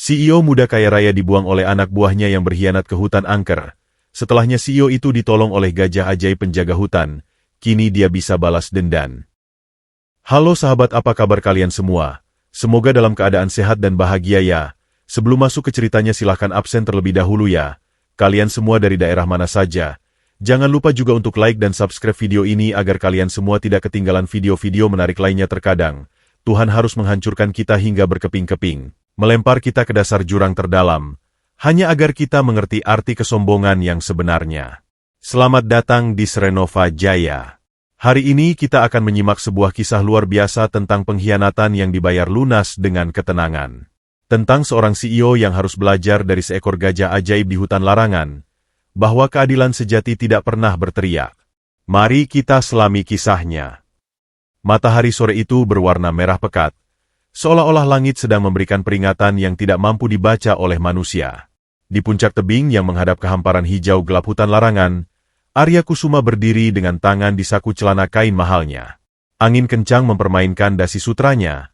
CEO muda kaya raya dibuang oleh anak buahnya yang berkhianat ke hutan angker. Setelahnya CEO itu ditolong oleh gajah ajaib penjaga hutan. Kini dia bisa balas dendam. Halo sahabat, apa kabar kalian semua? Semoga dalam keadaan sehat dan bahagia ya. Sebelum masuk ke ceritanya silahkan absen terlebih dahulu ya. Kalian semua dari daerah mana saja? Jangan lupa juga untuk like dan subscribe video ini agar kalian semua tidak ketinggalan video-video menarik lainnya. Terkadang, Tuhan harus menghancurkan kita hingga berkeping-keping, melempar kita ke dasar jurang terdalam, hanya agar kita mengerti arti kesombongan yang sebenarnya. Selamat datang di Serenova Jaya. Hari ini kita akan menyimak sebuah kisah luar biasa tentang pengkhianatan yang dibayar lunas dengan ketenangan. Tentang seorang CEO yang harus belajar dari seekor gajah ajaib di hutan larangan, bahwa keadilan sejati tidak pernah berteriak. Mari kita selami kisahnya. Matahari sore itu berwarna merah pekat, seolah-olah langit sedang memberikan peringatan yang tidak mampu dibaca oleh manusia. Di puncak tebing yang menghadap ke hamparan hijau gelap hutan larangan, Arya Kusuma berdiri dengan tangan di saku celana kain mahalnya. Angin kencang mempermainkan dasi sutranya,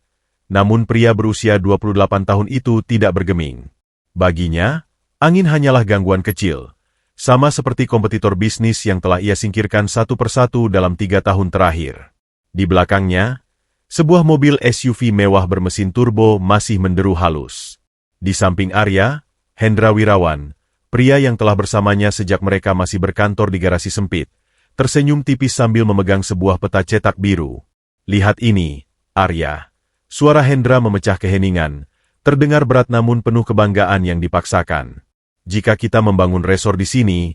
namun pria berusia 28 tahun itu tidak bergeming. Baginya, angin hanyalah gangguan kecil, sama seperti kompetitor bisnis yang telah ia singkirkan satu persatu dalam 3 tahun terakhir. Di belakangnya, sebuah mobil SUV mewah bermesin turbo masih menderu halus. Di samping Arya, Hendra Wirawan, pria yang telah bersamanya sejak mereka masih berkantor di garasi sempit, tersenyum tipis sambil memegang sebuah peta cetak biru. Lihat ini, Arya. Suara Hendra memecah keheningan, terdengar berat namun penuh kebanggaan yang dipaksakan. Jika kita membangun resor di sini,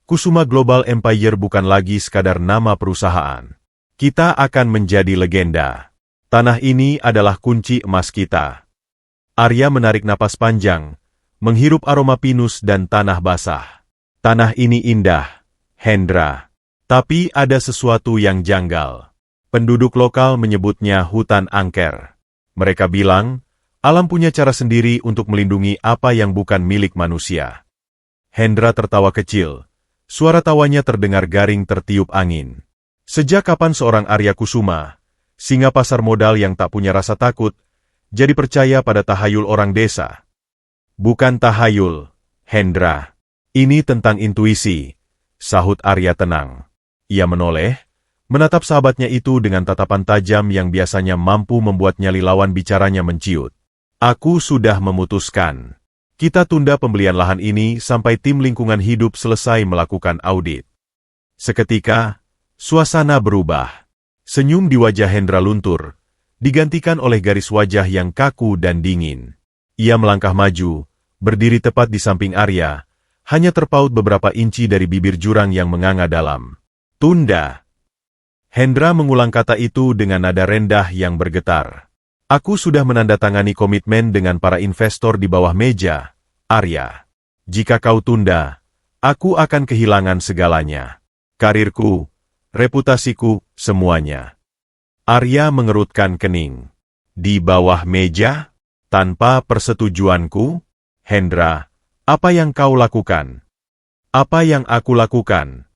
Kusuma Global Empire bukan lagi sekadar nama perusahaan. Kita akan menjadi legenda. Tanah ini adalah kunci emas kita. Arya menarik napas panjang, menghirup aroma pinus dan tanah basah. Tanah ini indah, Hendra. Tapi ada sesuatu yang janggal. Penduduk lokal menyebutnya hutan angker. Mereka bilang, alam punya cara sendiri untuk melindungi apa yang bukan milik manusia. Hendra tertawa kecil. Suara tawanya terdengar garing tertiup angin. Sejak kapan seorang Arya Kusuma, singa pasar modal yang tak punya rasa takut, jadi percaya pada tahayul orang desa? Bukan tahayul, Hendra. Ini tentang intuisi, sahut Arya tenang. Ia menoleh, menatap sahabatnya itu dengan tatapan tajam yang biasanya mampu membuat nyali lawan bicaranya menciut. Aku sudah memutuskan. Kita tunda pembelian lahan ini sampai tim lingkungan hidup selesai melakukan audit. Seketika, suasana berubah. Senyum di wajah Hendra luntur, digantikan oleh garis wajah yang kaku dan dingin. Ia melangkah maju, berdiri tepat di samping Arya, hanya terpaut beberapa inci dari bibir jurang yang menganga dalam. Tunda. Hendra mengulang kata itu dengan nada rendah yang bergetar. Aku sudah menandatangani komitmen dengan para investor di bawah meja, Arya. Jika kau tunda, aku akan kehilangan segalanya. Karirku, reputasiku, semuanya. Arya mengerutkan kening. Di bawah meja? Tanpa persetujuanku? Hendra, apa yang kau lakukan? Apa yang aku lakukan?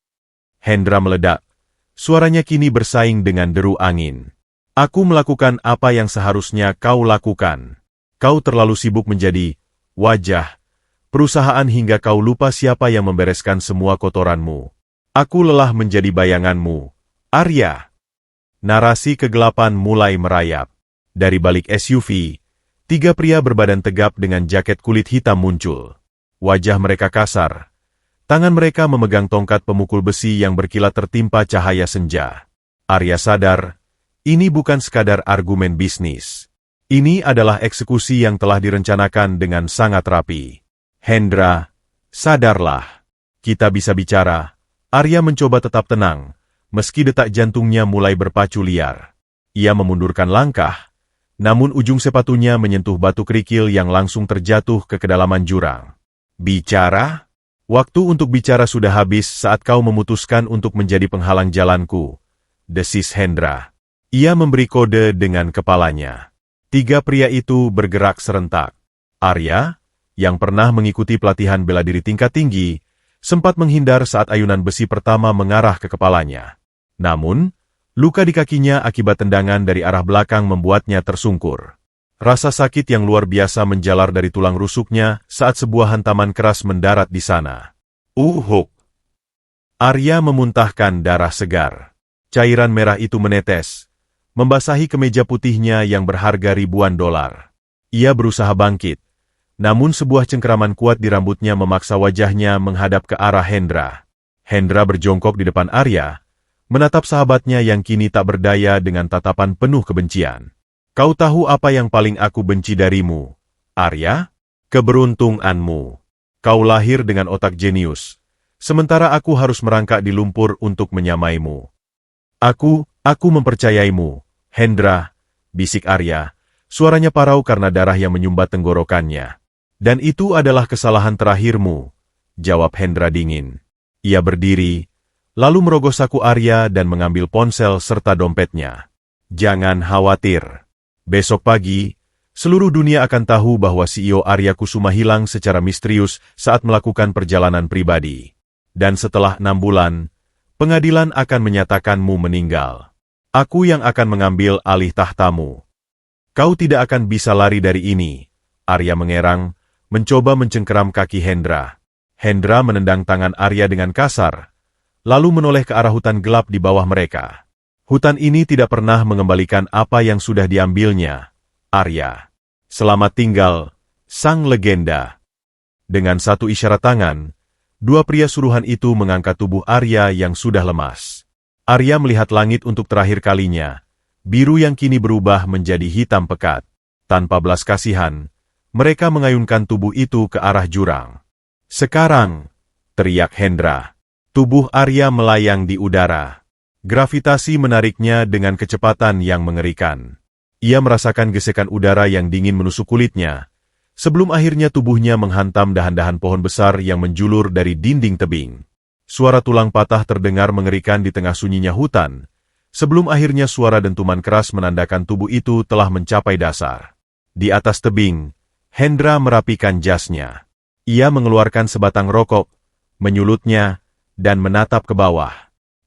Hendra meledak. Suaranya kini bersaing dengan deru angin. Aku melakukan apa yang seharusnya kau lakukan. Kau terlalu sibuk menjadi wajah perusahaan hingga kau lupa siapa yang membereskan semua kotoranmu. Aku lelah menjadi bayanganmu, Arya. Narasi kegelapan mulai merayap. Dari balik SUV, 3 pria berbadan tegap dengan jaket kulit hitam muncul. Wajah mereka kasar. Tangan mereka memegang tongkat pemukul besi yang berkilat tertimpa cahaya senja. Arya sadar, ini bukan sekadar argumen bisnis. Ini adalah eksekusi yang telah direncanakan dengan sangat rapi. Hendra, sadarlah. Kita bisa bicara. Arya mencoba tetap tenang, meski detak jantungnya mulai berpacu liar. Ia memundurkan langkah, namun ujung sepatunya menyentuh batu kerikil yang langsung terjatuh ke kedalaman jurang. Bicara? Waktu untuk bicara sudah habis saat kau memutuskan untuk menjadi penghalang jalanku, desis Hendra. Ia memberi kode dengan kepalanya. 3 pria itu bergerak serentak. Arya, yang pernah mengikuti pelatihan bela diri tingkat tinggi, sempat menghindar saat ayunan besi pertama mengarah ke kepalanya. Namun, luka di kakinya akibat tendangan dari arah belakang membuatnya tersungkur. Rasa sakit yang luar biasa menjalar dari tulang rusuknya saat sebuah hantaman keras mendarat di sana. Uhuk! Arya memuntahkan darah segar. Cairan merah itu menetes, membasahi kemeja putihnya yang berharga ribuan dolar. Ia berusaha bangkit, namun sebuah cengkeraman kuat di rambutnya memaksa wajahnya menghadap ke arah Hendra. Hendra berjongkok di depan Arya, menatap sahabatnya yang kini tak berdaya dengan tatapan penuh kebencian. Kau tahu apa yang paling aku benci darimu, Arya? Keberuntunganmu. Kau lahir dengan otak jenius, sementara aku harus merangkak di lumpur untuk menyamaimu. Aku mempercayaimu, Hendra, bisik Arya, suaranya parau karena darah yang menyumbat tenggorokannya. Dan itu adalah kesalahan terakhirmu, jawab Hendra dingin. Ia berdiri, lalu merogoh saku Arya dan mengambil ponsel serta dompetnya. Jangan khawatir. Besok pagi, seluruh dunia akan tahu bahwa CEO Arya Kusuma hilang secara misterius saat melakukan perjalanan pribadi. Dan setelah 6 bulan, pengadilan akan menyatakanmu meninggal. Aku yang akan mengambil alih tahtamu. Kau tidak akan bisa lari dari ini, Arya mengerang, mencoba mencengkeram kaki Hendra. Hendra menendang tangan Arya dengan kasar, lalu menoleh ke arah hutan gelap di bawah mereka. Hutan ini tidak pernah mengembalikan apa yang sudah diambilnya, Arya. Selamat tinggal, sang legenda. Dengan satu isyarat tangan, dua pria suruhan itu mengangkat tubuh Arya yang sudah lemas. Arya melihat langit untuk terakhir kalinya, biru yang kini berubah menjadi hitam pekat. Tanpa belas kasihan, mereka mengayunkan tubuh itu ke arah jurang. Sekarang, teriak Hendra. Tubuh Arya melayang di udara. Gravitasi menariknya dengan kecepatan yang mengerikan. Ia merasakan gesekan udara yang dingin menusuk kulitnya, sebelum akhirnya tubuhnya menghantam dahan-dahan pohon besar yang menjulur dari dinding tebing. Suara tulang patah terdengar mengerikan di tengah sunyinya hutan, sebelum akhirnya suara dentuman keras menandakan tubuh itu telah mencapai dasar. Di atas tebing, Hendra merapikan jasnya. Ia mengeluarkan sebatang rokok, menyulutnya, dan menatap ke bawah.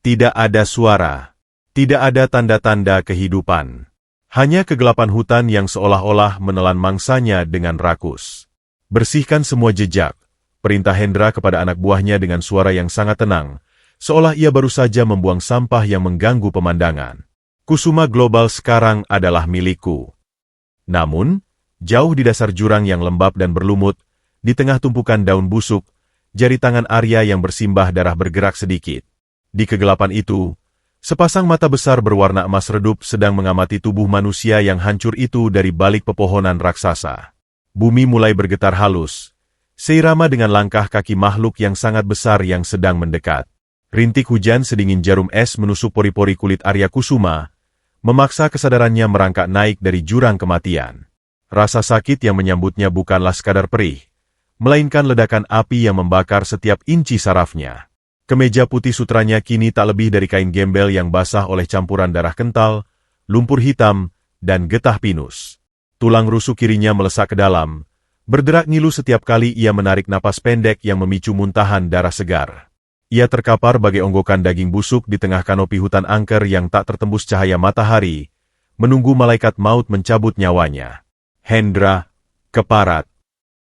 Tidak ada suara. Tidak ada tanda-tanda kehidupan. Hanya kegelapan hutan yang seolah-olah menelan mangsanya dengan rakus. Bersihkan semua jejak, perintah Hendra kepada anak buahnya dengan suara yang sangat tenang, seolah ia baru saja membuang sampah yang mengganggu pemandangan. Kusuma Global sekarang adalah milikku. Namun, jauh di dasar jurang yang lembab dan berlumut, di tengah tumpukan daun busuk, jari tangan Arya yang bersimbah darah bergerak sedikit. Di kegelapan itu, sepasang mata besar berwarna emas redup sedang mengamati tubuh manusia yang hancur itu dari balik pepohonan raksasa. Bumi mulai bergetar halus, seirama dengan langkah kaki makhluk yang sangat besar yang sedang mendekat. Rintik hujan sedingin jarum es menusuk pori-pori kulit Arya Kusuma, memaksa kesadarannya merangkak naik dari jurang kematian. Rasa sakit yang menyambutnya bukanlah sekadar perih, melainkan ledakan api yang membakar setiap inci sarafnya. Kemeja putih sutranya kini tak lebih dari kain gembel yang basah oleh campuran darah kental, lumpur hitam, dan getah pinus. Tulang rusuk kirinya melesak ke dalam, berderak ngilu setiap kali ia menarik napas pendek yang memicu muntahan darah segar. Ia terkapar bagai onggokan daging busuk di tengah kanopi hutan angker yang tak tertembus cahaya matahari, menunggu malaikat maut mencabut nyawanya. Hendra, keparat.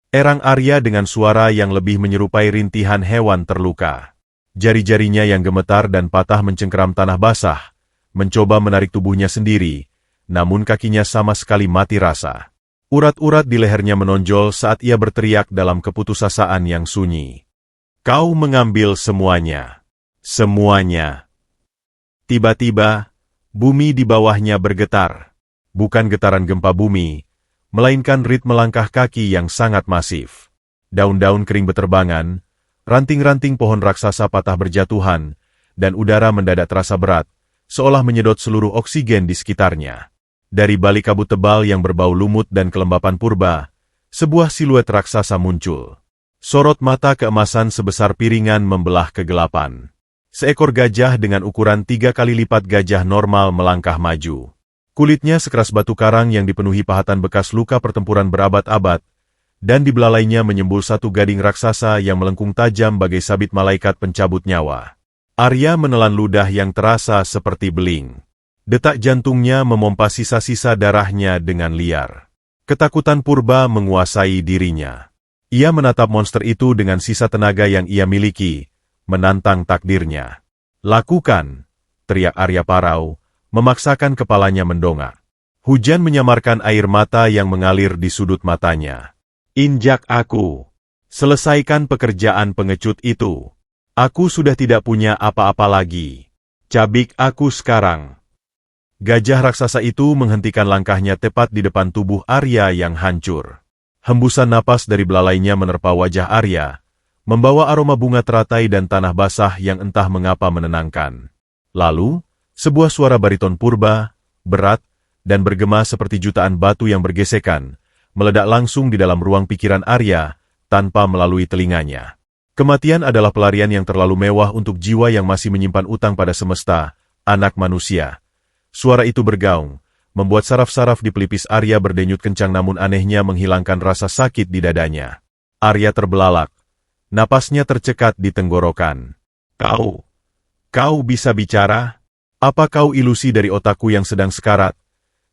Erang Arya dengan suara yang lebih menyerupai rintihan hewan terluka. Jari-jarinya yang gemetar dan patah mencengkeram tanah basah, mencoba menarik tubuhnya sendiri, namun kakinya sama sekali mati rasa. Urat-urat di lehernya menonjol saat ia berteriak dalam keputusasaan yang sunyi. Kau mengambil semuanya. Semuanya. Tiba-tiba, bumi di bawahnya bergetar. Bukan getaran gempa bumi, melainkan ritme langkah kaki yang sangat masif. Daun-daun kering beterbangan, ranting-ranting pohon raksasa patah berjatuhan, dan udara mendadak terasa berat, seolah menyedot seluruh oksigen di sekitarnya. Dari balik kabut tebal yang berbau lumut dan kelembapan purba, sebuah siluet raksasa muncul. Sorot mata keemasan sebesar piringan membelah kegelapan. Seekor gajah dengan ukuran 3 kali lipat gajah normal melangkah maju. Kulitnya sekeras batu karang yang dipenuhi pahatan bekas luka pertempuran berabad-abad, dan di belalainya menyembul satu gading raksasa yang melengkung tajam bagai sabit malaikat pencabut nyawa. Arya menelan ludah yang terasa seperti beling. Detak jantungnya memompa sisa-sisa darahnya dengan liar. Ketakutan purba menguasai dirinya. Ia menatap monster itu dengan sisa tenaga yang ia miliki, menantang takdirnya. Lakukan, teriak Arya Parau, memaksakan kepalanya mendongak. Hujan menyamarkan air mata yang mengalir di sudut matanya. Injak aku. Selesaikan pekerjaan pengecut itu. Aku sudah tidak punya apa-apa lagi. Cabik aku sekarang. Gajah raksasa itu menghentikan langkahnya tepat di depan tubuh Arya yang hancur. Hembusan napas dari belalainya menerpa wajah Arya, membawa aroma bunga teratai dan tanah basah yang entah mengapa menenangkan. Lalu, sebuah suara bariton purba, berat, dan bergema seperti jutaan batu yang bergesekan, meledak langsung di dalam ruang pikiran Arya, tanpa melalui telinganya. Kematian adalah pelarian yang terlalu mewah untuk jiwa yang masih menyimpan utang pada semesta, anak manusia. Suara itu bergaung, membuat saraf-saraf di pelipis Arya berdenyut kencang namun anehnya menghilangkan rasa sakit di dadanya. Arya terbelalak. Napasnya tercekat di tenggorokan. Kau bisa bicara? Apa kau ilusi dari otakku yang sedang sekarat?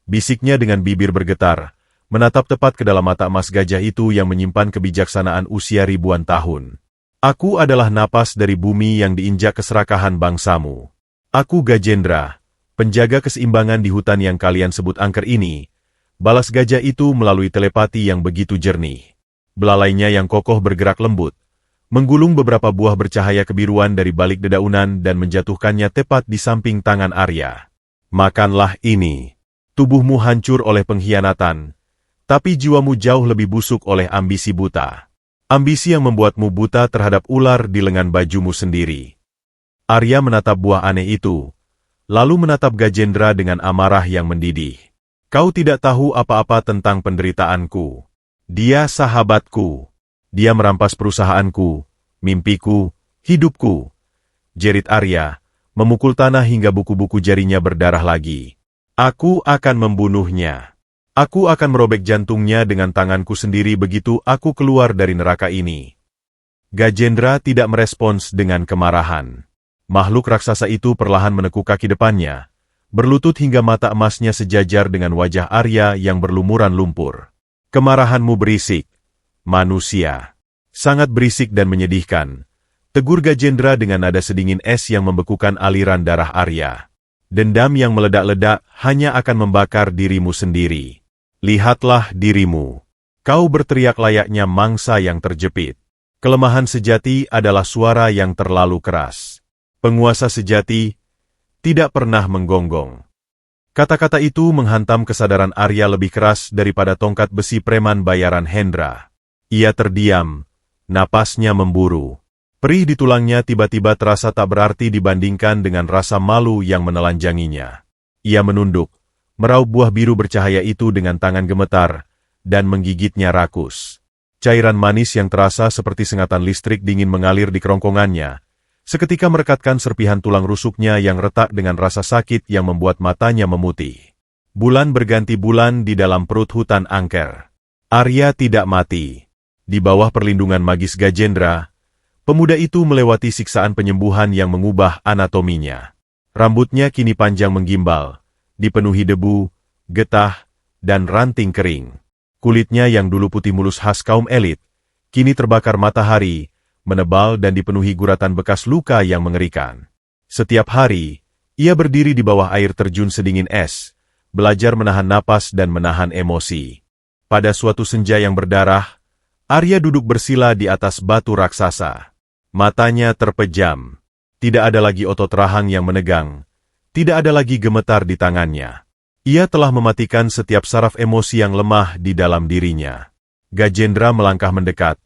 Bisiknya dengan bibir bergetar, menatap tepat ke dalam mata emas gajah itu yang menyimpan kebijaksanaan usia ribuan tahun. Aku adalah napas dari bumi yang diinjak keserakahan bangsamu. Aku Gajendra, penjaga keseimbangan di hutan yang kalian sebut angker ini, balas gajah itu melalui telepati yang begitu jernih. Belalainya yang kokoh bergerak lembut, menggulung beberapa buah bercahaya kebiruan dari balik dedaunan dan menjatuhkannya tepat di samping tangan Arya. Makanlah ini. Tubuhmu hancur oleh pengkhianatan, tapi jiwamu jauh lebih busuk oleh ambisi buta. Ambisi yang membuatmu buta terhadap ular di lengan bajumu sendiri. Arya menatap buah aneh itu, lalu menatap Gajendra dengan amarah yang mendidih. Kau tidak tahu apa-apa tentang penderitaanku. Dia sahabatku. Dia merampas perusahaanku, mimpiku, hidupku. Jerit Arya, memukul tanah hingga buku-buku jarinya berdarah lagi. Aku akan membunuhnya. Aku akan merobek jantungnya dengan tanganku sendiri begitu aku keluar dari neraka ini. Gajendra tidak merespons dengan kemarahan. Makhluk raksasa itu perlahan menekuk kaki depannya, berlutut hingga mata emasnya sejajar dengan wajah Arya yang berlumuran lumpur. Kemarahanmu berisik, manusia. Sangat berisik dan menyedihkan. Tegur Gajendra dengan nada sedingin es yang membekukan aliran darah Arya. Dendam yang meledak-ledak hanya akan membakar dirimu sendiri. Lihatlah dirimu. Kau berteriak layaknya mangsa yang terjepit. Kelemahan sejati adalah suara yang terlalu keras. Penguasa sejati tidak pernah menggonggong. Kata-kata itu menghantam kesadaran Arya lebih keras daripada tongkat besi preman bayaran Hendra. Ia terdiam, napasnya memburu. Perih di tulangnya tiba-tiba terasa tak berarti dibandingkan dengan rasa malu yang menelanjanginya. Ia menunduk, meraup buah biru bercahaya itu dengan tangan gemetar, dan menggigitnya rakus. Cairan manis yang terasa seperti sengatan listrik dingin mengalir di kerongkongannya, seketika merekatkan serpihan tulang rusuknya yang retak dengan rasa sakit yang membuat matanya memutih. Bulan berganti bulan di dalam perut hutan angker. Arya tidak mati. Di bawah perlindungan magis Gajendra, pemuda itu melewati siksaan penyembuhan yang mengubah anatominya. Rambutnya kini panjang menggimbal, dipenuhi debu, getah, dan ranting kering. Kulitnya yang dulu putih mulus khas kaum elit, kini terbakar matahari, menebal dan dipenuhi guratan bekas luka yang mengerikan. Setiap hari, ia berdiri di bawah air terjun sedingin es, belajar menahan napas dan menahan emosi. Pada suatu senja yang berdarah, Arya duduk bersila di atas batu raksasa. Matanya terpejam. Tidak ada lagi otot rahang yang menegang. Tidak ada lagi gemetar di tangannya. Ia telah mematikan setiap saraf emosi yang lemah di dalam dirinya. Gajendra melangkah mendekat,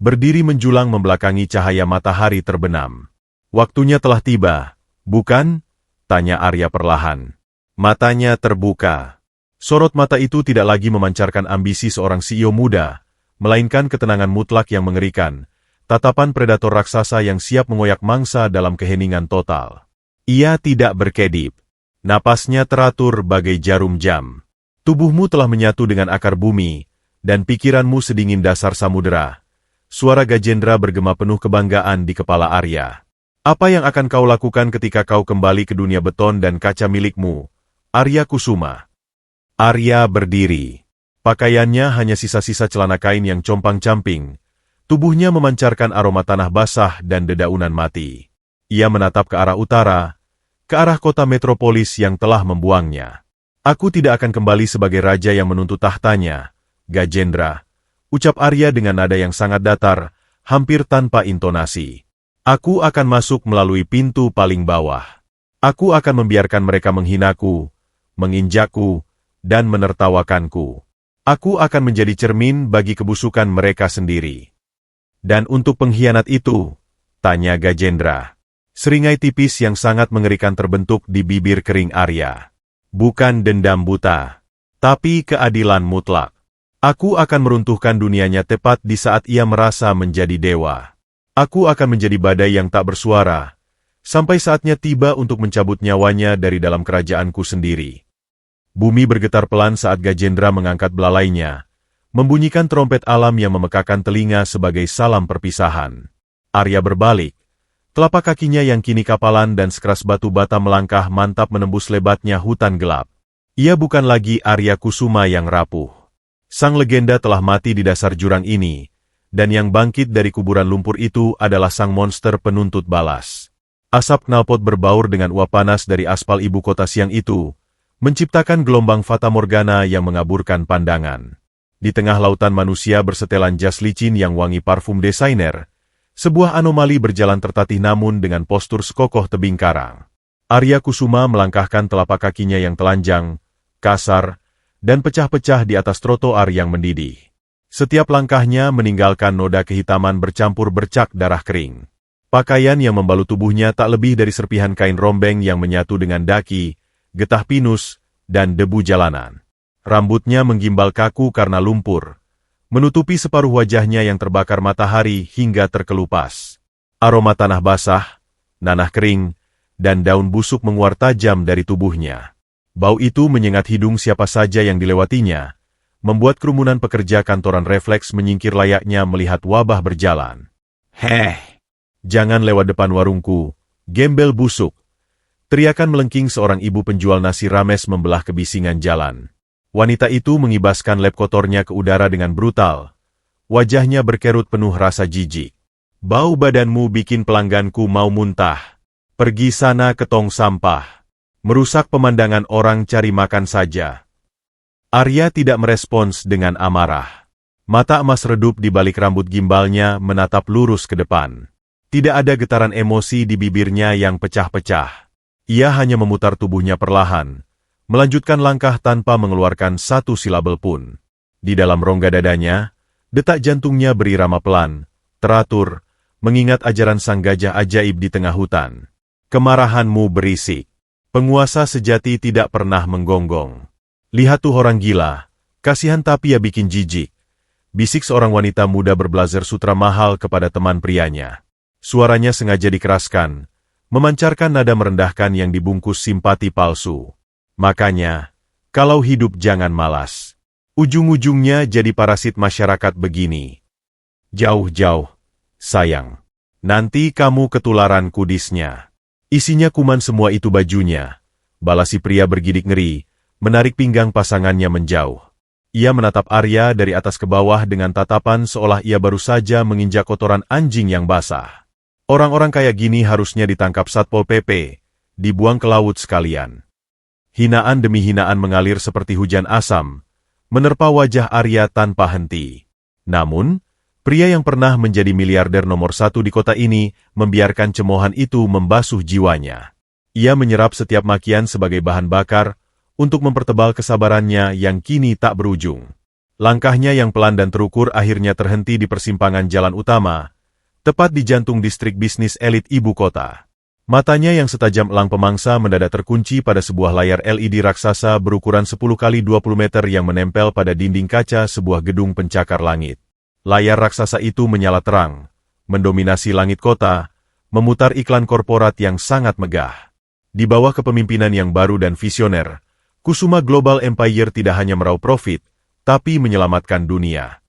berdiri menjulang membelakangi cahaya matahari terbenam. Waktunya telah tiba, bukan? Tanya Arya perlahan. Matanya terbuka. Sorot mata itu tidak lagi memancarkan ambisi seorang CEO muda, melainkan ketenangan mutlak yang mengerikan, tatapan predator raksasa yang siap mengoyak mangsa dalam keheningan total. Ia tidak berkedip. Napasnya teratur bagai jarum jam. Tubuhmu telah menyatu dengan akar bumi, dan pikiranmu sedingin dasar samudera. Suara Gajendra bergema penuh kebanggaan di kepala Arya. Apa yang akan kau lakukan ketika kau kembali ke dunia beton dan kaca milikmu, Arya Kusuma? Arya berdiri. Pakaiannya hanya sisa-sisa celana kain yang compang-camping. Tubuhnya memancarkan aroma tanah basah dan dedaunan mati. Ia menatap ke arah utara, ke arah kota metropolis yang telah membuangnya. Aku tidak akan kembali sebagai raja yang menuntut tahtanya, Gajendra, ucap Arya dengan nada yang sangat datar, hampir tanpa intonasi. Aku akan masuk melalui pintu paling bawah. Aku akan membiarkan mereka menghinaku, menginjakku, dan menertawakanku. Aku akan menjadi cermin bagi kebusukan mereka sendiri. Dan untuk pengkhianat itu, tanya Gajendra. Seringai tipis yang sangat mengerikan terbentuk di bibir kering Arya. Bukan dendam buta, tapi keadilan mutlak. Aku akan meruntuhkan dunianya tepat di saat ia merasa menjadi dewa. Aku akan menjadi badai yang tak bersuara, sampai saatnya tiba untuk mencabut nyawanya dari dalam kerajaanku sendiri. Bumi bergetar pelan saat Gajendra mengangkat belalainya, membunyikan trompet alam yang memekakan telinga sebagai salam perpisahan. Arya berbalik, telapak kakinya yang kini kapalan dan sekeras batu bata melangkah mantap menembus lebatnya hutan gelap. Ia bukan lagi Arya Kusuma yang rapuh. Sang legenda telah mati di dasar jurang ini, dan yang bangkit dari kuburan lumpur itu adalah sang monster penuntut balas. Asap knalpot berbaur dengan uap panas dari aspal ibu kota siang itu, menciptakan gelombang fata morgana yang mengaburkan pandangan. Di tengah lautan manusia bersetelan jas licin yang wangi parfum desainer, sebuah anomali berjalan tertatih namun dengan postur sekokoh tebing karang. Arya Kusuma melangkahkan telapak kakinya yang telanjang, kasar, dan pecah-pecah di atas trotoar yang mendidih. Setiap langkahnya meninggalkan noda kehitaman bercampur bercak darah kering. Pakaian yang membalut tubuhnya tak lebih dari serpihan kain rombeng yang menyatu dengan daki, getah pinus, dan debu jalanan. Rambutnya menggimbal kaku karena lumpur, menutupi separuh wajahnya yang terbakar matahari hingga terkelupas. Aroma tanah basah, nanah kering, dan daun busuk menguar tajam dari tubuhnya. Bau itu menyengat hidung siapa saja yang dilewatinya, membuat kerumunan pekerja kantoran refleks menyingkir layaknya melihat wabah berjalan. Heh! Jangan lewat depan warungku, gembel busuk. Teriakan melengking seorang ibu penjual nasi rames membelah kebisingan jalan. Wanita itu mengibaskan lep kotornya ke udara dengan brutal. Wajahnya berkerut penuh rasa jijik. Bau badanmu bikin pelangganku mau muntah. Pergi sana ke tong sampah. Merusak pemandangan orang cari makan saja. Arya tidak merespons dengan amarah. Mata emas redup di balik rambut gimbalnya menatap lurus ke depan. Tidak ada getaran emosi di bibirnya yang pecah-pecah. Ia hanya memutar tubuhnya perlahan, melanjutkan langkah tanpa mengeluarkan satu silabel pun. Di dalam rongga dadanya, detak jantungnya berirama pelan, teratur, mengingat ajaran sang gajah ajaib di tengah hutan. Kemarahanmu berisik. Penguasa sejati tidak pernah menggonggong. Lihat tuh orang gila, kasihan tapi ya bikin jijik. Bisik seorang wanita muda berblazer sutra mahal kepada teman prianya. Suaranya sengaja dikeraskan, memancarkan nada merendahkan yang dibungkus simpati palsu. Makanya, kalau hidup jangan malas. Ujung-ujungnya jadi parasit masyarakat begini. Jauh-jauh, sayang. Nanti kamu ketularan kudisnya. Isinya kuman semua itu bajunya. Balas si pria bergidik ngeri, menarik pinggang pasangannya menjauh. Ia menatap Arya dari atas ke bawah dengan tatapan seolah ia baru saja menginjak kotoran anjing yang basah. Orang-orang kayak gini harusnya ditangkap Satpol PP, dibuang ke laut sekalian. Hinaan demi hinaan mengalir seperti hujan asam, menerpa wajah Arya tanpa henti. Namun, pria yang pernah menjadi miliarder nomor 1 di kota ini membiarkan cemoohan itu membasuh jiwanya. Ia menyerap setiap makian sebagai bahan bakar, untuk mempertebal kesabarannya yang kini tak berujung. Langkahnya yang pelan dan terukur akhirnya terhenti di persimpangan jalan utama, tepat di jantung distrik bisnis elit ibu kota. Matanya yang setajam elang pemangsa mendadak terkunci pada sebuah layar LED raksasa berukuran 10 kali 20 meter yang menempel pada dinding kaca sebuah gedung pencakar langit. Layar raksasa itu menyala terang, mendominasi langit kota, memutar iklan korporat yang sangat megah. Di bawah kepemimpinan yang baru dan visioner, Kusuma Global Empire tidak hanya meraup profit, tapi menyelamatkan dunia.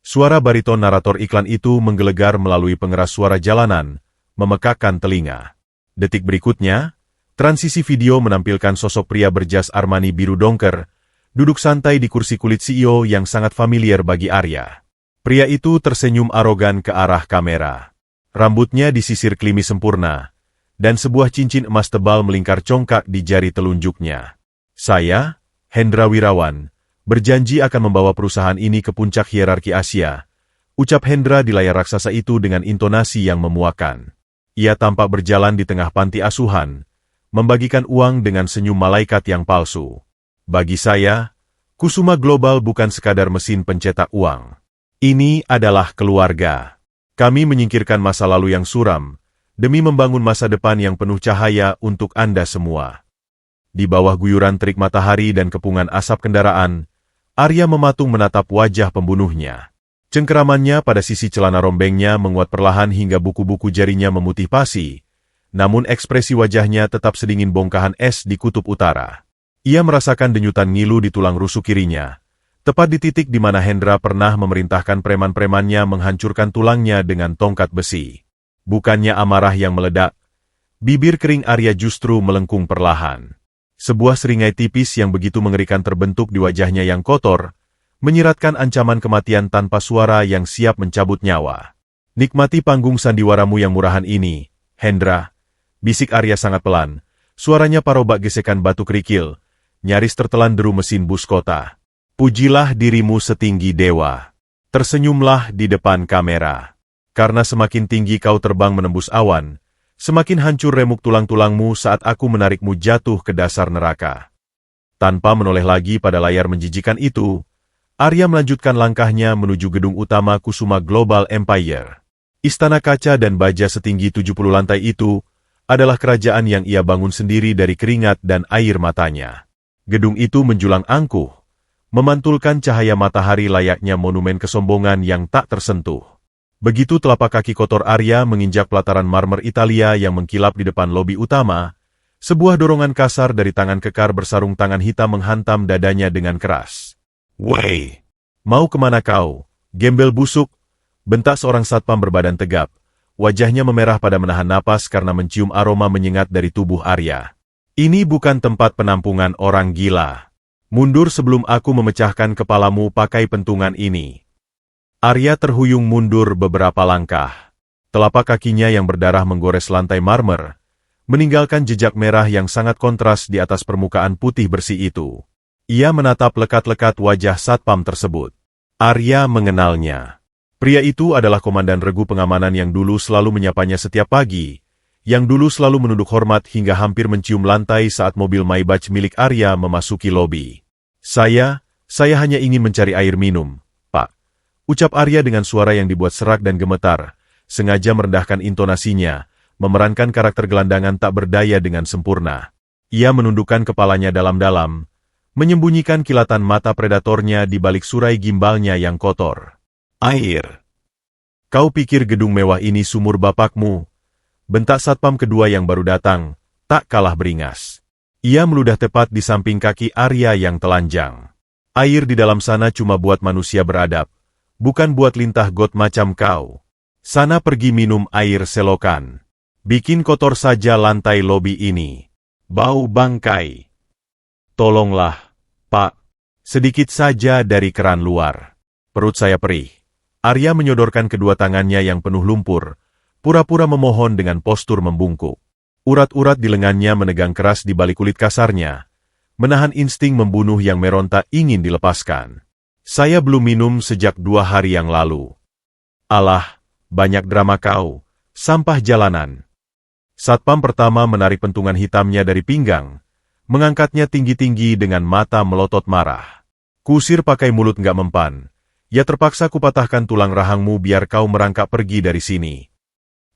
Suara bariton narator iklan itu menggelegar melalui pengeras suara jalanan, memekakkan telinga. Detik berikutnya, transisi video menampilkan sosok pria berjas Armani biru dongker, duduk santai di kursi kulit CEO yang sangat familiar bagi Arya. Pria itu tersenyum arogan ke arah kamera. Rambutnya disisir klimis sempurna, dan sebuah cincin emas tebal melingkar congkak di jari telunjuknya. Saya, Hendra Wirawan, berjanji akan membawa perusahaan ini ke puncak hierarki Asia, ucap Hendra di layar raksasa itu dengan intonasi yang memuakan. Ia tampak berjalan di tengah panti asuhan, membagikan uang dengan senyum malaikat yang palsu. Bagi saya, Kusuma Global bukan sekadar mesin pencetak uang. Ini adalah keluarga. Kami menyingkirkan masa lalu yang suram, demi membangun masa depan yang penuh cahaya untuk Anda semua. Di bawah guyuran terik matahari dan kepungan asap kendaraan, Arya mematung menatap wajah pembunuhnya. Cengkeramannya pada sisi celana rombengnya menguat perlahan hingga buku-buku jarinya memutih pasi, namun ekspresi wajahnya tetap sedingin bongkahan es di kutub utara. Ia merasakan denyutan ngilu di tulang rusuk kirinya, tepat di titik di mana Hendra pernah memerintahkan preman-premannya menghancurkan tulangnya dengan tongkat besi. Bukannya amarah yang meledak, bibir kering Arya justru melengkung perlahan. Sebuah seringai tipis yang begitu mengerikan terbentuk di wajahnya yang kotor, menyiratkan ancaman kematian tanpa suara yang siap mencabut nyawa. Nikmati panggung sandiwaramu yang murahan ini, Hendra, bisik Arya sangat pelan, suaranya parobak gesekan batu kerikil, nyaris tertelan deru mesin bus kota. Pujilah dirimu setinggi dewa. Tersenyumlah di depan kamera. Karena semakin tinggi kau terbang menembus awan, semakin hancur remuk tulang-tulangmu saat aku menarikmu jatuh ke dasar neraka. Tanpa menoleh lagi pada layar menjijikan itu, Arya melanjutkan langkahnya menuju gedung utama Kusuma Global Empire. Istana kaca dan baja setinggi 70 lantai itu adalah kerajaan yang ia bangun sendiri dari keringat dan air matanya. Gedung itu menjulang angkuh, memantulkan cahaya matahari layaknya monumen kesombongan yang tak tersentuh. Begitu telapak kaki kotor Arya menginjak pelataran marmer Italia yang mengkilap di depan lobi utama, sebuah dorongan kasar dari tangan kekar bersarung tangan hitam menghantam dadanya dengan keras. "Woi, mau kemana kau, gembel busuk?" bentak seorang satpam berbadan tegap. Wajahnya memerah pada menahan napas karena mencium aroma menyengat dari tubuh Arya. "Ini bukan tempat penampungan orang gila. Mundur sebelum aku memecahkan kepalamu pakai pentungan ini." Arya terhuyung mundur beberapa langkah. Telapak kakinya yang berdarah menggores lantai marmer, meninggalkan jejak merah yang sangat kontras di atas permukaan putih bersih itu. Ia menatap lekat-lekat wajah satpam tersebut. Arya mengenalnya. Pria itu adalah komandan regu pengamanan yang dulu selalu menyapanya setiap pagi, yang dulu selalu menunduk hormat hingga hampir mencium lantai saat mobil Maybach milik Arya memasuki lobi. Saya hanya ingin mencari air minum, Pak," ucap Arya dengan suara yang dibuat serak dan gemetar, sengaja merendahkan intonasinya, memerankan karakter gelandangan tak berdaya dengan sempurna. Ia menundukkan kepalanya dalam-dalam, menyembunyikan kilatan mata predatornya di balik surai gimbalnya yang kotor. "Air. Kau pikir gedung mewah ini sumur bapakmu?" bentak satpam kedua yang baru datang, tak kalah beringas. Ia meludah tepat di samping kaki Arya yang telanjang. "Air di dalam sana cuma buat manusia beradab, bukan buat lintah got macam kau. Sana pergi minum air selokan. Bikin kotor saja lantai lobi ini. Bau bangkai. Tolonglah, Pak. Sedikit saja dari keran luar. Perut saya perih." Arya menyodorkan kedua tangannya yang penuh lumpur, pura-pura memohon dengan postur membungkuk. Urat-urat di lengannya menegang keras di balik kulit kasarnya, menahan insting membunuh yang meronta ingin dilepaskan. "Saya belum minum sejak 2 hari yang lalu." "Alah, banyak drama kau, sampah jalanan." Satpam pertama menarik pentungan hitamnya dari pinggang, mengangkatnya tinggi-tinggi dengan mata melotot marah. "Kusir pakai mulut nggak mempan. Ya terpaksa kupatahkan tulang rahangmu biar kau merangkak pergi dari sini."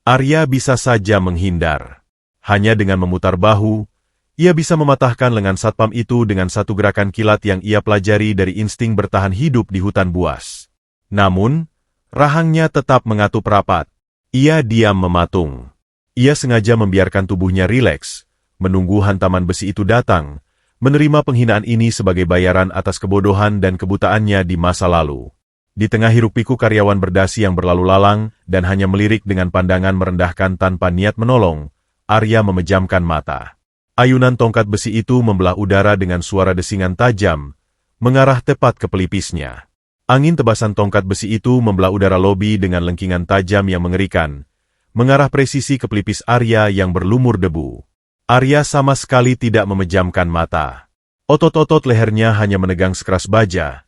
Arya bisa saja menghindar. Hanya dengan memutar bahu, ia bisa mematahkan lengan satpam itu dengan satu gerakan kilat yang ia pelajari dari insting bertahan hidup di hutan buas. Namun, rahangnya tetap mengatup rapat. Ia diam mematung. Ia sengaja membiarkan tubuhnya rileks, menunggu hantaman besi itu datang, menerima penghinaan ini sebagai bayaran atas kebodohan dan kebutaannya di masa lalu. Di tengah hiruk-pikuk karyawan berdasi yang berlalu lalang dan hanya melirik dengan pandangan merendahkan tanpa niat menolong, Arya memejamkan mata. Ayunan tongkat besi itu membelah udara dengan suara desingan tajam, mengarah tepat ke pelipisnya. Angin tebasan tongkat besi itu membelah udara lobi dengan lengkingan tajam yang mengerikan, mengarah presisi ke pelipis Arya yang berlumur debu. Arya sama sekali tidak memejamkan mata. Otot-otot lehernya hanya menegang sekeras baja.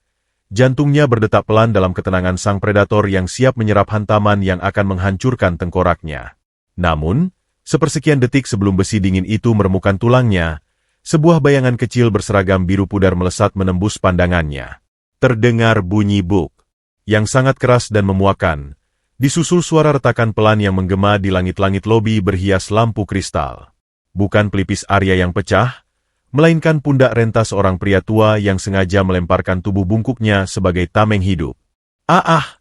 Jantungnya berdetak pelan dalam ketenangan sang predator yang siap menyerap hantaman yang akan menghancurkan tengkoraknya. Namun, sepersekian detik sebelum besi dingin itu meremukan tulangnya, sebuah bayangan kecil berseragam biru pudar melesat menembus pandangannya. Terdengar bunyi buk yang sangat keras dan memuakan, disusul suara retakan pelan yang menggema di langit-langit lobi berhias lampu kristal. Bukan pelipis Arya yang pecah, melainkan pundak rentas seorang pria tua yang sengaja melemparkan tubuh bungkuknya sebagai tameng hidup. Ah!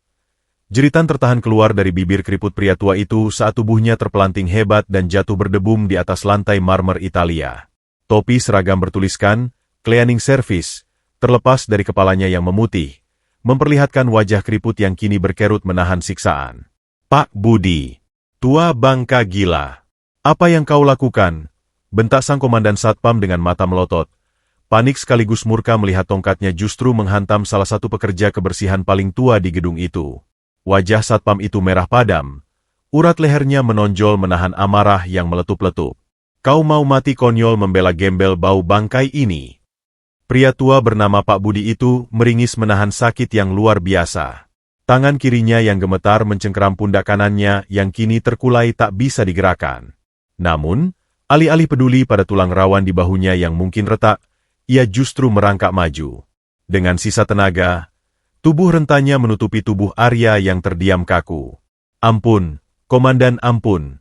Jeritan tertahan keluar dari bibir keriput pria tua itu saat tubuhnya terpelanting hebat dan jatuh berdebum di atas lantai marmer Italia. Topi seragam bertuliskan, "Cleaning Service," terlepas dari kepalanya yang memutih, memperlihatkan wajah keriput yang kini berkerut menahan siksaan. "Pak Budi, tua bangka gila. Apa yang kau lakukan?" bentak sang komandan Satpam dengan mata melotot. Panik sekaligus murka melihat tongkatnya justru menghantam salah satu pekerja kebersihan paling tua di gedung itu. Wajah Satpam itu merah padam. Urat lehernya menonjol menahan amarah yang meletup-letup. "Kau mau mati konyol membela gembel bau bangkai ini?" Pria tua bernama Pak Budi itu meringis menahan sakit yang luar biasa. Tangan kirinya yang gemetar mencengkeram pundak kanannya yang kini terkulai tak bisa digerakkan. Namun, alih-alih peduli pada tulang rawan di bahunya yang mungkin retak, ia justru merangkak maju. Dengan sisa tenaga, tubuh rentanya menutupi tubuh Arya yang terdiam kaku. "Ampun, Komandan, ampun,"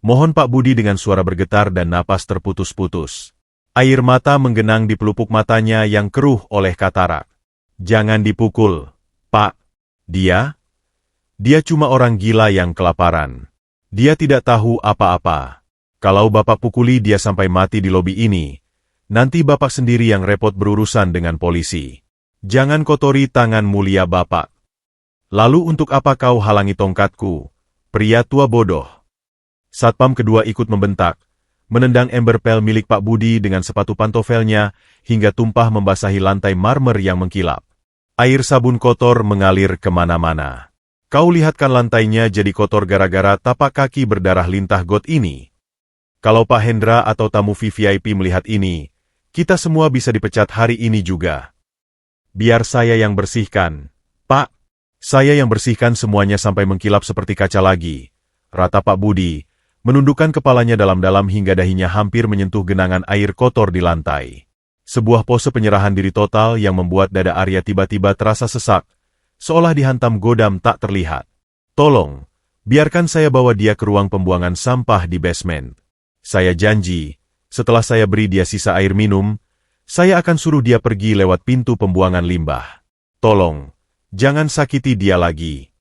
mohon Pak Budi dengan suara bergetar dan napas terputus-putus. Air mata menggenang di pelupuk matanya yang keruh oleh katarak. "Jangan dipukul, Pak. Dia cuma orang gila yang kelaparan. Dia tidak tahu apa-apa. Kalau Bapak pukuli dia sampai mati di lobi ini, nanti Bapak sendiri yang repot berurusan dengan polisi. Jangan kotori tangan mulia Bapak. Lalu untuk apa kau halangi tongkatku, pria tua bodoh?" Satpam kedua ikut membentak, menendang ember pel milik Pak Budi dengan sepatu pantofelnya hingga tumpah membasahi lantai marmer yang mengkilap. Air sabun kotor mengalir kemana-mana. "Kau lihatkan lantainya jadi kotor gara-gara tapak kaki berdarah lintah got ini. Kalau Pak Hendra atau tamu VVIP melihat ini, kita semua bisa dipecat hari ini juga." "Biar saya yang bersihkan, Pak. Saya yang bersihkan semuanya sampai mengkilap seperti kaca lagi," rata Pak Budi, menundukkan kepalanya dalam-dalam hingga dahinya hampir menyentuh genangan air kotor di lantai. Sebuah pose penyerahan diri total yang membuat dada Arya tiba-tiba terasa sesak, seolah dihantam godam tak terlihat. "Tolong, biarkan saya bawa dia ke ruang pembuangan sampah di basement. Saya janji, setelah saya beri dia sisa air minum, saya akan suruh dia pergi lewat pintu pembuangan limbah. Tolong, jangan sakiti dia lagi."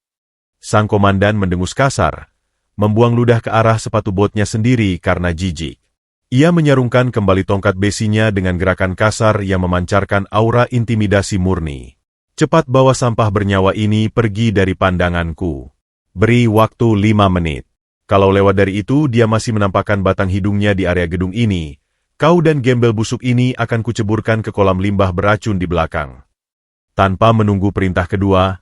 Sang komandan mendengus kasar, membuang ludah ke arah sepatu botnya sendiri karena jijik. Ia menyarungkan kembali tongkat besinya dengan gerakan kasar yang memancarkan aura intimidasi murni. "Cepat bawa sampah bernyawa ini pergi dari pandanganku. Beri waktu 5 menit. Kalau lewat dari itu dia masih menampakkan batang hidungnya di area gedung ini, kau dan gembel busuk ini akan kuceburkan ke kolam limbah beracun di belakang." Tanpa menunggu perintah kedua,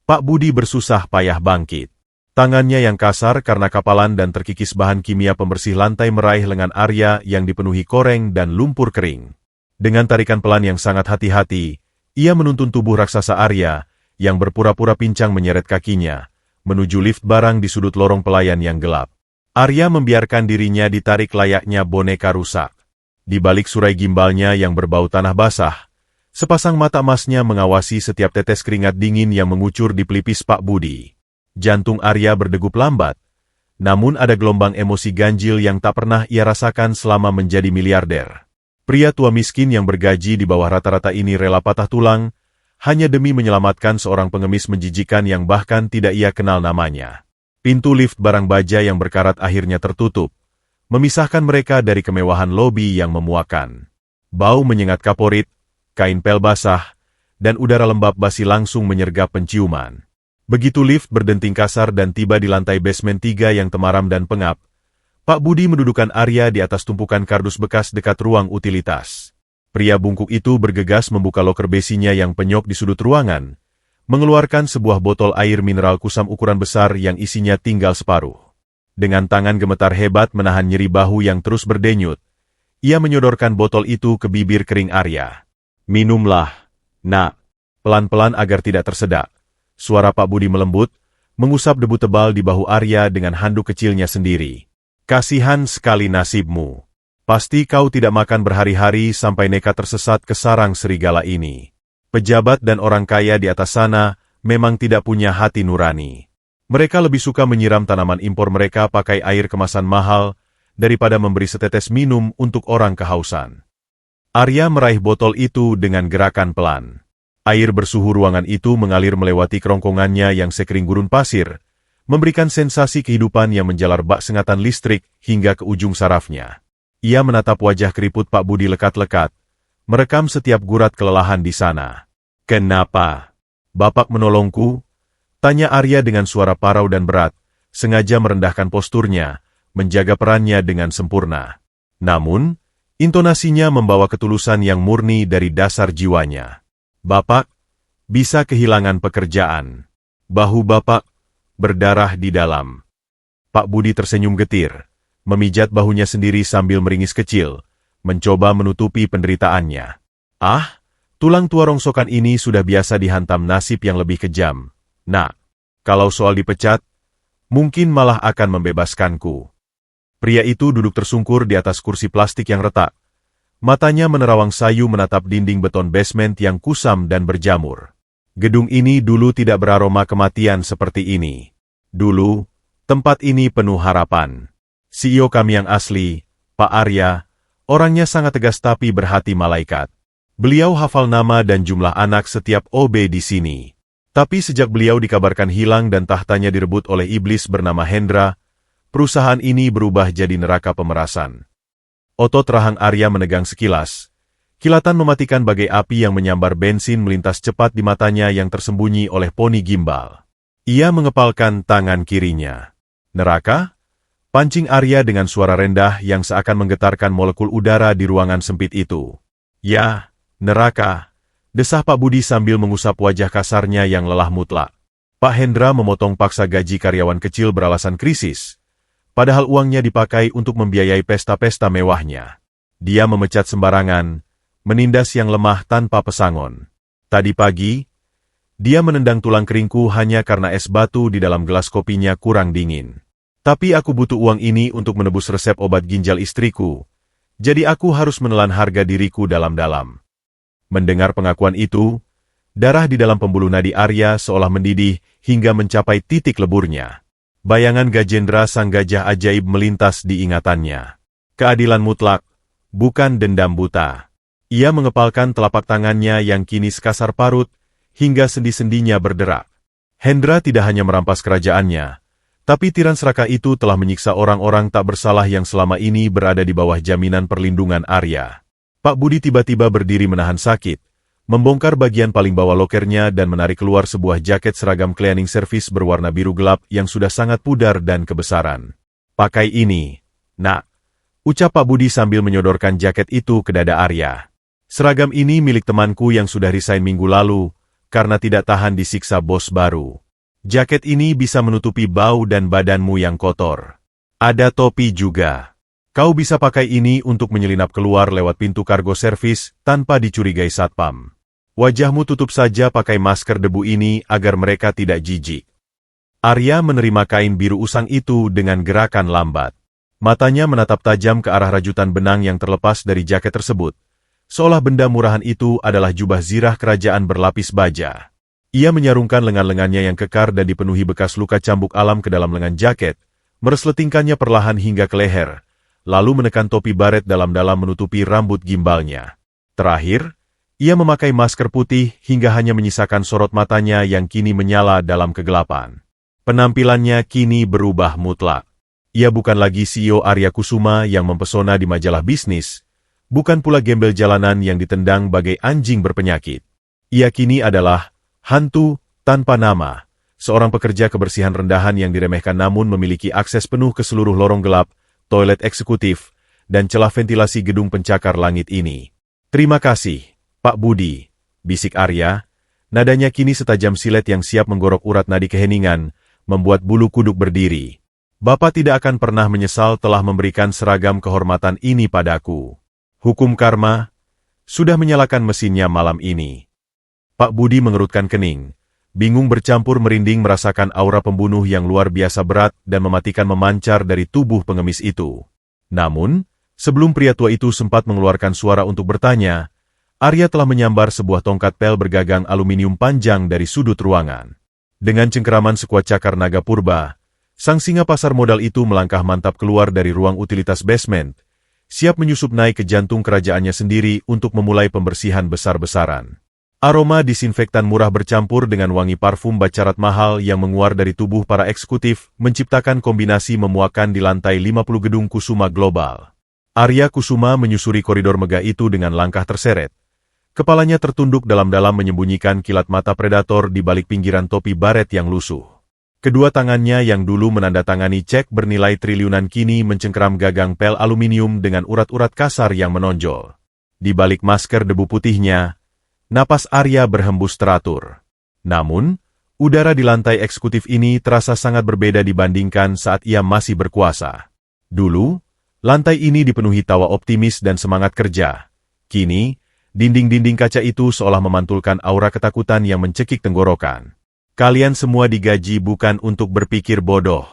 Pak Budi bersusah payah bangkit. Tangannya yang kasar karena kapalan dan terkikis bahan kimia pembersih lantai meraih lengan Arya yang dipenuhi koreng dan lumpur kering. Dengan tarikan pelan yang sangat hati-hati, ia menuntun tubuh raksasa Arya, yang berpura-pura pincang menyeret kakinya, menuju lift barang di sudut lorong pelayan yang gelap. Arya membiarkan dirinya ditarik layaknya boneka rusak. Di balik surai gimbalnya yang berbau tanah basah, sepasang mata emasnya mengawasi setiap tetes keringat dingin yang mengucur di pelipis Pak Budi. Jantung Arya berdegup lambat, namun ada gelombang emosi ganjil yang tak pernah ia rasakan selama menjadi miliarder. Pria tua miskin yang bergaji di bawah rata-rata ini rela patah tulang, hanya demi menyelamatkan seorang pengemis menjijikan yang bahkan tidak ia kenal namanya. Pintu lift barang baja yang berkarat akhirnya tertutup, memisahkan mereka dari kemewahan lobi yang memuakan. Bau menyengat kaporit, kain pel basah, dan udara lembab basi langsung menyergap penciuman. Begitu lift berdenting kasar dan tiba di lantai basement 3 yang temaram dan pengap, Pak Budi mendudukan Arya di atas tumpukan kardus bekas dekat ruang utilitas. Pria bungkuk itu bergegas membuka loker besinya yang penyok di sudut ruangan, mengeluarkan sebuah botol air mineral kusam ukuran besar yang isinya tinggal separuh. Dengan tangan gemetar hebat menahan nyeri bahu yang terus berdenyut, ia menyodorkan botol itu ke bibir kering Arya. "Minumlah, nak." Pelan-pelan agar tidak tersedak. Suara Pak Budi melembut, mengusap debu tebal di bahu Arya dengan handuk kecilnya sendiri. "Kasihan sekali nasibmu. Pasti kau tidak makan berhari-hari sampai nekat tersesat ke sarang serigala ini. Pejabat dan orang kaya di atas sana memang tidak punya hati nurani. Mereka lebih suka menyiram tanaman impor mereka pakai air kemasan mahal daripada memberi setetes minum untuk orang kehausan." Arya meraih botol itu dengan gerakan pelan. Air bersuhu ruangan itu mengalir melewati kerongkongannya yang sekering gurun pasir, memberikan sensasi kehidupan yang menjalar bak sengatan listrik hingga ke ujung sarafnya. Ia menatap wajah keriput Pak Budi lekat-lekat, merekam setiap gurat kelelahan di sana. "Kenapa? Bapak menolongku?" tanya Arya dengan suara parau dan berat, sengaja merendahkan posturnya, menjaga perannya dengan sempurna. Namun, intonasinya membawa ketulusan yang murni dari dasar jiwanya. "Bapak bisa kehilangan pekerjaan. Bahu Bapak berdarah di dalam." Pak Budi tersenyum getir, memijat bahunya sendiri sambil meringis kecil, mencoba menutupi penderitaannya. "Ah, tulang tua rongsokan ini sudah biasa dihantam nasib yang lebih kejam. Nak, kalau soal dipecat, mungkin malah akan membebaskanku." Pria itu duduk tersungkur di atas kursi plastik yang retak. Matanya menerawang sayu menatap dinding beton basement yang kusam dan berjamur. Gedung ini dulu tidak beraroma kematian seperti ini. Dulu, tempat ini penuh harapan. CEO kami yang asli, Pak Arya, orangnya sangat tegas tapi berhati malaikat. Beliau hafal nama dan jumlah anak setiap OB di sini. Tapi sejak beliau dikabarkan hilang dan tahtanya direbut oleh iblis bernama Hendra, perusahaan ini berubah jadi neraka pemerasan. Otot rahang Arya menegang sekilas. Kilatan mematikan bagai api yang menyambar bensin melintas cepat di matanya yang tersembunyi oleh poni gimbal. Ia mengepalkan tangan kirinya. "Neraka?" pancing Arya dengan suara rendah yang seakan menggetarkan molekul udara di ruangan sempit itu. "Ya, neraka," desah Pak Budi sambil mengusap wajah kasarnya yang lelah mutlak. Pak Hendra memotong paksa gaji karyawan kecil beralasan krisis. Padahal uangnya dipakai untuk membiayai pesta-pesta mewahnya. Dia memecat sembarangan, menindas yang lemah tanpa pesangon. Tadi pagi, dia menendang tulang keringku hanya karena es batu di dalam gelas kopinya kurang dingin. Tapi aku butuh uang ini untuk menebus resep obat ginjal istriku, jadi aku harus menelan harga diriku dalam-dalam. Mendengar pengakuan itu, darah di dalam pembuluh nadi Arya seolah mendidih hingga mencapai titik leburnya. Bayangan Gajendra sang gajah ajaib melintas di ingatannya. Keadilan mutlak, bukan dendam buta. Ia mengepalkan telapak tangannya yang kini sekasar parut, hingga sendi-sendinya berderak. Hendra tidak hanya merampas kerajaannya, tapi tiran serakah itu telah menyiksa orang-orang tak bersalah yang selama ini berada di bawah jaminan perlindungan Arya. Pak Budi tiba-tiba berdiri menahan sakit, membongkar bagian paling bawah lokernya dan menarik keluar sebuah jaket seragam cleaning service berwarna biru gelap yang sudah sangat pudar dan kebesaran. "Pakai ini, nak," ucap Pak Budi sambil menyodorkan jaket itu ke dada Arya. "Seragam ini milik temanku yang sudah resign minggu lalu, karena tidak tahan disiksa bos baru. Jaket ini bisa menutupi bau dan badanmu yang kotor. Ada topi juga. Kau bisa pakai ini untuk menyelinap keluar lewat pintu kargo servis tanpa dicurigai satpam. Wajahmu tutup saja pakai masker debu ini agar mereka tidak jijik." Arya menerima kain biru usang itu dengan gerakan lambat. Matanya menatap tajam ke arah rajutan benang yang terlepas dari jaket tersebut, seolah benda murahan itu adalah jubah zirah kerajaan berlapis baja. Ia menyarungkan lengan-lengannya yang kekar dan dipenuhi bekas luka cambuk alam ke dalam lengan jaket, meresletingkannya perlahan hingga ke leher, lalu menekan topi baret dalam-dalam menutupi rambut gimbalnya. Terakhir, ia memakai masker putih hingga hanya menyisakan sorot matanya yang kini menyala dalam kegelapan. Penampilannya kini berubah mutlak. Ia bukan lagi CEO Arya Kusuma yang mempesona di majalah bisnis, bukan pula gembel jalanan yang ditendang bagai anjing berpenyakit. Ia kini adalah hantu tanpa nama, seorang pekerja kebersihan rendahan yang diremehkan namun memiliki akses penuh ke seluruh lorong gelap, toilet eksekutif, dan celah ventilasi gedung pencakar langit ini. Terima kasih, Pak Budi, bisik Arya. Nadanya kini setajam silet yang siap menggorok urat nadi keheningan, membuat bulu kuduk berdiri. Bapak tidak akan pernah menyesal telah memberikan seragam kehormatan ini padaku. Hukum karma sudah menyalakan mesinnya malam ini. Pak Budi mengerutkan kening, bingung bercampur merinding merasakan aura pembunuh yang luar biasa berat dan mematikan memancar dari tubuh pengemis itu. Namun, sebelum pria tua itu sempat mengeluarkan suara untuk bertanya, Arya telah menyambar sebuah tongkat pel bergagang aluminium panjang dari sudut ruangan. Dengan cengkeraman sekuat cakar naga purba, sang singa pasar modal itu melangkah mantap keluar dari ruang utilitas basement, siap menyusup naik ke jantung kerajaannya sendiri untuk memulai pembersihan besar-besaran. Aroma disinfektan murah bercampur dengan wangi parfum bacarat mahal yang menguar dari tubuh para eksekutif menciptakan kombinasi memuakkan di lantai 50 gedung Kusuma Global. Arya Kusuma menyusuri koridor megah itu dengan langkah terseret. Kepalanya tertunduk dalam-dalam menyembunyikan kilat mata predator di balik pinggiran topi baret yang lusuh. Kedua tangannya yang dulu menandatangani cek bernilai triliunan kini mencengkeram gagang pel aluminium dengan urat-urat kasar yang menonjol. Di balik masker debu putihnya, napas Arya berhembus teratur. Namun, udara di lantai eksekutif ini terasa sangat berbeda dibandingkan saat ia masih berkuasa. Dulu, lantai ini dipenuhi tawa optimis dan semangat kerja. Kini, dinding-dinding kaca itu seolah memantulkan aura ketakutan yang mencekik tenggorokan. Kalian semua digaji bukan untuk berpikir bodoh.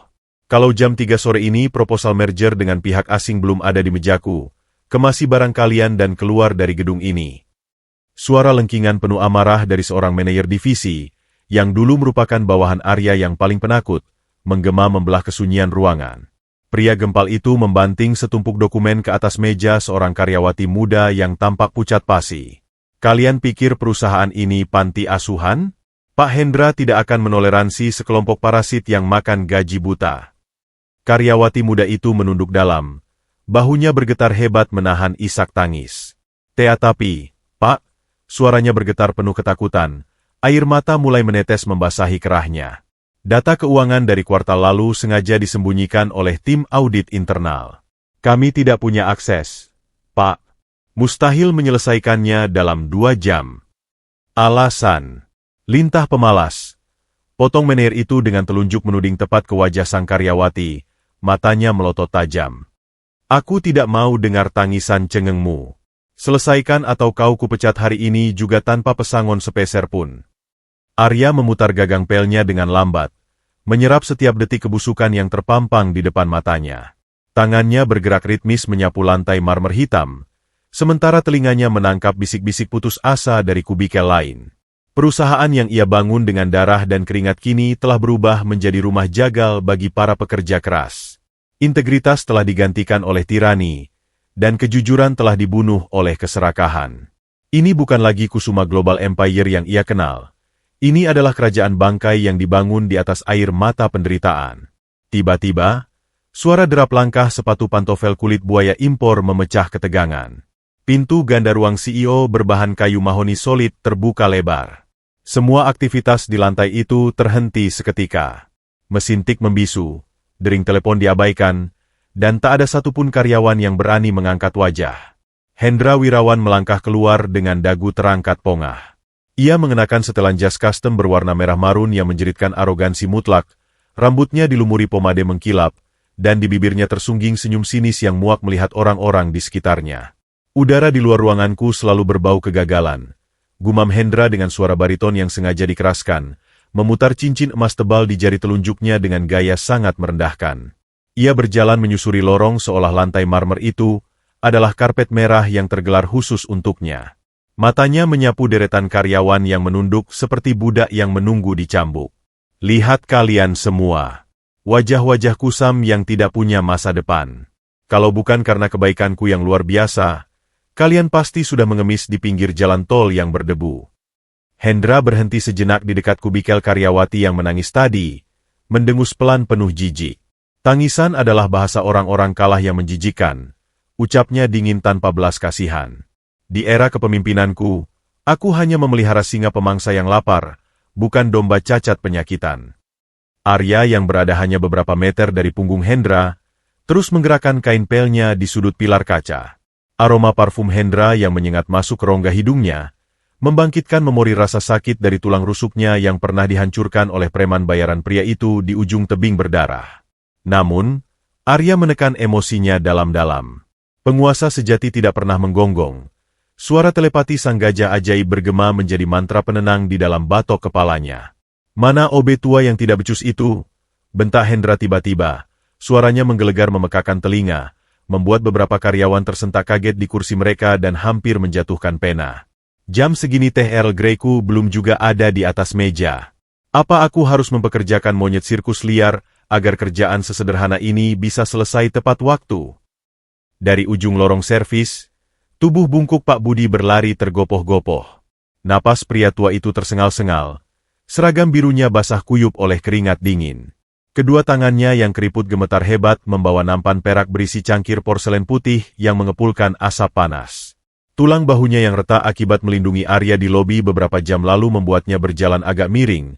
Kalau jam 3 sore ini proposal merger dengan pihak asing belum ada di mejaku, kemasi barang kalian dan keluar dari gedung ini. Suara lengkingan penuh amarah dari seorang manajer divisi, yang dulu merupakan bawahan Arya yang paling penakut, menggema membelah kesunyian ruangan. Pria gempal itu membanting setumpuk dokumen ke atas meja seorang karyawati muda yang tampak pucat pasi. Kalian pikir perusahaan ini panti asuhan? Pak Hendra tidak akan menoleransi sekelompok parasit yang makan gaji buta. Karyawati muda itu menunduk dalam. Bahunya bergetar hebat menahan isak tangis. Tapi, Pak, suaranya bergetar penuh ketakutan. Air mata mulai menetes membasahi kerahnya. Data keuangan dari kuartal lalu sengaja disembunyikan oleh tim audit internal. Kami tidak punya akses, Pak. Mustahil menyelesaikannya dalam 2 jam. Alasan. Lintah pemalas. Potong manajer itu dengan telunjuk menuding tepat ke wajah sang karyawati, matanya melotot tajam. Aku tidak mau dengar tangisan cengengmu. Selesaikan atau kau kupecat hari ini juga tanpa pesangon sepeser pun. Arya memutar gagang pelnya dengan lambat, menyerap setiap detik kebusukan yang terpampang di depan matanya. Tangannya bergerak ritmis menyapu lantai marmer hitam, sementara telinganya menangkap bisik-bisik putus asa dari kubikel lain. Perusahaan yang ia bangun dengan darah dan keringat kini telah berubah menjadi rumah jagal bagi para pekerja keras. Integritas telah digantikan oleh tirani, dan kejujuran telah dibunuh oleh keserakahan. Ini bukan lagi Kusuma Global Empire yang ia kenal. Ini adalah kerajaan bangkai yang dibangun di atas air mata penderitaan. Tiba-tiba, suara derap langkah sepatu pantofel kulit buaya impor memecah ketegangan. Pintu ganda ruang CEO berbahan kayu mahoni solid terbuka lebar. Semua aktivitas di lantai itu terhenti seketika. Mesin tik membisu, dering telepon diabaikan, dan tak ada satupun karyawan yang berani mengangkat wajah. Hendra Wirawan melangkah keluar dengan dagu terangkat pongah. Ia mengenakan setelan jas custom berwarna merah marun yang menjeritkan arogansi mutlak, rambutnya dilumuri pomade mengkilap, dan di bibirnya tersungging senyum sinis yang muak melihat orang-orang di sekitarnya. Udara di luar ruanganku selalu berbau kegagalan. Gumam Hendra dengan suara bariton yang sengaja dikeraskan, memutar cincin emas tebal di jari telunjuknya dengan gaya sangat merendahkan. Ia berjalan menyusuri lorong seolah lantai marmer itu adalah karpet merah yang tergelar khusus untuknya. Matanya menyapu deretan karyawan yang menunduk seperti budak yang menunggu dicambuk. Lihat kalian semua. Wajah-wajah kusam yang tidak punya masa depan. Kalau bukan karena kebaikanku yang luar biasa, kalian pasti sudah mengemis di pinggir jalan tol yang berdebu. Hendra berhenti sejenak di dekat kubikel karyawati yang menangis tadi, mendengus pelan penuh jijik. Tangisan adalah bahasa orang-orang kalah yang menjijikkan. Ucapnya dingin tanpa belas kasihan. Di era kepemimpinanku, aku hanya memelihara singa pemangsa yang lapar, bukan domba cacat penyakitan. Arya yang berada hanya beberapa meter dari punggung Hendra, terus menggerakkan kain pelnya di sudut pilar kaca. Aroma parfum Hendra yang menyengat masuk ke rongga hidungnya, membangkitkan memori rasa sakit dari tulang rusuknya yang pernah dihancurkan oleh preman bayaran pria itu di ujung tebing berdarah. Namun, Arya menekan emosinya dalam-dalam. Penguasa sejati tidak pernah menggonggong. Suara telepati sang gajah ajaib bergema menjadi mantra penenang di dalam batok kepalanya. Mana obe tua yang tidak becus itu? Bentak Hendra tiba-tiba. Suaranya menggelegar memekakan telinga, membuat beberapa karyawan tersentak kaget di kursi mereka dan hampir menjatuhkan pena. Jam segini teh Earl Greyku belum juga ada di atas meja. Apa aku harus mempekerjakan monyet sirkus liar agar kerjaan sesederhana ini bisa selesai tepat waktu? Dari ujung lorong servis, tubuh bungkuk Pak Budi berlari tergopoh-gopoh. Napas pria tua itu tersengal-sengal. Seragam birunya basah kuyup oleh keringat dingin. Kedua tangannya yang keriput gemetar hebat membawa nampan perak berisi cangkir porselen putih yang mengepulkan asap panas. Tulang bahunya yang retak akibat melindungi Arya di lobi beberapa jam lalu membuatnya berjalan agak miring,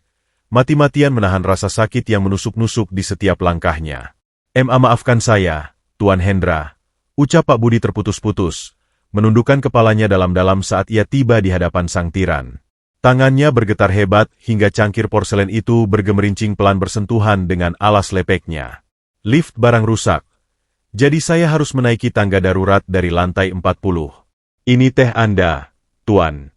mati-matian menahan rasa sakit yang menusuk-nusuk di setiap langkahnya. Maafkan saya, Tuan Hendra, ucap Pak Budi terputus-putus, menundukkan kepalanya dalam-dalam saat ia tiba di hadapan sang tiran. Tangannya bergetar hebat hingga cangkir porselen itu bergemerincing pelan bersentuhan dengan alas lepeknya. Lift barang rusak. Jadi saya harus menaiki tangga darurat dari lantai 40. Ini teh Anda, Tuan.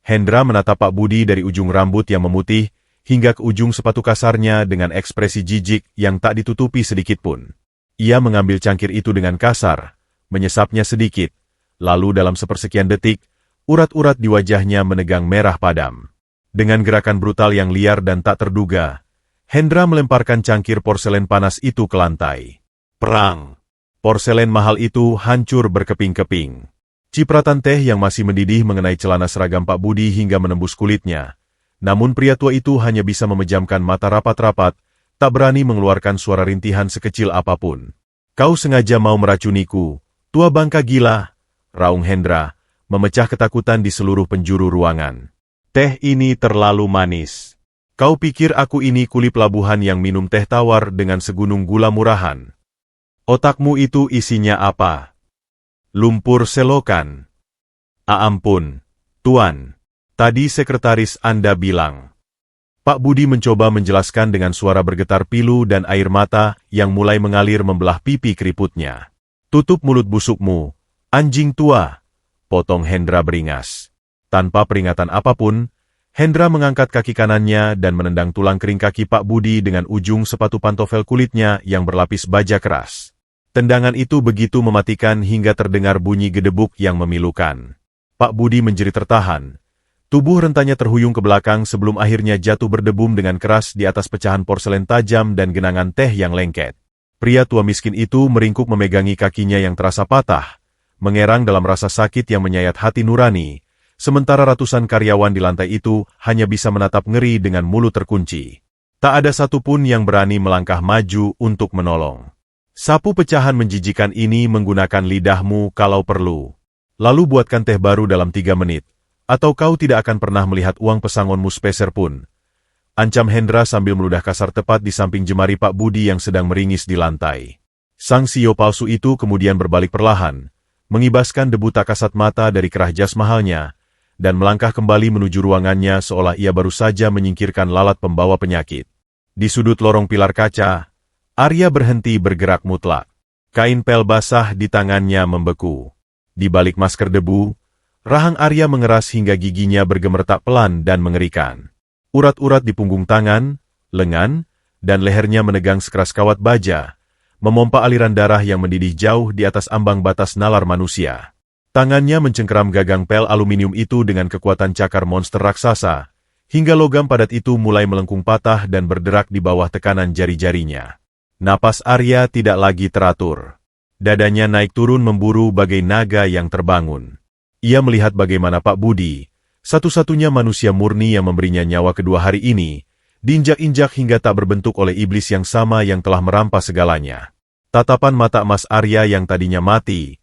Hendra menatap Pak Budi dari ujung rambut yang memutih hingga ke ujung sepatu kasarnya dengan ekspresi jijik yang tak ditutupi sedikitpun. Ia mengambil cangkir itu dengan kasar, menyesapnya sedikit, lalu dalam sepersekian detik, urat-urat di wajahnya menegang merah padam. Dengan gerakan brutal yang liar dan tak terduga, Hendra melemparkan cangkir porselen panas itu ke lantai. Perang! Porselen mahal itu hancur berkeping-keping. Cipratan teh yang masih mendidih mengenai celana seragam Pak Budi hingga menembus kulitnya. Namun pria tua itu hanya bisa memejamkan mata rapat-rapat, tak berani mengeluarkan suara rintihan sekecil apapun. Kau sengaja mau meracuniku, tua bangka gila, raung Hendra, memecah ketakutan di seluruh penjuru ruangan. Teh ini terlalu manis. Kau pikir aku ini kuli pelabuhan yang minum teh tawar dengan segunung gula murahan? Otakmu itu isinya apa? Lumpur selokan. Ampun, Tuan. Tadi sekretaris Anda bilang. Pak Budi mencoba menjelaskan dengan suara bergetar pilu dan air mata yang mulai mengalir membelah pipi keriputnya. Tutup mulut busukmu, anjing tua. Potong Hendra beringas. Tanpa peringatan apapun, Hendra mengangkat kaki kanannya dan menendang tulang kering kaki Pak Budi dengan ujung sepatu pantofel kulitnya yang berlapis baja keras. Tendangan itu begitu mematikan hingga terdengar bunyi gedebuk yang memilukan. Pak Budi menjerit tertahan. Tubuh rentanya terhuyung ke belakang sebelum akhirnya jatuh berdebum dengan keras di atas pecahan porselen tajam dan genangan teh yang lengket. Pria tua miskin itu meringkuk memegangi kakinya yang terasa patah, mengerang dalam rasa sakit yang menyayat hati nurani, sementara ratusan karyawan di lantai itu hanya bisa menatap ngeri dengan mulut terkunci. Tak ada satupun yang berani melangkah maju untuk menolong. Sapu pecahan menjijikan ini menggunakan lidahmu kalau perlu. Lalu buatkan teh baru dalam 3 menit, atau kau tidak akan pernah melihat uang pesangonmu sepeser pun. Ancam Hendra sambil meludah kasar tepat di samping jemari Pak Budi yang sedang meringis di lantai. Sang CEO palsu itu kemudian berbalik perlahan, mengibaskan debu tak kasat mata dari kerah jas mahalnya, dan melangkah kembali menuju ruangannya seolah ia baru saja menyingkirkan lalat pembawa penyakit. Di sudut lorong pilar kaca, Arya berhenti bergerak mutlak. Kain pel basah di tangannya membeku. Di balik masker debu, rahang Arya mengeras hingga giginya bergemertak pelan dan mengerikan. Urat-urat di punggung tangan, lengan, dan lehernya menegang sekeras kawat baja, memompa aliran darah yang mendidih jauh di atas ambang batas nalar manusia. Tangannya mencengkeram gagang pel aluminium itu dengan kekuatan cakar monster raksasa, hingga logam padat itu mulai melengkung patah dan berderak di bawah tekanan jari-jarinya. Napas Arya tidak lagi teratur. Dadanya naik turun memburu bagai naga yang terbangun. Ia melihat bagaimana Pak Budi, satu-satunya manusia murni yang memberinya nyawa kedua hari ini, diinjak-injak hingga tak berbentuk oleh iblis yang sama yang telah merampas segalanya. Tatapan mata emas Arya yang tadinya mati,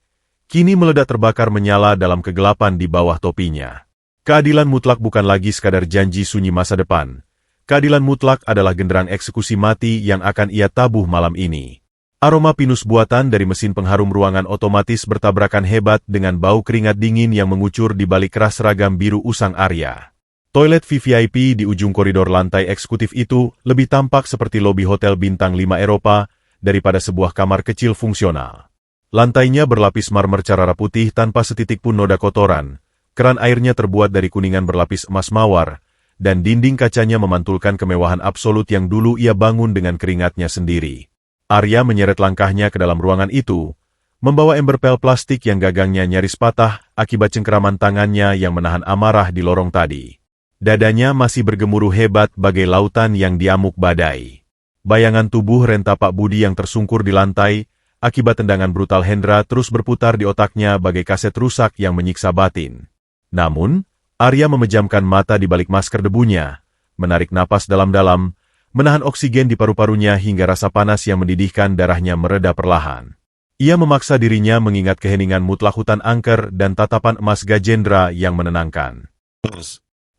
kini meledak terbakar menyala dalam kegelapan di bawah topinya. Keadilan mutlak bukan lagi sekadar janji sunyi masa depan. Keadilan mutlak adalah genderang eksekusi mati yang akan ia tabuh malam ini. Aroma pinus buatan dari mesin pengharum ruangan otomatis bertabrakan hebat dengan bau keringat dingin yang mengucur di balik keras seragam biru usang Arya. Toilet VVIP di ujung koridor lantai eksekutif itu lebih tampak seperti lobi hotel bintang 5 Eropa daripada sebuah kamar kecil fungsional. Lantainya berlapis marmer carara putih tanpa setitik pun noda kotoran, keran airnya terbuat dari kuningan berlapis emas mawar, dan dinding kacanya memantulkan kemewahan absolut yang dulu ia bangun dengan keringatnya sendiri. Arya menyeret langkahnya ke dalam ruangan itu, membawa ember pel plastik yang gagangnya nyaris patah akibat cengkeraman tangannya yang menahan amarah di lorong tadi. Dadanya masih bergemuruh hebat bagai lautan yang diamuk badai. Bayangan tubuh renta Pak Budi yang tersungkur di lantai, akibat tendangan brutal Hendra terus berputar di otaknya bagai kaset rusak yang menyiksa batin. Namun, Arya memejamkan mata di balik masker debunya, menarik napas dalam-dalam, menahan oksigen di paru-parunya hingga rasa panas yang mendidihkan darahnya mereda perlahan. Ia memaksa dirinya mengingat keheningan mutlak hutan angker dan tatapan emas Gajendra yang menenangkan.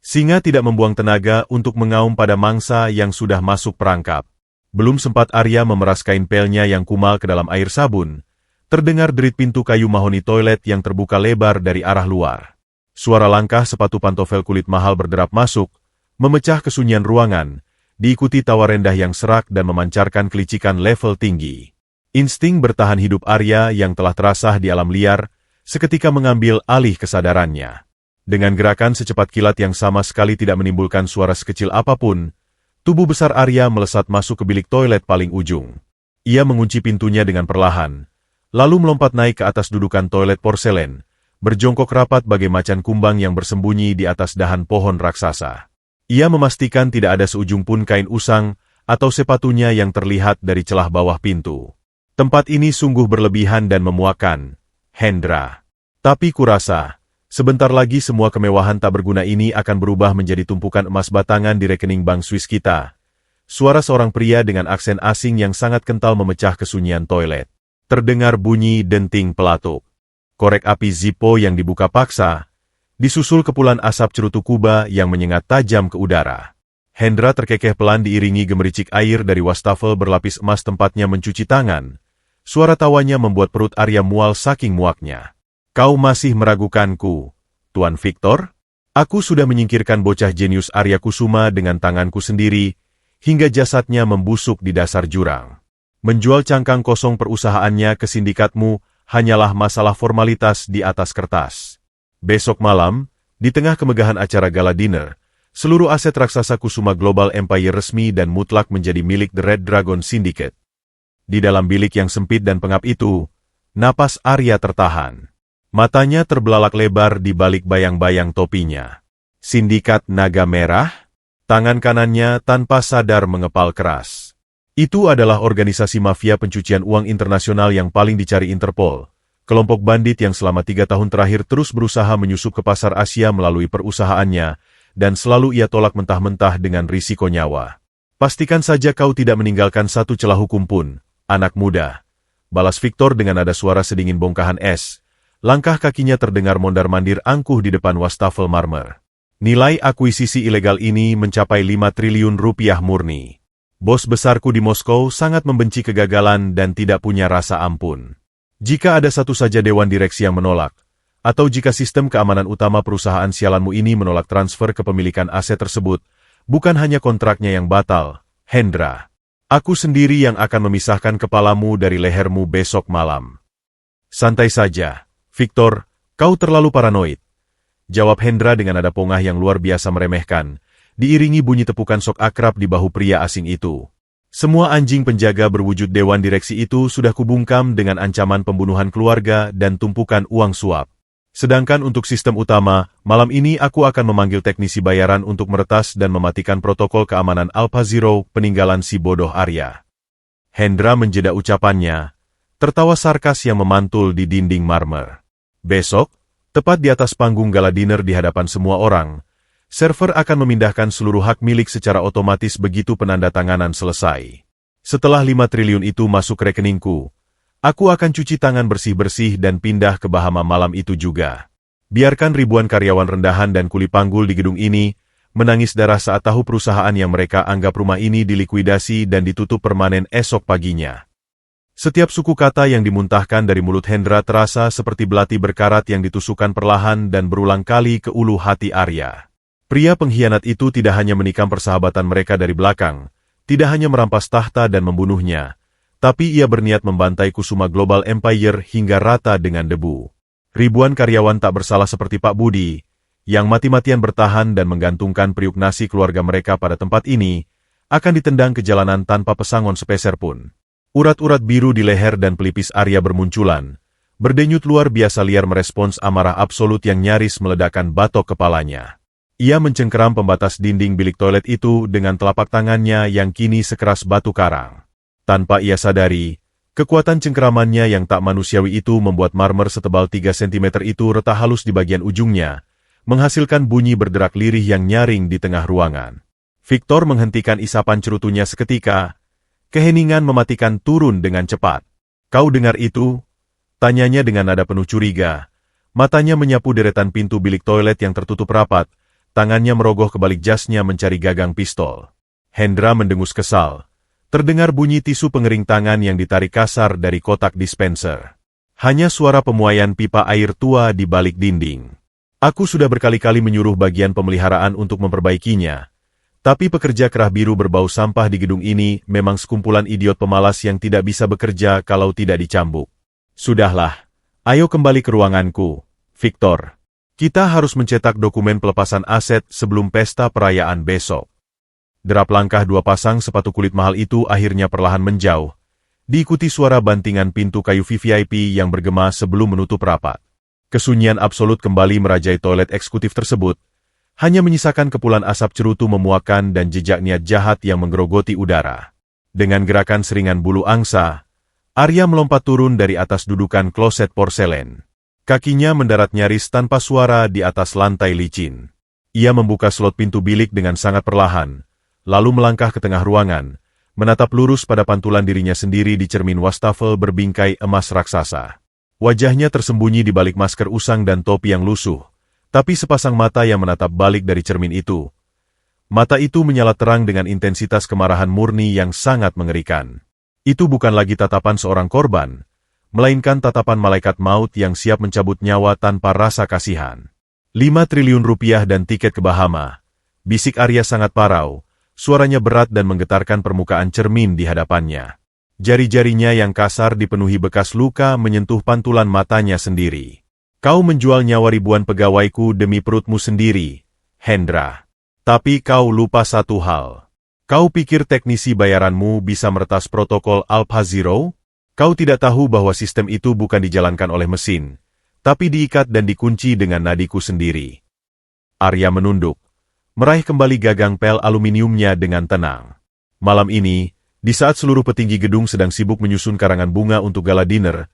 Singa tidak membuang tenaga untuk mengaum pada mangsa yang sudah masuk perangkap. Belum sempat Arya memeras kain pelnya yang kumal ke dalam air sabun, terdengar derit pintu kayu mahoni toilet yang terbuka lebar dari arah luar. Suara langkah sepatu pantofel kulit mahal berderap masuk, memecah kesunyian ruangan, diikuti tawa rendah yang serak dan memancarkan kelicikan level tinggi. Insting bertahan hidup Arya yang telah terasah di alam liar, seketika mengambil alih kesadarannya. Dengan gerakan secepat kilat yang sama sekali tidak menimbulkan suara sekecil apapun, tubuh besar Arya melesat masuk ke bilik toilet paling ujung. Ia mengunci pintunya dengan perlahan, lalu melompat naik ke atas dudukan toilet porselen, berjongkok rapat bagai macan kumbang yang bersembunyi di atas dahan pohon raksasa. Ia memastikan tidak ada seujung pun kain usang atau sepatunya yang terlihat dari celah bawah pintu. Tempat ini sungguh berlebihan dan memuakan, Hendra. Tapi kurasa, sebentar lagi semua kemewahan tak berguna ini akan berubah menjadi tumpukan emas batangan di rekening bank Swiss kita. Suara seorang pria dengan aksen asing yang sangat kental memecah kesunyian toilet. Terdengar bunyi denting pelatuk. Korek api Zippo yang dibuka paksa, disusul kepulan asap cerutu Kuba yang menyengat tajam ke udara. Hendra terkekeh pelan diiringi gemericik air dari wastafel berlapis emas tempatnya mencuci tangan. Suara tawanya membuat perut Arya mual saking muaknya. Kau masih meragukanku, Tuan Victor? Aku sudah menyingkirkan bocah jenius Arya Kusuma dengan tanganku sendiri, hingga jasadnya membusuk di dasar jurang. Menjual cangkang kosong perusahaannya ke sindikatmu hanyalah masalah formalitas di atas kertas. Besok malam, di tengah kemegahan acara gala dinner, seluruh aset raksasa Kusuma Global Empire resmi dan mutlak menjadi milik The Red Dragon Syndicate. Di dalam bilik yang sempit dan pengap itu, napas Arya tertahan. Matanya terbelalak lebar di balik bayang-bayang topinya. Sindikat Naga Merah? Tangan kanannya tanpa sadar mengepal keras. Itu adalah organisasi mafia pencucian uang internasional yang paling dicari Interpol. Kelompok bandit yang selama 3 tahun terakhir terus berusaha menyusup ke pasar Asia melalui perusahaannya, dan selalu ia tolak mentah-mentah dengan risiko nyawa. Pastikan saja kau tidak meninggalkan satu celah hukum pun, anak muda. Balas Victor dengan nada suara sedingin bongkahan es. Langkah kakinya terdengar mondar-mandir angkuh di depan wastafel marmer. Nilai akuisisi ilegal ini mencapai 5 triliun rupiah murni. Bos besarku di Moskow sangat membenci kegagalan dan tidak punya rasa ampun. Jika ada satu saja dewan direksi yang menolak, atau jika sistem keamanan utama perusahaan sialanmu ini menolak transfer kepemilikan aset tersebut, bukan hanya kontraknya yang batal, Hendra. Aku sendiri yang akan memisahkan kepalamu dari lehermu besok malam. Santai saja, Victor, kau terlalu paranoid. Jawab Hendra dengan nada pongah yang luar biasa meremehkan, diiringi bunyi tepukan sok akrab di bahu pria asing itu. Semua anjing penjaga berwujud dewan direksi itu sudah kubungkam dengan ancaman pembunuhan keluarga dan tumpukan uang suap. Sedangkan untuk sistem utama, malam ini aku akan memanggil teknisi bayaran untuk meretas dan mematikan protokol keamanan Alpha Zero peninggalan si bodoh Arya. Hendra menjeda ucapannya, tertawa sarkas yang memantul di dinding marmer. Besok, tepat di atas panggung gala dinner di hadapan semua orang, server akan memindahkan seluruh hak milik secara otomatis begitu penandatanganan selesai. Setelah 5 triliun itu masuk rekeningku, aku akan cuci tangan bersih-bersih dan pindah ke Bahama malam itu juga. Biarkan ribuan karyawan rendahan dan kuli panggul di gedung ini menangis darah saat tahu perusahaan yang mereka anggap rumah ini dilikuidasi dan ditutup permanen esok paginya. Setiap suku kata yang dimuntahkan dari mulut Hendra terasa seperti belati berkarat yang ditusukkan perlahan dan berulang kali ke ulu hati Arya. Pria pengkhianat itu tidak hanya menikam persahabatan mereka dari belakang, tidak hanya merampas tahta dan membunuhnya, tapi ia berniat membantai Kusuma Global Empire hingga rata dengan debu. Ribuan karyawan tak bersalah seperti Pak Budi, yang mati-matian bertahan dan menggantungkan periuk nasi keluarga mereka pada tempat ini, akan ditendang ke jalanan tanpa pesangon sepeser pun. Urat-urat biru di leher dan pelipis Arya bermunculan. Berdenyut luar biasa liar merespons amarah absolut yang nyaris meledakkan batok kepalanya. Ia mencengkeram pembatas dinding bilik toilet itu dengan telapak tangannya yang kini sekeras batu karang. Tanpa ia sadari, kekuatan cengkeramannya yang tak manusiawi itu membuat marmer setebal 3 cm itu retak halus di bagian ujungnya, menghasilkan bunyi berderak lirih yang nyaring di tengah ruangan. Victor menghentikan isapan cerutunya seketika. Keheningan mematikan turun dengan cepat. "Kau dengar itu?" tanyanya dengan nada penuh curiga. Matanya menyapu deretan pintu bilik toilet yang tertutup rapat, tangannya merogoh ke balik jasnya mencari gagang pistol. Hendra mendengus kesal. Terdengar bunyi tisu pengering tangan yang ditarik kasar dari kotak dispenser. Hanya suara pemuaian pipa air tua di balik dinding. "Aku sudah berkali-kali menyuruh bagian pemeliharaan untuk memperbaikinya. Tapi pekerja kerah biru berbau sampah di gedung ini memang sekumpulan idiot pemalas yang tidak bisa bekerja kalau tidak dicambuk. Sudahlah, ayo kembali ke ruanganku, Victor. Kita harus mencetak dokumen pelepasan aset sebelum pesta perayaan besok." Derap langkah dua pasang sepatu kulit mahal itu akhirnya perlahan menjauh, diikuti suara bantingan pintu kayu VVIP yang bergema sebelum menutup rapat. Kesunyian absolut kembali merajai toilet eksekutif tersebut, hanya menyisakan kepulan asap cerutu memuakan dan jejak niat jahat yang menggerogoti udara. Dengan gerakan seringan bulu angsa, Arya melompat turun dari atas dudukan kloset porselen. Kakinya mendarat nyaris tanpa suara di atas lantai licin. Ia membuka slot pintu bilik dengan sangat perlahan, lalu melangkah ke tengah ruangan, menatap lurus pada pantulan dirinya sendiri di cermin wastafel berbingkai emas raksasa. Wajahnya tersembunyi di balik masker usang dan topi yang lusuh, tapi sepasang mata yang menatap balik dari cermin itu. Mata itu menyala terang dengan intensitas kemarahan murni yang sangat mengerikan. Itu bukan lagi tatapan seorang korban, melainkan tatapan malaikat maut yang siap mencabut nyawa tanpa rasa kasihan. 5 triliun rupiah dan tiket ke Bahama. Bisik Arya sangat parau, suaranya berat dan menggetarkan permukaan cermin di hadapannya. Jari-jarinya yang kasar dipenuhi bekas luka menyentuh pantulan matanya sendiri. "Kau menjual nyawa ribuan pegawaiku demi perutmu sendiri, Hendra. Tapi kau lupa satu hal. Kau pikir teknisi bayaranmu bisa meretas protokol Alpha Zero? Kau tidak tahu bahwa sistem itu bukan dijalankan oleh mesin, tapi diikat dan dikunci dengan nadiku sendiri." Arya menunduk, meraih kembali gagang pel aluminiumnya dengan tenang. Malam ini, di saat seluruh petinggi gedung sedang sibuk menyusun karangan bunga untuk gala dinner,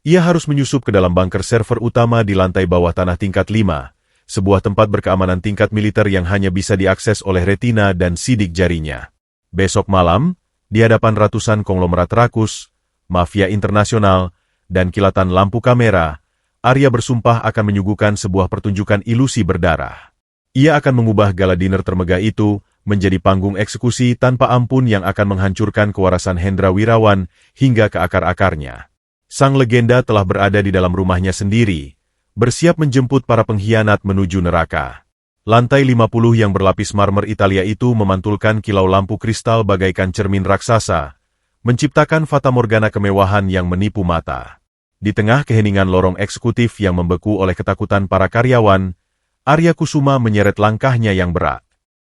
ia harus menyusup ke dalam bunker server utama di lantai bawah tanah tingkat 5, sebuah tempat berkeamanan tingkat militer yang hanya bisa diakses oleh retina dan sidik jarinya. Besok malam, di hadapan ratusan konglomerat rakus, mafia internasional, dan kilatan lampu kamera, Arya bersumpah akan menyuguhkan sebuah pertunjukan ilusi berdarah. Ia akan mengubah gala dinner termegah itu menjadi panggung eksekusi tanpa ampun yang akan menghancurkan kewarasan Hendra Wirawan hingga ke akar-akarnya. Sang legenda telah berada di dalam rumahnya sendiri, bersiap menjemput para pengkhianat menuju neraka. Lantai 50 yang berlapis marmer Italia itu memantulkan kilau lampu kristal bagaikan cermin raksasa, menciptakan fatamorgana kemewahan yang menipu mata. Di tengah keheningan lorong eksekutif yang membeku oleh ketakutan para karyawan, Arya Kusuma menyeret langkahnya yang berat.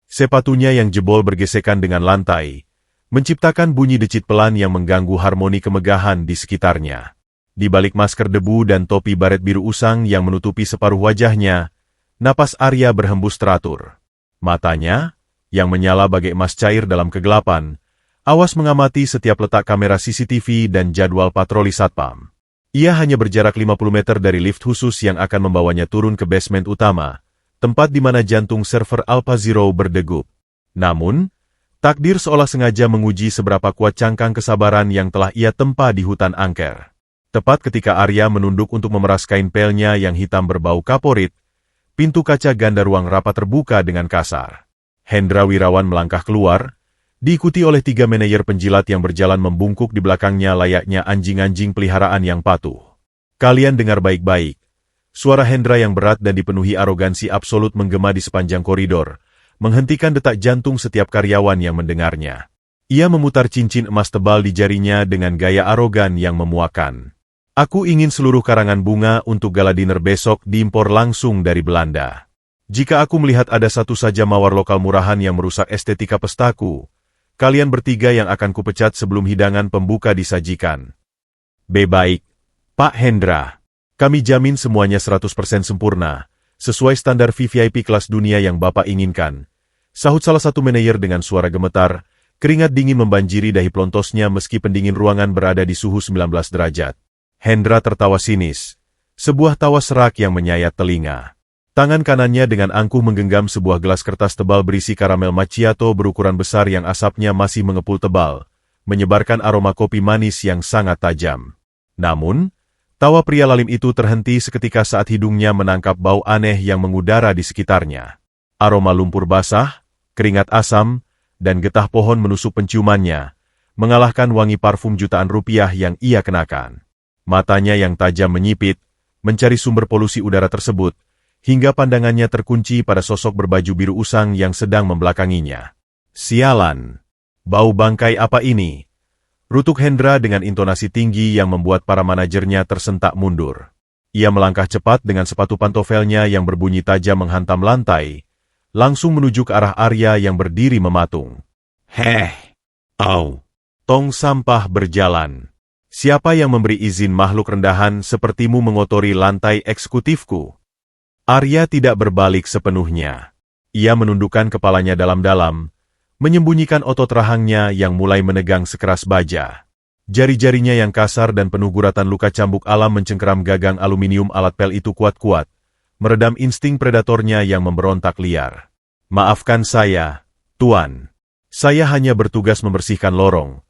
Sepatunya yang jebol bergesekan dengan lantai, menciptakan bunyi decit pelan yang mengganggu harmoni kemegahan di sekitarnya. Di balik masker debu dan topi baret biru usang yang menutupi separuh wajahnya, napas Arya berhembus teratur. Matanya, yang menyala bagai emas cair dalam kegelapan, awas mengamati setiap letak kamera CCTV dan jadwal patroli satpam. Ia hanya berjarak 50 meter dari lift khusus yang akan membawanya turun ke basement utama, tempat di mana jantung server Alpha Zero berdegup. Namun, takdir seolah sengaja menguji seberapa kuat cangkang kesabaran yang telah ia tempa di hutan angker. Tepat ketika Arya menunduk untuk memeras kain pelnya yang hitam berbau kaporit, pintu kaca ganda ruang rapat terbuka dengan kasar. Hendra Wirawan melangkah keluar, Diikuti oleh 3 manajer penjilat yang berjalan membungkuk di belakangnya layaknya anjing-anjing peliharaan yang patuh. Kalian dengar baik-baik. Suara Hendra yang berat dan dipenuhi arogansi absolut menggema di sepanjang koridor, menghentikan detak jantung setiap karyawan yang mendengarnya. Ia memutar cincin emas tebal di jarinya dengan gaya arogan yang memuakan. Aku ingin seluruh karangan bunga untuk gala dinner besok diimpor langsung dari Belanda. Jika aku melihat ada satu saja mawar lokal murahan yang merusak estetika pestaku, kalian bertiga yang akan kupecat sebelum hidangan pembuka disajikan. Baik, Pak Hendra. Kami jamin semuanya 100% sempurna, sesuai standar VVIP kelas dunia yang Bapak inginkan. Sahut salah satu manajer dengan suara gemetar, keringat dingin membanjiri dahi plontosnya meski pendingin ruangan berada di suhu 19 derajat. Hendra tertawa sinis, sebuah tawa serak yang menyayat telinga. Tangan kanannya dengan angkuh menggenggam sebuah gelas kertas tebal berisi karamel macchiato berukuran besar yang asapnya masih mengepul tebal, menyebarkan aroma kopi manis yang sangat tajam. Namun, tawa pria lalim itu terhenti seketika saat hidungnya menangkap bau aneh yang mengudara di sekitarnya. Aroma lumpur basah, keringat asam, dan getah pohon menusuk penciumannya, mengalahkan wangi parfum jutaan rupiah yang ia kenakan. Matanya yang tajam menyipit, mencari sumber polusi udara tersebut, hingga pandangannya terkunci pada sosok berbaju biru usang yang sedang membelakanginya. Sialan! Bau bangkai apa ini? Rutuk Hendra dengan intonasi tinggi yang membuat para manajernya tersentak mundur. Ia melangkah cepat dengan sepatu pantofelnya yang berbunyi tajam menghantam lantai, langsung menuju ke arah Arya yang berdiri mematung. Heh! Au! Tong sampah berjalan. Siapa yang memberi izin makhluk rendahan sepertimu mengotori lantai eksekutifku? Arya tidak berbalik sepenuhnya. Ia menundukkan kepalanya dalam-dalam, menyembunyikan otot rahangnya yang mulai menegang sekeras baja. Jari-jarinya yang kasar dan penuh guratan luka cambuk alam mencengkeram gagang aluminium alat pel itu kuat-kuat, meredam insting predatornya yang memberontak liar. Maafkan saya, Tuan. Saya hanya bertugas membersihkan lorong.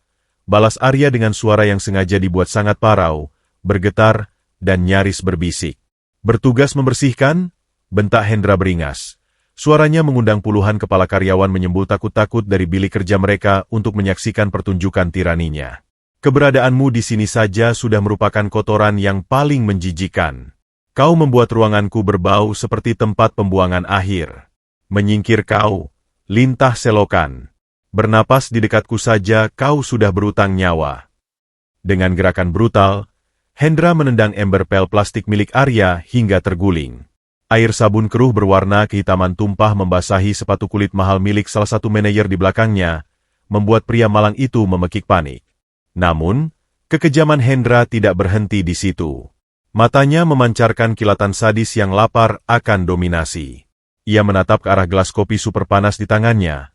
Balas Arya dengan suara yang sengaja dibuat sangat parau, bergetar, dan nyaris berbisik. Bertugas membersihkan? Bentak Hendra beringas. Suaranya mengundang puluhan kepala karyawan menyembul takut-takut dari bilik kerja mereka untuk menyaksikan pertunjukan tiraninya. Keberadaanmu di sini saja sudah merupakan kotoran yang paling menjijikan. Kau membuat ruanganku berbau seperti tempat pembuangan akhir. Menyingkir kau, lintah selokan. Bernapas di dekatku saja kau sudah berutang nyawa. Dengan gerakan brutal, Hendra menendang ember pel plastik milik Arya hingga terguling. Air sabun keruh berwarna kehitaman tumpah membasahi sepatu kulit mahal milik salah satu manajer di belakangnya, membuat pria malang itu memekik panik. Namun, kekejaman Hendra tidak berhenti di situ. Matanya memancarkan kilatan sadis yang lapar akan dominasi. Ia menatap ke arah gelas kopi super panas di tangannya,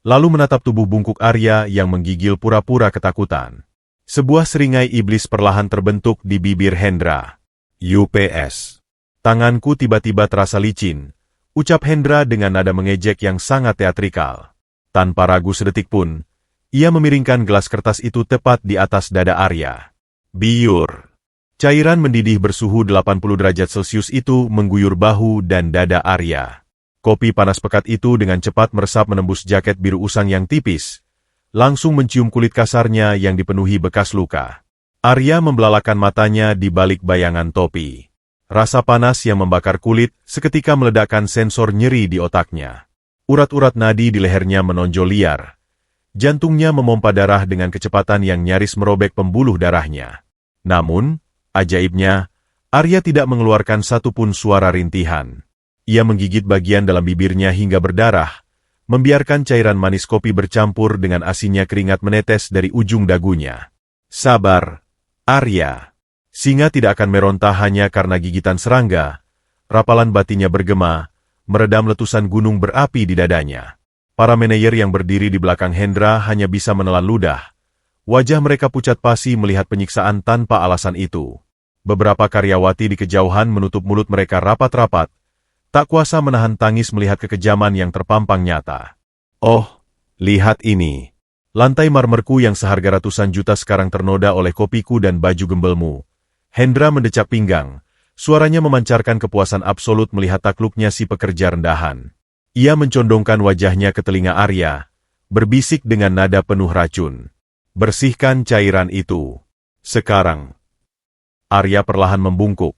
lalu menatap tubuh bungkuk Arya yang menggigil pura-pura ketakutan. Sebuah seringai iblis perlahan terbentuk di bibir Hendra. UPS. Tanganku tiba-tiba terasa licin, ucap Hendra dengan nada mengejek yang sangat teatrikal. Tanpa ragu sedetik pun, ia memiringkan gelas kertas itu tepat di atas dada Arya. Biur. Cairan mendidih bersuhu 80 derajat Celcius itu mengguyur bahu dan dada Arya. Kopi panas pekat itu dengan cepat meresap menembus jaket biru usang yang tipis, langsung mencium kulit kasarnya yang dipenuhi bekas luka. Arya membelalakan matanya di balik bayangan topi. Rasa panas yang membakar kulit seketika meledakkan sensor nyeri di otaknya. Urat-urat nadi di lehernya menonjol liar. Jantungnya memompa darah dengan kecepatan yang nyaris merobek pembuluh darahnya. Namun, ajaibnya, Arya tidak mengeluarkan satupun suara rintihan. Ia menggigit bagian dalam bibirnya hingga berdarah, membiarkan cairan manis kopi bercampur dengan asinnya keringat menetes dari ujung dagunya. Sabar, Arya. Singa tidak akan meronta hanya karena gigitan serangga. Rapalan batinnya bergema, meredam letusan gunung berapi di dadanya. Para manajer yang berdiri di belakang Hendra hanya bisa menelan ludah. Wajah mereka pucat pasi melihat penyiksaan tanpa alasan itu. Beberapa karyawati di kejauhan menutup mulut mereka rapat-rapat, tak kuasa menahan tangis melihat kekejaman yang terpampang nyata. Oh, lihat ini. Lantai marmerku yang seharga ratusan juta sekarang ternoda oleh kopiku dan baju gembelmu. Hendra mendecap pinggang, suaranya memancarkan kepuasan absolut melihat takluknya si pekerja rendahan. Ia mencondongkan wajahnya ke telinga Arya, berbisik dengan nada penuh racun. Bersihkan cairan itu. Sekarang. Arya perlahan membungkuk.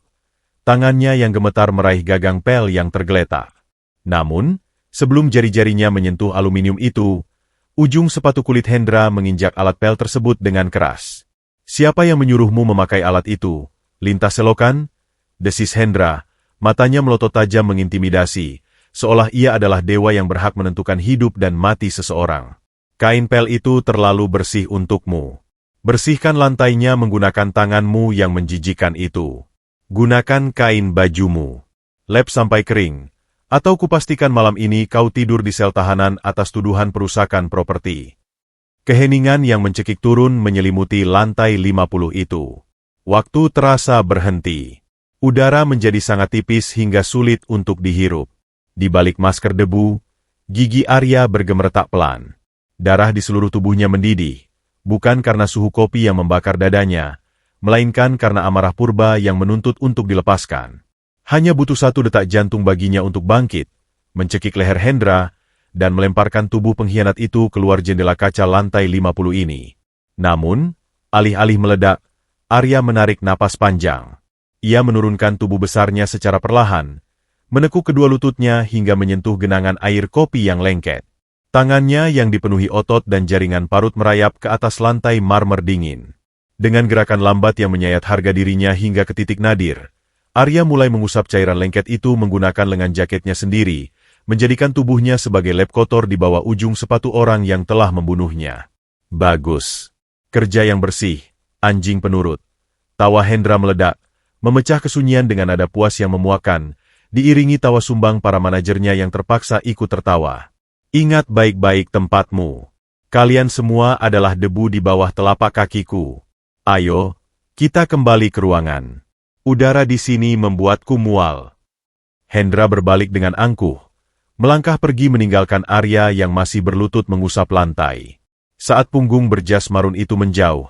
Tangannya yang gemetar meraih gagang pel yang tergeletak. Namun, sebelum jari-jarinya menyentuh aluminium itu, ujung sepatu kulit Hendra menginjak alat pel tersebut dengan keras. Siapa yang menyuruhmu memakai alat itu? Lintas selokan? Desis Hendra, matanya melotot tajam mengintimidasi, seolah ia adalah dewa yang berhak menentukan hidup dan mati seseorang. Kain pel itu terlalu bersih untukmu. Bersihkan lantainya menggunakan tanganmu yang menjijikan itu. Gunakan kain bajumu. Lap sampai kering. Atau kupastikan malam ini kau tidur di sel tahanan atas tuduhan perusakan properti. Keheningan yang mencekik turun menyelimuti lantai 50 itu. Waktu terasa berhenti. Udara menjadi sangat tipis hingga sulit untuk dihirup. Di balik masker debu, gigi Arya bergemeretak pelan. Darah di seluruh tubuhnya mendidih, bukan karena suhu kopi yang membakar dadanya, melainkan karena amarah purba yang menuntut untuk dilepaskan. Hanya butuh 1 detak jantung baginya untuk bangkit, mencekik leher Hendra, dan melemparkan tubuh pengkhianat itu keluar jendela kaca lantai 50 ini. Namun, alih-alih meledak, Arya menarik napas panjang. Ia menurunkan tubuh besarnya secara perlahan, menekuk kedua lututnya hingga menyentuh genangan air kopi yang lengket. Tangannya yang dipenuhi otot dan jaringan parut merayap ke atas lantai marmer dingin. Dengan gerakan lambat yang menyayat harga dirinya hingga ke titik nadir, Arya mulai mengusap cairan lengket itu menggunakan lengan jaketnya sendiri, menjadikan tubuhnya sebagai lap kotor di bawah ujung sepatu orang yang telah membunuhnya. Bagus. Kerja yang bersih, anjing penurut. Tawa Hendra meledak, memecah kesunyian dengan nada puas yang memuakkan, diiringi tawa sumbang para manajernya yang terpaksa ikut tertawa. Ingat baik-baik tempatmu. Kalian semua adalah debu di bawah telapak kakiku. Ayo, kita kembali ke ruangan. Udara di sini membuatku mual. Hendra berbalik dengan angkuh, melangkah pergi meninggalkan Arya yang masih berlutut mengusap lantai. Saat punggung berjas marun itu menjauh,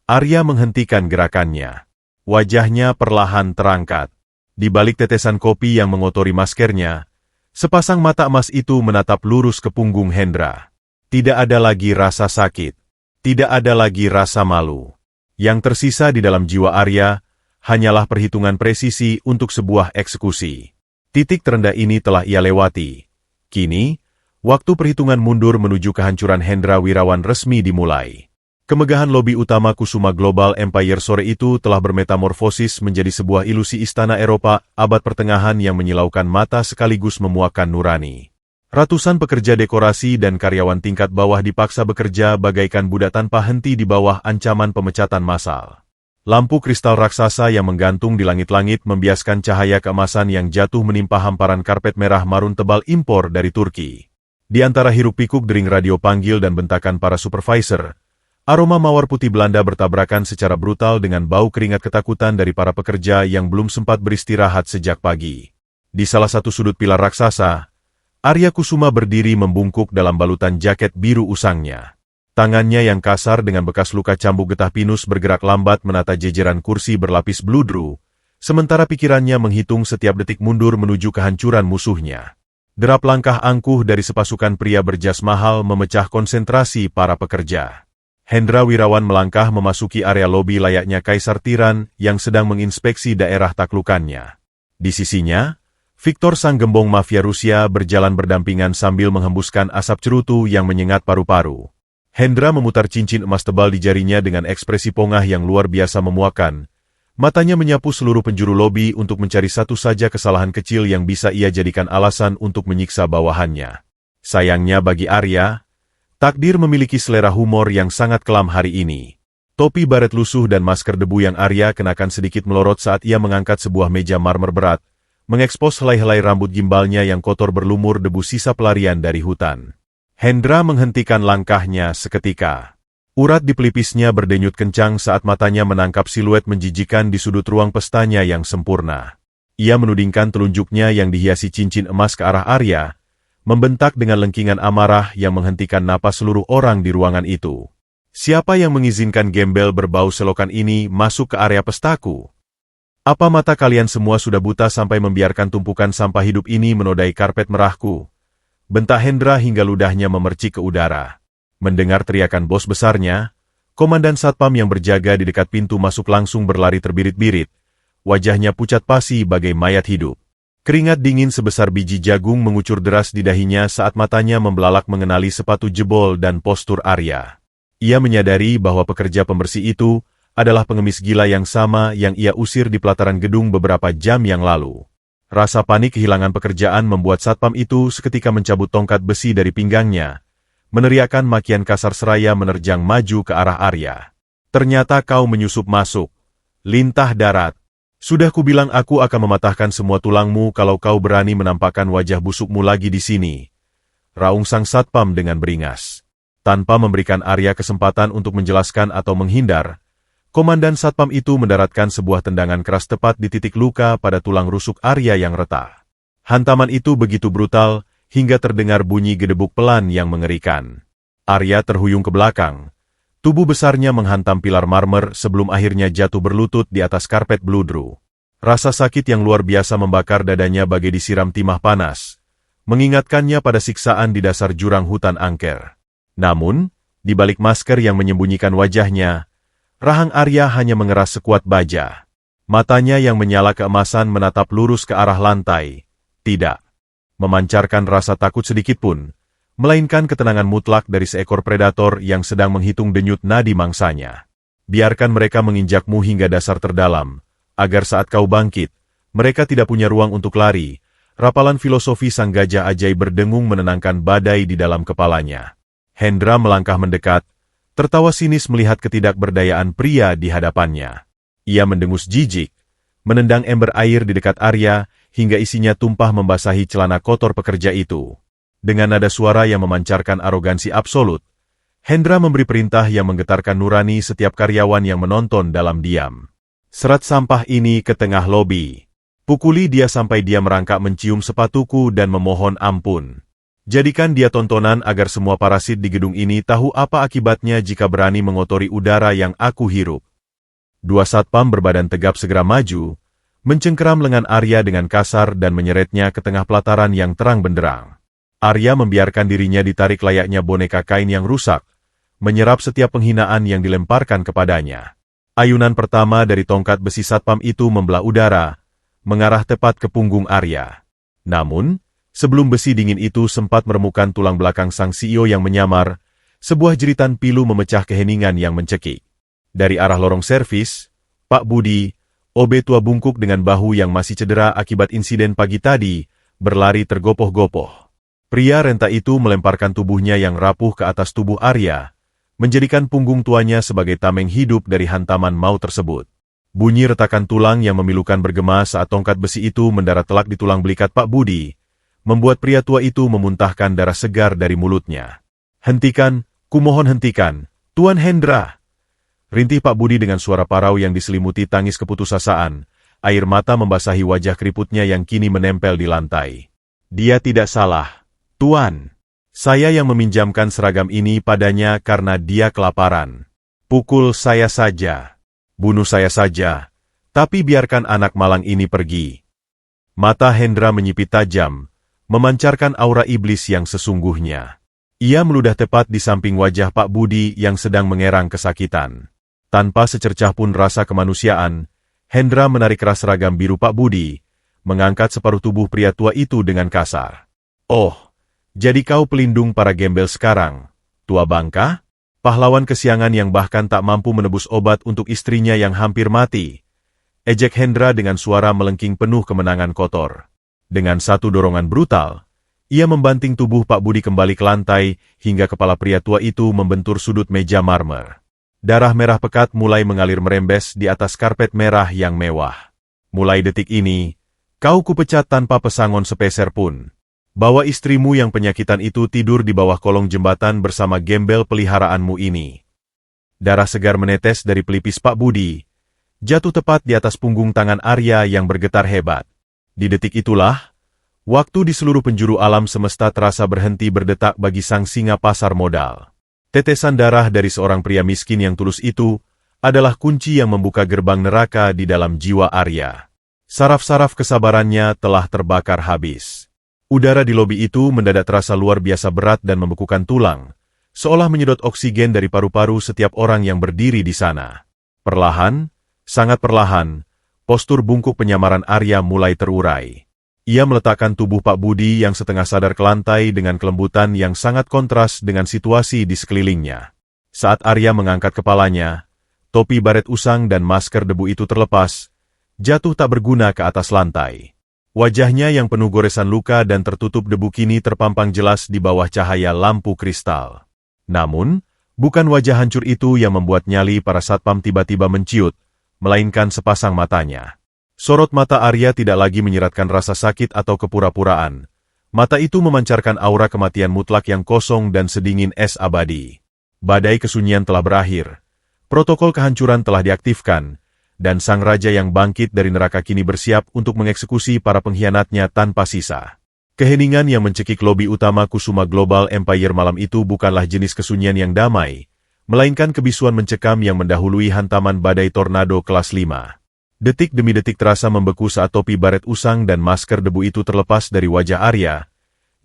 Arya menghentikan gerakannya. Wajahnya perlahan terangkat. Di balik tetesan kopi yang mengotori maskernya, sepasang mata emas itu menatap lurus ke punggung Hendra. Tidak ada lagi rasa sakit. Tidak ada lagi rasa malu. Yang tersisa di dalam jiwa Arya hanyalah perhitungan presisi untuk sebuah eksekusi. Titik terendah ini telah ia lewati. Kini, waktu perhitungan mundur menuju kehancuran Hendra Wirawan resmi dimulai. Kemegahan lobi utama Kusuma Global Empire sore itu telah bermetamorfosis menjadi sebuah ilusi istana Eropa abad pertengahan yang menyilaukan mata sekaligus memuakkan nurani. Ratusan pekerja dekorasi dan karyawan tingkat bawah dipaksa bekerja bagaikan budak tanpa henti di bawah ancaman pemecatan massal. Lampu kristal raksasa yang menggantung di langit-langit membiaskan cahaya keemasan yang jatuh menimpa hamparan karpet merah marun tebal impor dari Turki. Di antara hiruk-pikuk dering radio panggil dan bentakan para supervisor, aroma mawar putih Belanda bertabrakan secara brutal dengan bau keringat ketakutan dari para pekerja yang belum sempat beristirahat sejak pagi. Di salah satu sudut pilar raksasa, Arya Kusuma berdiri membungkuk dalam balutan jaket biru usangnya. Tangannya yang kasar dengan bekas luka cambuk getah pinus bergerak lambat menata jejeran kursi berlapis bludru, sementara pikirannya menghitung setiap detik mundur menuju kehancuran musuhnya. Derap langkah angkuh dari sepasukan pria berjas mahal memecah konsentrasi para pekerja. Hendra Wirawan melangkah memasuki area lobi layaknya kaisar tiran yang sedang menginspeksi daerah taklukannya. Di sisinya, Viktor sang gembong mafia Rusia berjalan berdampingan sambil menghembuskan asap cerutu yang menyengat paru-paru. Hendra memutar cincin emas tebal di jarinya dengan ekspresi pongah yang luar biasa memuakkan. Matanya menyapu seluruh penjuru lobi untuk mencari satu saja kesalahan kecil yang bisa ia jadikan alasan untuk menyiksa bawahannya. Sayangnya bagi Arya, takdir memiliki selera humor yang sangat kelam hari ini. Topi baret lusuh dan masker debu yang Arya kenakan sedikit melorot saat ia mengangkat sebuah meja marmer berat, mengekspos helai-helai rambut gimbalnya yang kotor berlumur debu sisa pelarian dari hutan. Hendra menghentikan langkahnya seketika. Urat di pelipisnya berdenyut kencang saat matanya menangkap siluet menjijikan di sudut ruang pestanya yang sempurna. Ia menudingkan telunjuknya yang dihiasi cincin emas ke arah Arya, membentak dengan lengkingan amarah yang menghentikan napas seluruh orang di ruangan itu. Siapa yang mengizinkan gembel berbau selokan ini masuk ke area pestaku? Apa mata kalian semua sudah buta sampai membiarkan tumpukan sampah hidup ini menodai karpet merahku? bentak Hendra hingga ludahnya memercik ke udara. Mendengar teriakan bos besarnya, komandan Satpam yang berjaga di dekat pintu masuk langsung berlari terbirit-birit. Wajahnya pucat pasi bagai mayat hidup. Keringat dingin sebesar biji jagung mengucur deras di dahinya saat matanya membelalak mengenali sepatu jebol dan postur Arya. Ia menyadari bahwa pekerja pembersih itu adalah pengemis gila yang sama yang ia usir di pelataran gedung beberapa jam yang lalu. Rasa panik kehilangan pekerjaan membuat Satpam itu seketika mencabut tongkat besi dari pinggangnya, meneriakkan makian kasar seraya menerjang maju ke arah Arya. Ternyata kau menyusup masuk. Lintah darat. Sudah kubilang aku akan mematahkan semua tulangmu kalau kau berani menampakkan wajah busukmu lagi di sini. Raung sang Satpam dengan beringas. Tanpa memberikan Arya kesempatan untuk menjelaskan atau menghindar, komandan Satpam itu mendaratkan sebuah tendangan keras tepat di titik luka pada tulang rusuk Arya yang retak. Hantaman itu begitu brutal, hingga terdengar bunyi gedebuk pelan yang mengerikan. Arya terhuyung ke belakang. Tubuh besarnya menghantam pilar marmer sebelum akhirnya jatuh berlutut di atas karpet bludru. Rasa sakit yang luar biasa membakar dadanya bagai disiram timah panas, mengingatkannya pada siksaan di dasar jurang hutan angker. Namun, di balik masker yang menyembunyikan wajahnya, rahang Arya hanya mengeras sekuat baja. Matanya yang menyala keemasan menatap lurus ke arah lantai, tidak memancarkan rasa takut sedikitpun, melainkan ketenangan mutlak dari seekor predator yang sedang menghitung denyut nadi mangsanya. Biarkan mereka menginjakmu hingga dasar terdalam, agar saat kau bangkit, mereka tidak punya ruang untuk lari. Rapalan filosofi sang gajah ajaib berdengung menenangkan badai di dalam kepalanya. Hendra melangkah mendekat, tertawa sinis melihat ketidakberdayaan pria di hadapannya. Ia mendengus jijik, menendang ember air di dekat Arya, hingga isinya tumpah membasahi celana kotor pekerja itu. Dengan nada suara yang memancarkan arogansi absolut, Hendra memberi perintah yang menggetarkan nurani setiap karyawan yang menonton dalam diam. Seret sampah ini ke tengah lobi. Pukuli dia sampai dia merangkak mencium sepatuku dan memohon ampun. Jadikan dia tontonan agar semua parasit di gedung ini tahu apa akibatnya jika berani mengotori udara yang aku hirup. Dua satpam berbadan tegap segera maju, mencengkeram lengan Arya dengan kasar dan menyeretnya ke tengah pelataran yang terang benderang. Arya membiarkan dirinya ditarik layaknya boneka kain yang rusak, menyerap setiap penghinaan yang dilemparkan kepadanya. Ayunan pertama dari tongkat besi satpam itu membelah udara, mengarah tepat ke punggung Arya. Namun, sebelum besi dingin itu sempat meremukan tulang belakang sang CEO yang menyamar, sebuah jeritan pilu memecah keheningan yang mencekik. Dari arah lorong servis, Pak Budi, OB tua bungkuk dengan bahu yang masih cedera akibat insiden pagi tadi, berlari tergopoh-gopoh. Pria renta itu melemparkan tubuhnya yang rapuh ke atas tubuh Arya, menjadikan punggung tuanya sebagai tameng hidup dari hantaman maut tersebut. Bunyi retakan tulang yang memilukan bergema saat tongkat besi itu mendarat telak di tulang belikat Pak Budi, membuat pria tua itu memuntahkan darah segar dari mulutnya. "Hentikan, kumohon hentikan, Tuan Hendra!" Rintih Pak Budi dengan suara parau yang diselimuti tangis keputusasaan, air mata membasahi wajah keriputnya yang kini menempel di lantai. "Dia tidak salah, Tuan. Saya yang meminjamkan seragam ini padanya karena dia kelaparan. Pukul saya saja. Bunuh saya saja. Tapi biarkan anak malang ini pergi." Mata Hendra menyipit tajam, memancarkan aura iblis yang sesungguhnya. Ia meludah tepat di samping wajah Pak Budi yang sedang mengerang kesakitan. Tanpa secercah pun rasa kemanusiaan, Hendra menarik keras seragam biru Pak Budi, mengangkat separuh tubuh pria tua itu dengan kasar. "Oh, jadi kau pelindung para gembel sekarang, tua bangka? Pahlawan kesiangan yang bahkan tak mampu menebus obat untuk istrinya yang hampir mati." Ejek Hendra dengan suara melengking penuh kemenangan kotor. Dengan satu dorongan brutal, ia membanting tubuh Pak Budi kembali ke lantai hingga kepala pria tua itu membentur sudut meja marmer. Darah merah pekat mulai mengalir merembes di atas karpet merah yang mewah. "Mulai detik ini, kau kupecat tanpa pesangon sepeser pun. Bawa istrimu yang penyakitan itu tidur di bawah kolong jembatan bersama gembel peliharaanmu ini." Darah segar menetes dari pelipis Pak Budi, jatuh tepat di atas punggung tangan Arya yang bergetar hebat. Di detik itulah, waktu di seluruh penjuru alam semesta terasa berhenti berdetak bagi sang singa pasar modal. Tetesan darah dari seorang pria miskin yang tulus itu adalah kunci yang membuka gerbang neraka di dalam jiwa Arya. Saraf-saraf kesabarannya telah terbakar habis. Udara di lobi itu mendadak terasa luar biasa berat dan membekukan tulang, seolah menyedot oksigen dari paru-paru setiap orang yang berdiri di sana. Perlahan, sangat perlahan, postur bungkuk penyamaran Arya mulai terurai. Ia meletakkan tubuh Pak Budi yang setengah sadar ke lantai dengan kelembutan yang sangat kontras dengan situasi di sekelilingnya. Saat Arya mengangkat kepalanya, topi baret usang dan masker debu itu terlepas, jatuh tak berguna ke atas lantai. Wajahnya yang penuh goresan luka dan tertutup debu kini terpampang jelas di bawah cahaya lampu kristal. Namun, bukan wajah hancur itu yang membuat nyali para satpam tiba-tiba menciut, melainkan sepasang matanya. Sorot mata Arya tidak lagi menyiratkan rasa sakit atau kepura-puraan. Mata itu memancarkan aura kematian mutlak yang kosong dan sedingin es abadi. Badai kesunyian telah berakhir. Protokol kehancuran telah diaktifkan, dan sang raja yang bangkit dari neraka kini bersiap untuk mengeksekusi para pengkhianatnya tanpa sisa. Keheningan yang mencekik lobi utama Kusuma Global Empire malam itu bukanlah jenis kesunyian yang damai, melainkan kebisuan mencekam yang mendahului hantaman badai tornado kelas 5. Detik demi detik terasa membeku saat topi baret usang dan masker debu itu terlepas dari wajah Arya,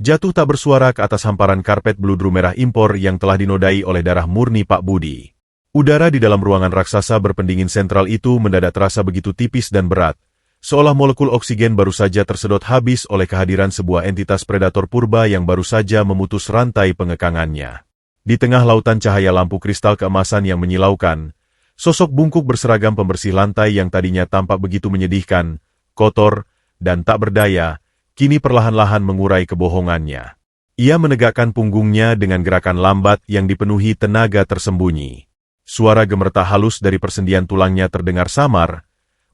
jatuh tak bersuara ke atas hamparan karpet bludru merah impor yang telah dinodai oleh darah murni Pak Budi. Udara di dalam ruangan raksasa berpendingin sentral itu mendadak terasa begitu tipis dan berat, seolah molekul oksigen baru saja tersedot habis oleh kehadiran sebuah entitas predator purba yang baru saja memutus rantai pengekangannya. Di tengah lautan cahaya lampu kristal keemasan yang menyilaukan, sosok bungkuk berseragam pembersih lantai yang tadinya tampak begitu menyedihkan, kotor, dan tak berdaya, kini perlahan-lahan mengurai kebohongannya. Ia menegakkan punggungnya dengan gerakan lambat yang dipenuhi tenaga tersembunyi. Suara gemerta halus dari persendian tulangnya terdengar samar,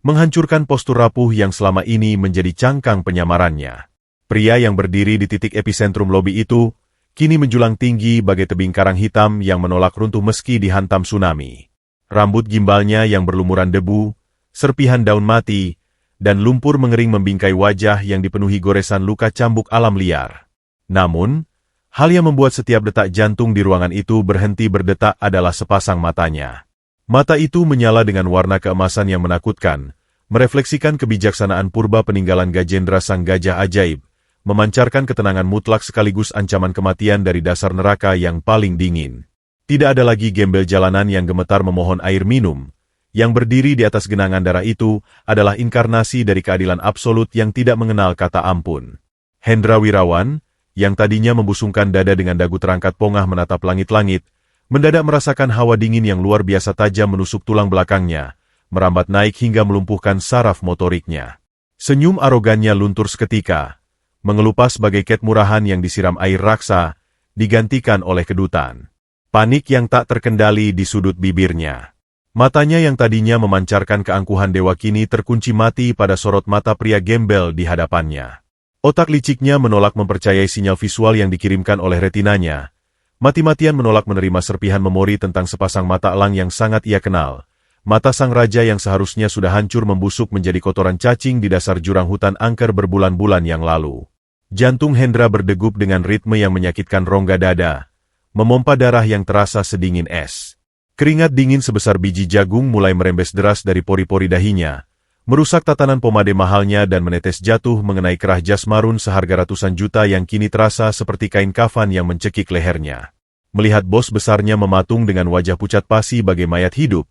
menghancurkan postur rapuh yang selama ini menjadi cangkang penyamarannya. Pria yang berdiri di titik epicentrum lobi itu, kini menjulang tinggi bagai tebing karang hitam yang menolak runtuh meski dihantam tsunami. Rambut gimbalnya yang berlumuran debu, serpihan daun mati, dan lumpur mengering membingkai wajah yang dipenuhi goresan luka cambuk alam liar. Namun, hal yang membuat setiap detak jantung di ruangan itu berhenti berdetak adalah sepasang matanya. Mata itu menyala dengan warna keemasan yang menakutkan, merefleksikan kebijaksanaan purba peninggalan Gajendra sang gajah ajaib, memancarkan ketenangan mutlak sekaligus ancaman kematian dari dasar neraka yang paling dingin. Tidak ada lagi gembel jalanan yang gemetar memohon air minum. Yang berdiri di atas genangan darah itu adalah inkarnasi dari keadilan absolut yang tidak mengenal kata ampun. Hendra Wirawan, yang tadinya membusungkan dada dengan dagu terangkat pongah menatap langit-langit, mendadak merasakan hawa dingin yang luar biasa tajam menusuk tulang belakangnya, merambat naik hingga melumpuhkan saraf motoriknya. Senyum arogannya luntur seketika, mengelupas bagai ket murahan yang disiram air raksa, digantikan oleh kedutan. Panik yang tak terkendali di sudut bibirnya. Matanya yang tadinya memancarkan keangkuhan dewa kini terkunci mati pada sorot mata pria gembel di hadapannya. Otak liciknya menolak mempercayai sinyal visual yang dikirimkan oleh retinanya. Mati-matian menolak menerima serpihan memori tentang sepasang mata elang yang sangat ia kenal. Mata sang raja yang seharusnya sudah hancur membusuk menjadi kotoran cacing di dasar jurang hutan angker berbulan-bulan yang lalu. Jantung Hendra berdegup dengan ritme yang menyakitkan rongga dada, memompa darah yang terasa sedingin es. Keringat dingin sebesar biji jagung mulai merembes deras dari pori-pori dahinya, merusak tatanan pomade mahalnya dan menetes jatuh mengenai kerah jas marun seharga ratusan juta yang kini terasa seperti kain kafan yang mencekik lehernya. Melihat bos besarnya mematung dengan wajah pucat pasi bagai mayat hidup,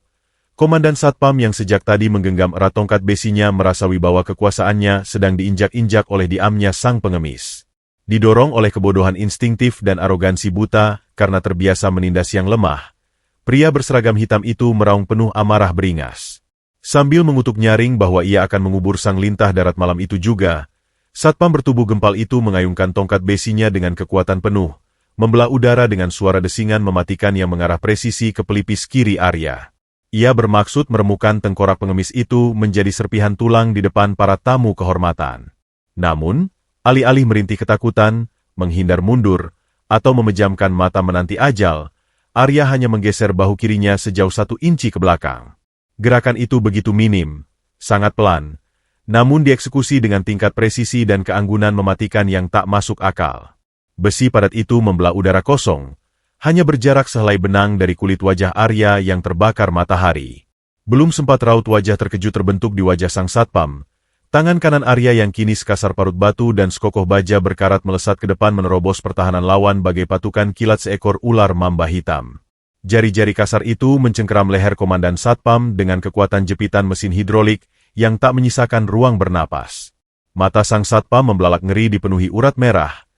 Komandan Satpam yang sejak tadi menggenggam erat tongkat besinya merasa wibawa kekuasaannya sedang diinjak-injak oleh diamnya sang pengemis. Didorong oleh kebodohan instingtif dan arogansi buta karena terbiasa menindas yang lemah, pria berseragam hitam itu meraung penuh amarah beringas. Sambil mengutuk nyaring bahwa ia akan mengubur sang lintah darat malam itu juga, Satpam bertubuh gempal itu mengayungkan tongkat besinya dengan kekuatan penuh, membelah udara dengan suara desingan mematikan yang mengarah presisi ke pelipis kiri Arya. Ia bermaksud meremukan tengkorak pengemis itu menjadi serpihan tulang di depan para tamu kehormatan. Namun, alih-alih merintih ketakutan, menghindar mundur, atau memejamkan mata menanti ajal, Arya hanya menggeser bahu kirinya sejauh 1 inci ke belakang. Gerakan itu begitu minim, sangat pelan, namun dieksekusi dengan tingkat presisi dan keanggunan mematikan yang tak masuk akal. Besi padat itu membelah udara kosong, hanya berjarak sehelai benang dari kulit wajah Arya yang terbakar matahari. Belum sempat raut wajah terkejut terbentuk di wajah sang satpam, Tangan kanan Arya yang kini sekasar parut batu dan sekokoh baja berkarat melesat ke depan menerobos pertahanan lawan bagai patukan kilat seekor ular mamba hitam. Jari-jari kasar itu mencengkeram leher Komandan Satpam dengan kekuatan jepitan mesin hidrolik yang tak menyisakan ruang bernapas. Mata sang Satpam membelalak ngeri dipenuhi urat merah.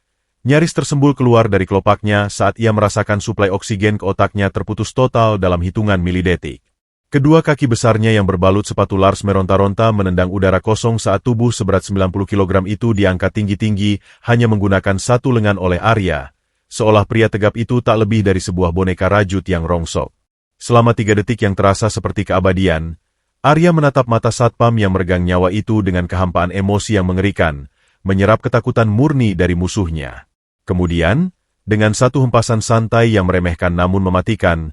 Nyaris tersembul keluar dari kelopaknya saat ia merasakan suplai oksigen ke otaknya terputus total dalam hitungan milidetik. Kedua kaki besarnya yang berbalut sepatu Lars meronta-ronta menendang udara kosong saat tubuh seberat 90 kg itu diangkat tinggi-tinggi hanya menggunakan satu lengan oleh Arya, seolah pria tegap itu tak lebih dari sebuah boneka rajut yang rongsok. Selama 3 detik yang terasa seperti keabadian, Arya menatap mata Satpam yang meregang nyawa itu dengan kehampaan emosi yang mengerikan, menyerap ketakutan murni dari musuhnya. Kemudian, dengan satu hempasan santai yang meremehkan namun mematikan,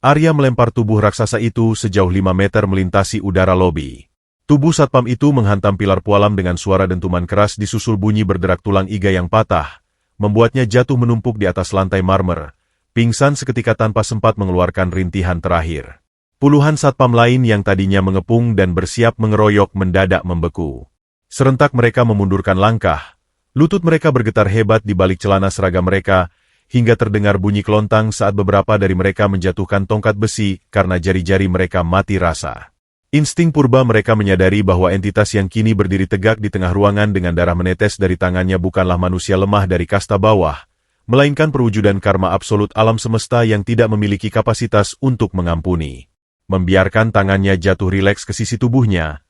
Arya melempar tubuh raksasa itu sejauh 5 meter melintasi udara lobi. Tubuh Satpam itu menghantam pilar pualam dengan suara dentuman keras disusul bunyi berderak tulang iga yang patah, membuatnya jatuh menumpuk di atas lantai marmer, pingsan seketika tanpa sempat mengeluarkan rintihan terakhir. Puluhan Satpam lain yang tadinya mengepung dan bersiap mengeroyok mendadak membeku. Serentak mereka memundurkan langkah, lutut mereka bergetar hebat di balik celana seragam mereka, hingga terdengar bunyi kelontang saat beberapa dari mereka menjatuhkan tongkat besi karena jari-jari mereka mati rasa. Insting purba mereka menyadari bahwa entitas yang kini berdiri tegak di tengah ruangan dengan darah menetes dari tangannya bukanlah manusia lemah dari kasta bawah, melainkan perwujudan karma absolut alam semesta yang tidak memiliki kapasitas untuk mengampuni. Membiarkan tangannya jatuh rileks ke sisi tubuhnya,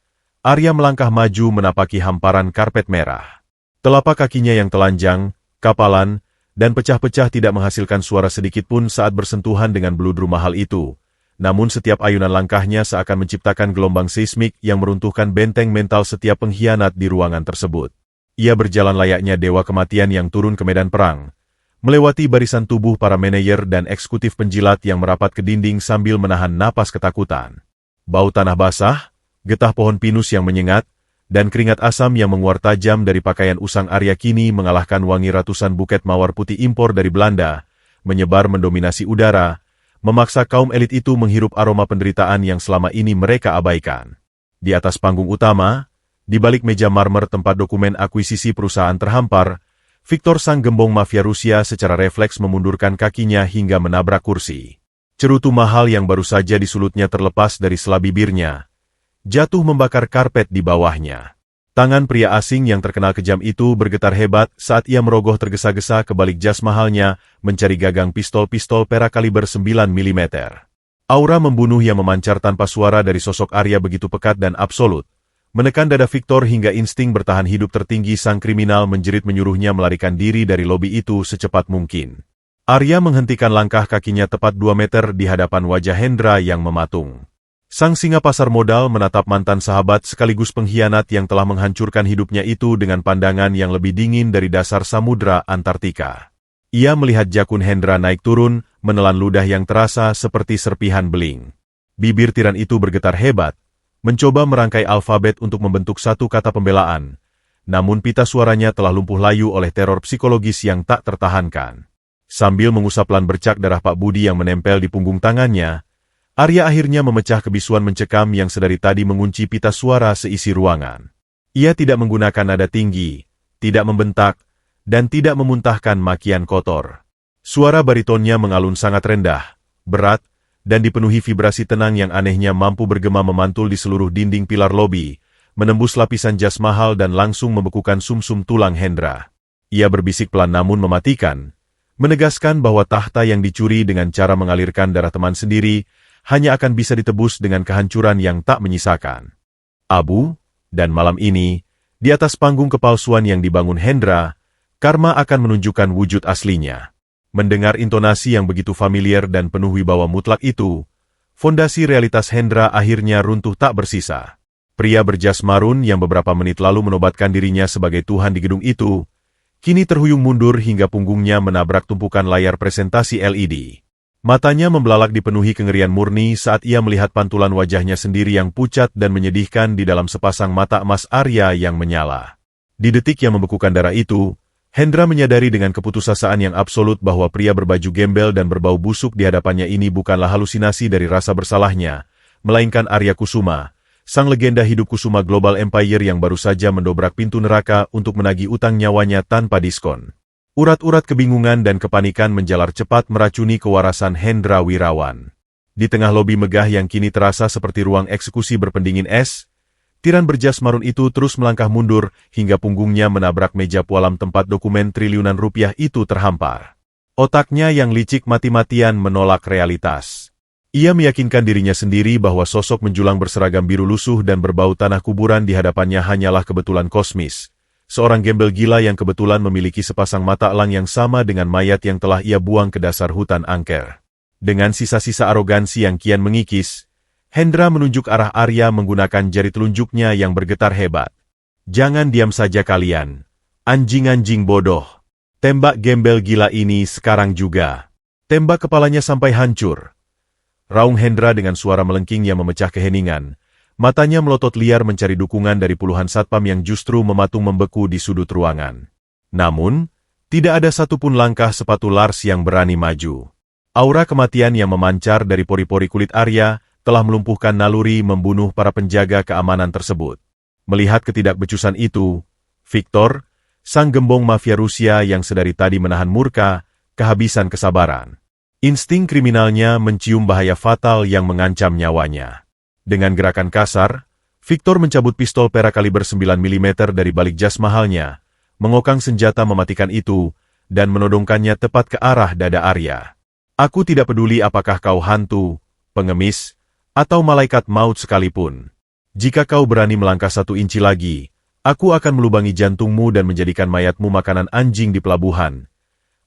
Arya melangkah maju menapaki hamparan karpet merah. Telapak kakinya yang telanjang, kapalan, dan pecah-pecah tidak menghasilkan suara sedikit pun saat bersentuhan dengan beludru mahal itu. Namun setiap ayunan langkahnya seakan menciptakan gelombang seismik yang meruntuhkan benteng mental setiap pengkhianat di ruangan tersebut. Ia berjalan layaknya dewa kematian yang turun ke medan perang, melewati barisan tubuh para manajer dan eksekutif penjilat yang merapat ke dinding sambil menahan napas ketakutan. Bau tanah basah, getah pohon pinus yang menyengat, dan keringat asam yang menguar tajam dari pakaian usang Arya kini mengalahkan wangi ratusan buket mawar putih impor dari Belanda, menyebar mendominasi udara, memaksa kaum elit itu menghirup aroma penderitaan yang selama ini mereka abaikan. Di atas panggung utama, di balik meja marmer tempat dokumen akuisisi perusahaan terhampar, Viktor sang gembong mafia Rusia secara refleks memundurkan kakinya hingga menabrak kursi. Cerutu mahal yang baru saja disulutnya terlepas dari sela bibirnya, jatuh membakar karpet di bawahnya. Tangan pria asing yang terkenal kejam itu bergetar hebat saat ia merogoh tergesa-gesa ke balik jas mahalnya mencari gagang pistol-pistol perak kaliber 9 mm. Aura membunuh yang memancar tanpa suara dari sosok Arya begitu pekat dan absolut, menekan dada Viktor hingga insting bertahan hidup tertinggi sang kriminal menjerit menyuruhnya melarikan diri dari lobi itu secepat mungkin. Arya menghentikan langkah kakinya tepat 2 meter di hadapan wajah Hendra yang mematung. Sang singa pasar modal menatap mantan sahabat sekaligus pengkhianat yang telah menghancurkan hidupnya itu dengan pandangan yang lebih dingin dari dasar samudra Antartika. Ia melihat jakun Hendra naik turun, menelan ludah yang terasa seperti serpihan beling. Bibir tiran itu bergetar hebat, mencoba merangkai alfabet untuk membentuk satu kata pembelaan, namun pita suaranya telah lumpuh layu oleh teror psikologis yang tak tertahankan. Sambil mengusap lan bercak darah Pak Budi yang menempel di punggung tangannya, Arya akhirnya memecah kebisuan mencekam yang sedari tadi mengunci pita suara seisi ruangan. Ia tidak menggunakan nada tinggi, tidak membentak, dan tidak memuntahkan makian kotor. Suara baritonnya mengalun sangat rendah, berat, dan dipenuhi vibrasi tenang yang anehnya mampu bergema memantul di seluruh dinding pilar lobi, menembus lapisan jas mahal dan langsung membekukan sumsum tulang Hendra. Ia berbisik pelan namun mematikan, menegaskan bahwa tahta yang dicuri dengan cara mengalirkan darah teman sendiri hanya akan bisa ditebus dengan kehancuran yang tak menyisakan. Abu, dan malam ini, di atas panggung kepalsuan yang dibangun Hendra, karma akan menunjukkan wujud aslinya. Mendengar intonasi yang begitu familiar dan penuh wibawa mutlak itu, fondasi realitas Hendra akhirnya runtuh tak bersisa. Pria berjas marun yang beberapa menit lalu menobatkan dirinya sebagai Tuhan di gedung itu, kini terhuyung mundur hingga punggungnya menabrak tumpukan layar presentasi LED. Matanya membelalak dipenuhi kengerian murni saat ia melihat pantulan wajahnya sendiri yang pucat dan menyedihkan di dalam sepasang mata emas Arya yang menyala. Di detik yang membekukan darah itu, Hendra menyadari dengan keputusasaan yang absolut bahwa pria berbaju gembel dan berbau busuk di hadapannya ini bukanlah halusinasi dari rasa bersalahnya, melainkan Arya Kusuma, sang legenda hidup Kusuma Global Empire yang baru saja mendobrak pintu neraka untuk menagih utang nyawanya tanpa diskon. Urat-urat kebingungan dan kepanikan menjalar cepat meracuni kewarasan Hendra Wirawan. Di tengah lobi megah yang kini terasa seperti ruang eksekusi berpendingin es, tiran berjas marun itu terus melangkah mundur hingga punggungnya menabrak meja pualam tempat dokumen triliunan rupiah itu terhampar. Otaknya yang licik mati-matian menolak realitas. Ia meyakinkan dirinya sendiri bahwa sosok menjulang berseragam biru lusuh dan berbau tanah kuburan di hadapannya hanyalah kebetulan kosmis. Seorang gembel gila yang kebetulan memiliki sepasang mata elang yang sama dengan mayat yang telah ia buang ke dasar hutan angker. Dengan sisa-sisa arogansi yang kian mengikis, Hendra menunjuk arah Arya menggunakan jari telunjuknya yang bergetar hebat. "Jangan diam saja kalian, anjing-anjing bodoh. Tembak gembel gila ini sekarang juga. Tembak kepalanya sampai hancur." Raung Hendra dengan suara melengking yang memecah keheningan. Matanya melotot liar mencari dukungan dari puluhan satpam yang justru mematung membeku di sudut ruangan. Namun, tidak ada satupun langkah sepatu Lars yang berani maju. Aura kematian yang memancar dari pori-pori kulit Arya telah melumpuhkan naluri membunuh para penjaga keamanan tersebut. Melihat ketidakbecusan itu, Victor, sang gembong mafia Rusia yang sedari tadi menahan murka, kehabisan kesabaran. Insting kriminalnya mencium bahaya fatal yang mengancam nyawanya. Dengan gerakan kasar, Victor mencabut pistol perak kaliber 9 mm dari balik jas mahalnya, mengokang senjata mematikan itu, dan menodongkannya tepat ke arah dada Arya. "Aku tidak peduli apakah kau hantu, pengemis, atau malaikat maut sekalipun. Jika kau berani melangkah 1 inci lagi, aku akan melubangi jantungmu dan menjadikan mayatmu makanan anjing di pelabuhan,"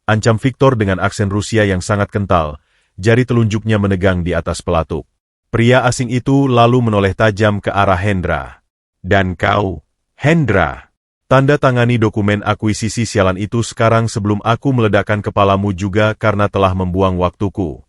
ancam Victor dengan aksen Rusia yang sangat kental, jari telunjuknya menegang di atas pelatuk. Pria asing itu lalu menoleh tajam ke arah Hendra. "Dan kau, Hendra, tanda tangani dokumen akuisisi sialan itu sekarang sebelum aku meledakkan kepalamu juga karena telah membuang waktuku."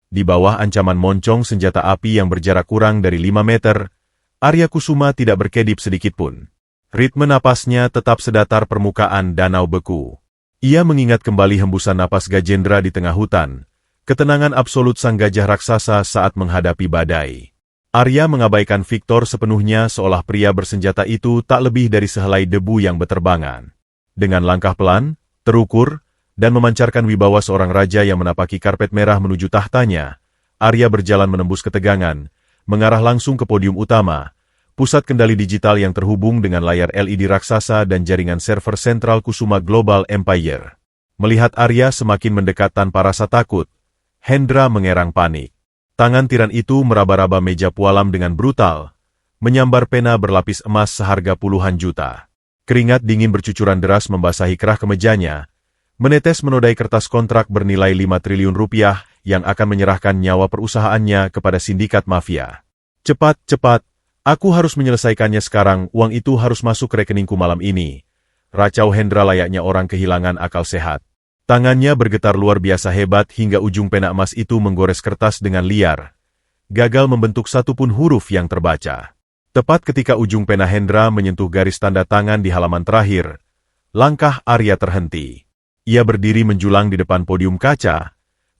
Di bawah ancaman moncong senjata api yang berjarak kurang dari 5 meter, Arya Kusuma tidak berkedip sedikitpun. Ritme napasnya tetap sedatar permukaan danau beku. Ia mengingat kembali hembusan napas Gajendra di tengah hutan, ketenangan absolut sang gajah raksasa saat menghadapi badai. Arya mengabaikan Victor sepenuhnya seolah pria bersenjata itu tak lebih dari sehelai debu yang beterbangan. Dengan langkah pelan, terukur, dan memancarkan wibawa seorang raja yang menapaki karpet merah menuju tahtanya, Arya berjalan menembus ketegangan, mengarah langsung ke podium utama, pusat kendali digital yang terhubung dengan layar LED raksasa dan jaringan server sentral Kusuma Global Empire. Melihat Arya semakin mendekat tanpa rasa takut, Hendra mengerang panik. Tangan tiran itu meraba-raba meja pualam dengan brutal, menyambar pena berlapis emas seharga puluhan juta. Keringat dingin bercucuran deras membasahi kerah kemejanya, menetes menodai kertas kontrak bernilai 5 triliun rupiah yang akan menyerahkan nyawa perusahaannya kepada sindikat mafia. "Cepat, cepat! Aku harus menyelesaikannya sekarang, uang itu harus masuk ke rekeningku malam ini," racau Hendra layaknya orang kehilangan akal sehat. Tangannya bergetar luar biasa hebat hingga ujung pena emas itu menggores kertas dengan liar, gagal membentuk satupun huruf yang terbaca. Tepat ketika ujung pena Hendra menyentuh garis tanda tangan di halaman terakhir, langkah Arya terhenti. Ia berdiri menjulang di depan podium kaca,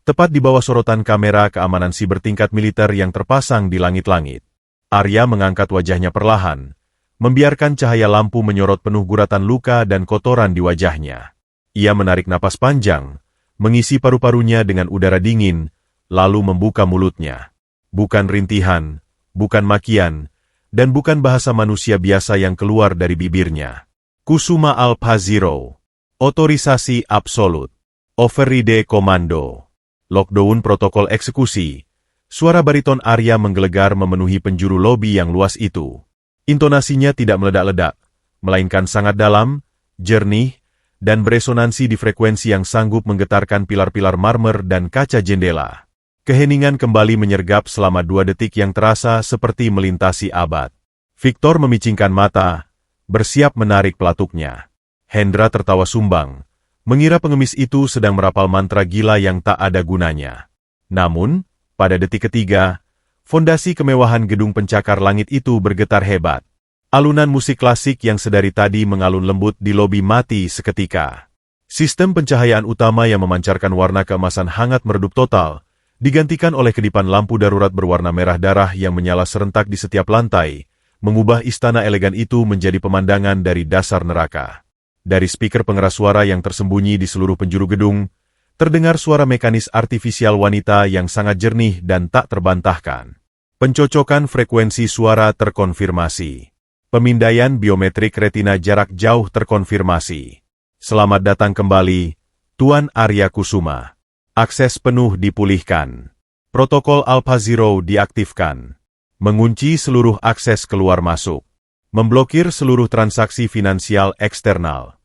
tepat di bawah sorotan kamera keamanan siber tingkat militer yang terpasang di langit-langit. Arya mengangkat wajahnya perlahan, membiarkan cahaya lampu menyorot penuh guratan luka dan kotoran di wajahnya. Ia menarik napas panjang, mengisi paru-parunya dengan udara dingin, lalu membuka mulutnya. Bukan rintihan, bukan makian, dan bukan bahasa manusia biasa yang keluar dari bibirnya. "Kusuma Alpha Zero. Otorisasi absolut. Override Komando. Lockdown protokol eksekusi." Suara bariton Arya menggelegar memenuhi penjuru lobi yang luas itu. Intonasinya tidak meledak-ledak, melainkan sangat dalam, jernih, dan beresonansi di frekuensi yang sanggup menggetarkan pilar-pilar marmer dan kaca jendela. Keheningan kembali menyergap selama 2 detik yang terasa seperti melintasi abad. Victor memicingkan mata, bersiap menarik pelatuknya. Hendra tertawa sumbang, mengira pengemis itu sedang merapal mantra gila yang tak ada gunanya. Namun, pada detik ketiga, fondasi kemewahan gedung pencakar langit itu bergetar hebat. Alunan musik klasik yang sedari tadi mengalun lembut di lobi mati seketika. Sistem pencahayaan utama yang memancarkan warna keemasan hangat meredup total, digantikan oleh kedipan lampu darurat berwarna merah darah yang menyala serentak di setiap lantai, mengubah istana elegan itu menjadi pemandangan dari dasar neraka. Dari speaker pengeras suara yang tersembunyi di seluruh penjuru gedung, terdengar suara mekanis artifisial wanita yang sangat jernih dan tak terbantahkan. Pencocokan frekuensi suara terkonfirmasi. Pemindaian biometrik retina jarak jauh terkonfirmasi. Selamat datang kembali, Tuan Arya Kusuma. Akses penuh dipulihkan. Protokol Alpha Zero diaktifkan. Mengunci seluruh akses keluar masuk. Memblokir seluruh transaksi finansial eksternal.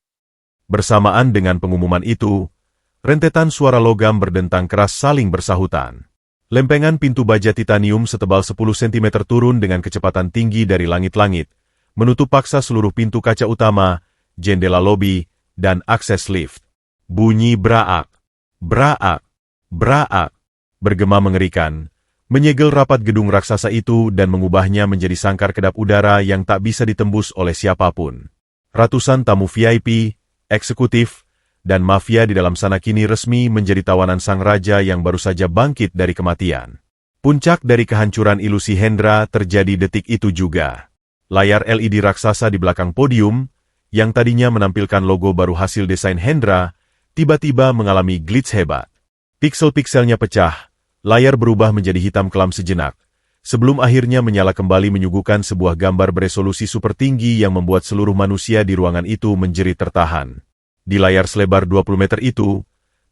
Bersamaan dengan pengumuman itu, rentetan suara logam berdentang keras saling bersahutan. Lempengan pintu baja titanium setebal 10 cm turun dengan kecepatan tinggi dari langit-langit, menutup paksa seluruh pintu kaca utama, jendela lobi, dan akses lift. Bunyi braak, braak, braak, bergema mengerikan, menyegel rapat gedung raksasa itu dan mengubahnya menjadi sangkar kedap udara yang tak bisa ditembus oleh siapapun. Ratusan tamu VIP, eksekutif, dan mafia di dalam sana kini resmi menjadi tawanan sang raja yang baru saja bangkit dari kematian. Puncak dari kehancuran ilusi Hendra terjadi detik itu juga. Layar LED raksasa di belakang podium, yang tadinya menampilkan logo baru hasil desain Hendra, tiba-tiba mengalami glitch hebat. Piksel-pikselnya pecah, layar berubah menjadi hitam kelam sejenak, sebelum akhirnya menyala kembali menyuguhkan sebuah gambar beresolusi super tinggi yang membuat seluruh manusia di ruangan itu menjerit tertahan. Di layar selebar 20 meter itu,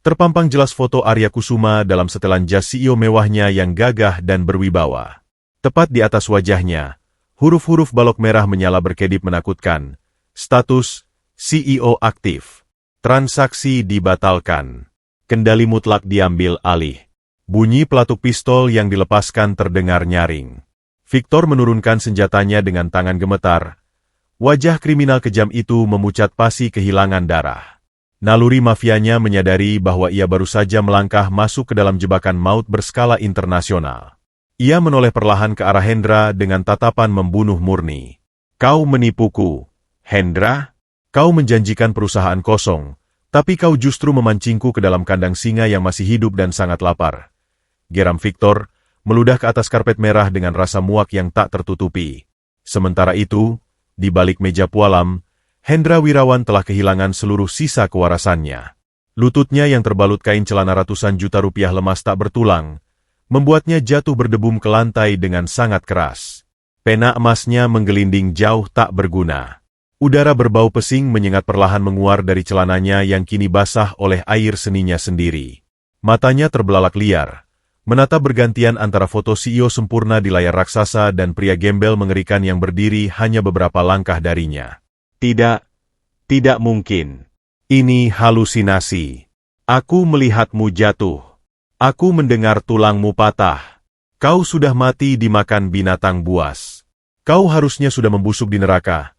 terpampang jelas foto Arya Kusuma dalam setelan jas CEO mewahnya yang gagah dan berwibawa. Tepat di atas wajahnya, huruf-huruf balok merah menyala berkedip menakutkan. Status, CEO aktif. Transaksi dibatalkan. Kendali mutlak diambil alih. Bunyi pelatuk pistol yang dilepaskan terdengar nyaring. Victor menurunkan senjatanya dengan tangan gemetar. Wajah kriminal kejam itu memucat pasi kehilangan darah. Naluri mafianya menyadari bahwa ia baru saja melangkah masuk ke dalam jebakan maut berskala internasional. Ia menoleh perlahan ke arah Hendra dengan tatapan membunuh murni. Kau menipuku, Hendra? Kau menjanjikan perusahaan kosong, tapi kau justru memancingku ke dalam kandang singa yang masih hidup dan sangat lapar. Geram Victor, meludah ke atas karpet merah dengan rasa muak yang tak tertutupi. Sementara itu, di balik meja pualam, Hendra Wirawan telah kehilangan seluruh sisa kewarasannya. Lututnya yang terbalut kain celana ratusan juta rupiah lemas tak bertulang, membuatnya jatuh berdebum ke lantai dengan sangat keras. Pena emasnya menggelinding jauh tak berguna. Udara berbau pesing menyengat perlahan menguar dari celananya yang kini basah oleh air seninya sendiri. Matanya terbelalak liar, menatap bergantian antara foto CEO sempurna di layar raksasa dan pria gembel mengerikan yang berdiri hanya beberapa langkah darinya. Tidak mungkin. Ini halusinasi. Aku melihatmu jatuh. Aku mendengar tulangmu patah. Kau sudah mati dimakan binatang buas. Kau harusnya sudah membusuk di neraka.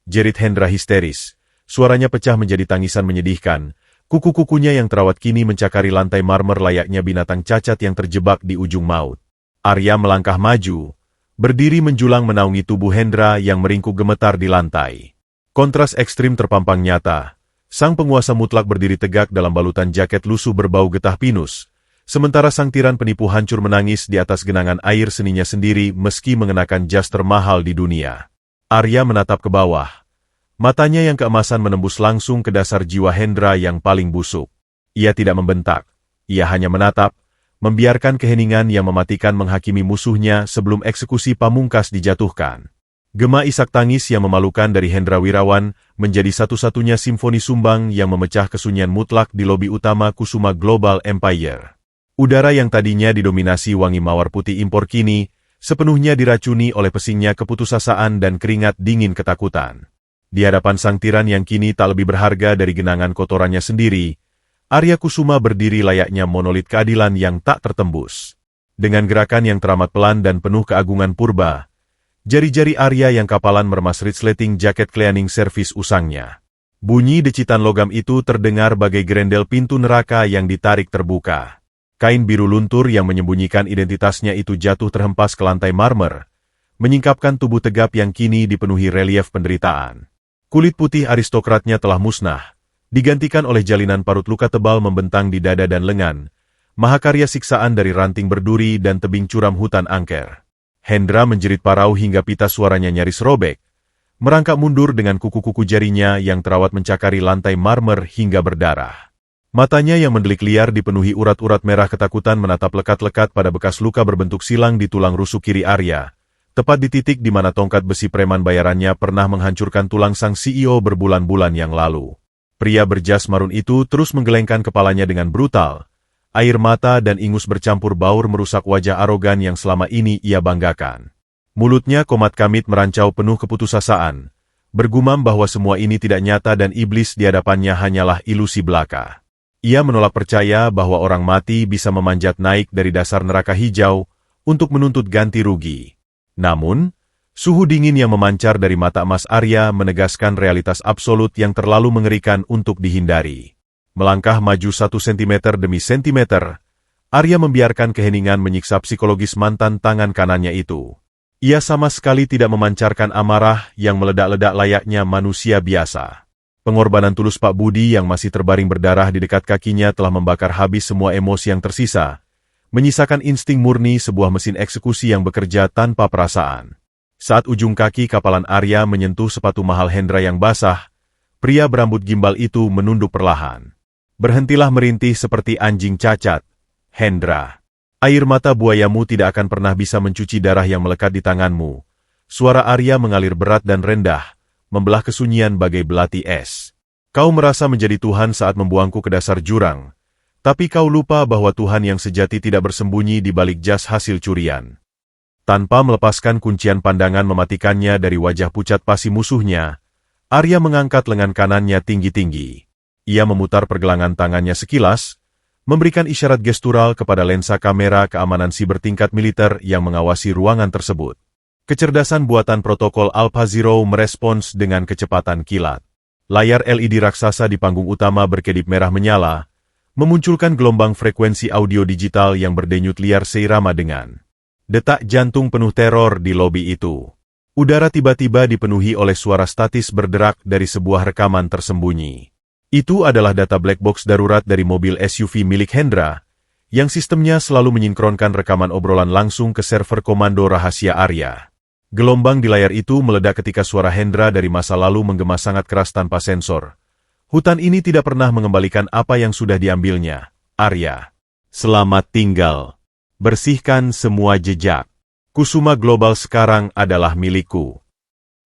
Jerit Hendra histeris. Suaranya pecah menjadi tangisan menyedihkan. Kuku-kukunya yang terawat kini mencakari lantai marmer layaknya binatang cacat yang terjebak di ujung maut. Arya melangkah maju, berdiri menjulang menaungi tubuh Hendra yang meringkuk gemetar di lantai. Kontras ekstrim terpampang nyata. Sang penguasa mutlak berdiri tegak dalam balutan jaket lusuh berbau getah pinus, sementara sang tiran penipu hancur menangis di atas genangan air seninya sendiri meski mengenakan jas termahal di dunia. Arya menatap ke bawah. Matanya yang keemasan menembus langsung ke dasar jiwa Hendra yang paling busuk. Ia tidak membentak. Ia hanya menatap, membiarkan keheningan yang mematikan menghakimi musuhnya sebelum eksekusi pamungkas dijatuhkan. Gema isak tangis yang memalukan dari Hendra Wirawan menjadi satu-satunya simfoni sumbang yang memecah kesunyian mutlak di lobi utama Kusuma Global Empire. Udara yang tadinya didominasi wangi mawar putih impor kini sepenuhnya diracuni oleh pesingnya keputusasaan dan keringat dingin ketakutan. Di hadapan sang tiran yang kini tak lebih berharga dari genangan kotorannya sendiri, Arya Kusuma berdiri layaknya monolit keadilan yang tak tertembus. Dengan gerakan yang teramat pelan dan penuh keagungan purba, jari-jari Arya yang kapalan meremas resleting jaket cleaning service usangnya. Bunyi decitan logam itu terdengar bagai gerendel pintu neraka yang ditarik terbuka. Kain biru luntur yang menyembunyikan identitasnya itu jatuh terhempas ke lantai marmer, menyingkapkan tubuh tegap yang kini dipenuhi relief penderitaan. Kulit putih aristokratnya telah musnah, digantikan oleh jalinan parut luka tebal membentang di dada dan lengan, mahakarya siksaan dari ranting berduri dan tebing curam hutan angker. Hendra menjerit parau hingga pita suaranya nyaris robek, merangkak mundur dengan kuku-kuku jarinya yang terawat mencakari lantai marmer hingga berdarah. Matanya yang mendelik liar dipenuhi urat-urat merah ketakutan menatap lekat-lekat pada bekas luka berbentuk silang di tulang rusuk kiri Arya, tepat di titik di mana tongkat besi preman bayarannya pernah menghancurkan tulang sang CEO berbulan-bulan yang lalu. Pria berjas marun itu terus menggelengkan kepalanya dengan brutal. Air mata dan ingus bercampur baur merusak wajah arogan yang selama ini ia banggakan. Mulutnya komat kamit merancau penuh keputusasaan, bergumam bahwa semua ini tidak nyata dan iblis di hadapannya hanyalah ilusi belaka. Ia menolak percaya bahwa orang mati bisa memanjat naik dari dasar neraka hijau untuk menuntut ganti rugi. Namun, suhu dingin yang memancar dari mata emas Arya menegaskan realitas absolut yang terlalu mengerikan untuk dihindari. Melangkah maju 1 sentimeter demi sentimeter, Arya membiarkan keheningan menyiksa psikologis mantan tangan kanannya itu. Ia sama sekali tidak memancarkan amarah yang meledak-ledak layaknya manusia biasa. Pengorbanan tulus Pak Budi yang masih terbaring berdarah di dekat kakinya telah membakar habis semua emosi yang tersisa, menyisakan insting murni sebuah mesin eksekusi yang bekerja tanpa perasaan. Saat ujung kaki kapalan Arya menyentuh sepatu mahal Hendra yang basah, pria berambut gimbal itu menunduk perlahan. Berhentilah merintih seperti anjing cacat, Hendra. Air mata buayamu tidak akan pernah bisa mencuci darah yang melekat di tanganmu. Suara Arya mengalir berat dan rendah, membelah kesunyian bagai belati es. Kau merasa menjadi Tuhan saat membuangku ke dasar jurang, tapi kau lupa bahwa Tuhan yang sejati tidak bersembunyi di balik jas hasil curian. Tanpa melepaskan kuncian pandangan mematikannya dari wajah pucat pasi musuhnya, Arya mengangkat lengan kanannya tinggi-tinggi. Ia memutar pergelangan tangannya sekilas, memberikan isyarat gestural kepada lensa kamera keamanan siber tingkat militer yang mengawasi ruangan tersebut. Kecerdasan buatan protokol Alpha Zero merespons dengan kecepatan kilat. Layar LED raksasa di panggung utama berkedip merah menyala, memunculkan gelombang frekuensi audio digital yang berdenyut liar seirama dengan detak jantung penuh teror di lobi itu. Udara tiba-tiba dipenuhi oleh suara statis berderak dari sebuah rekaman tersembunyi. Itu adalah data black box darurat dari mobil SUV milik Hendra, yang sistemnya selalu menyinkronkan rekaman obrolan langsung ke server komando rahasia Arya. Gelombang di layar itu meledak ketika suara Hendra dari masa lalu menggema sangat keras tanpa sensor. Hutan ini tidak pernah mengembalikan apa yang sudah diambilnya, Arya. Selamat tinggal. Bersihkan semua jejak. Kusuma Global sekarang adalah milikku.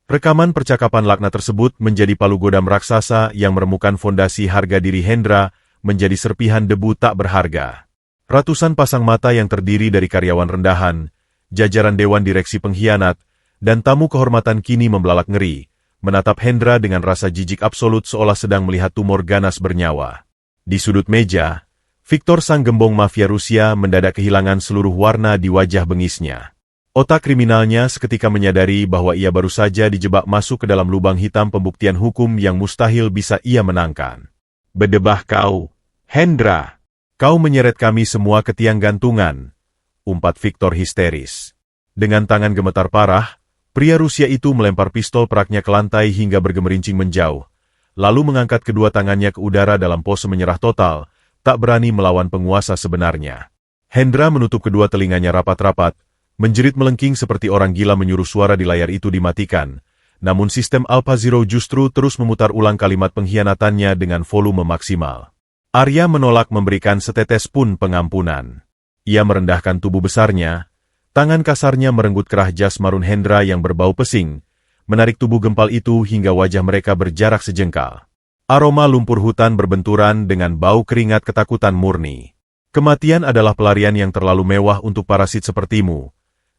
Rekaman percakapan laknat tersebut menjadi palu godam raksasa yang meremukan fondasi harga diri Hendra menjadi serpihan debu tak berharga. Ratusan pasang mata yang terdiri dari karyawan rendahan, jajaran dewan direksi pengkhianat, dan tamu kehormatan kini membelalak ngeri, menatap Hendra dengan rasa jijik absolut seolah sedang melihat tumor ganas bernyawa. Di sudut meja, Victor sang gembong mafia Rusia mendadak kehilangan seluruh warna di wajah bengisnya. Otak kriminalnya seketika menyadari bahwa ia baru saja dijebak masuk ke dalam lubang hitam pembuktian hukum yang mustahil bisa ia menangkan. Bedebah kau, Hendra. Kau menyeret kami semua ke tiang gantungan, umpat Victor histeris. Dengan tangan gemetar parah, pria Rusia itu melempar pistol peraknya ke lantai hingga bergemerincing menjauh, lalu mengangkat kedua tangannya ke udara dalam pose menyerah total, tak berani melawan penguasa sebenarnya. Hendra menutup kedua telinganya rapat-rapat, menjerit melengking seperti orang gila menyuruh suara di layar itu dimatikan, namun sistem Alpha Zero justru terus memutar ulang kalimat pengkhianatannya dengan volume maksimal. Arya menolak memberikan setetes pun pengampunan. Ia merendahkan tubuh besarnya, tangan kasarnya merenggut kerah jas marun Hendra yang berbau pesing, menarik tubuh gempal itu hingga wajah mereka berjarak sejengkal. Aroma lumpur hutan berbenturan dengan bau keringat ketakutan murni. Kematian adalah pelarian yang terlalu mewah untuk parasit sepertimu.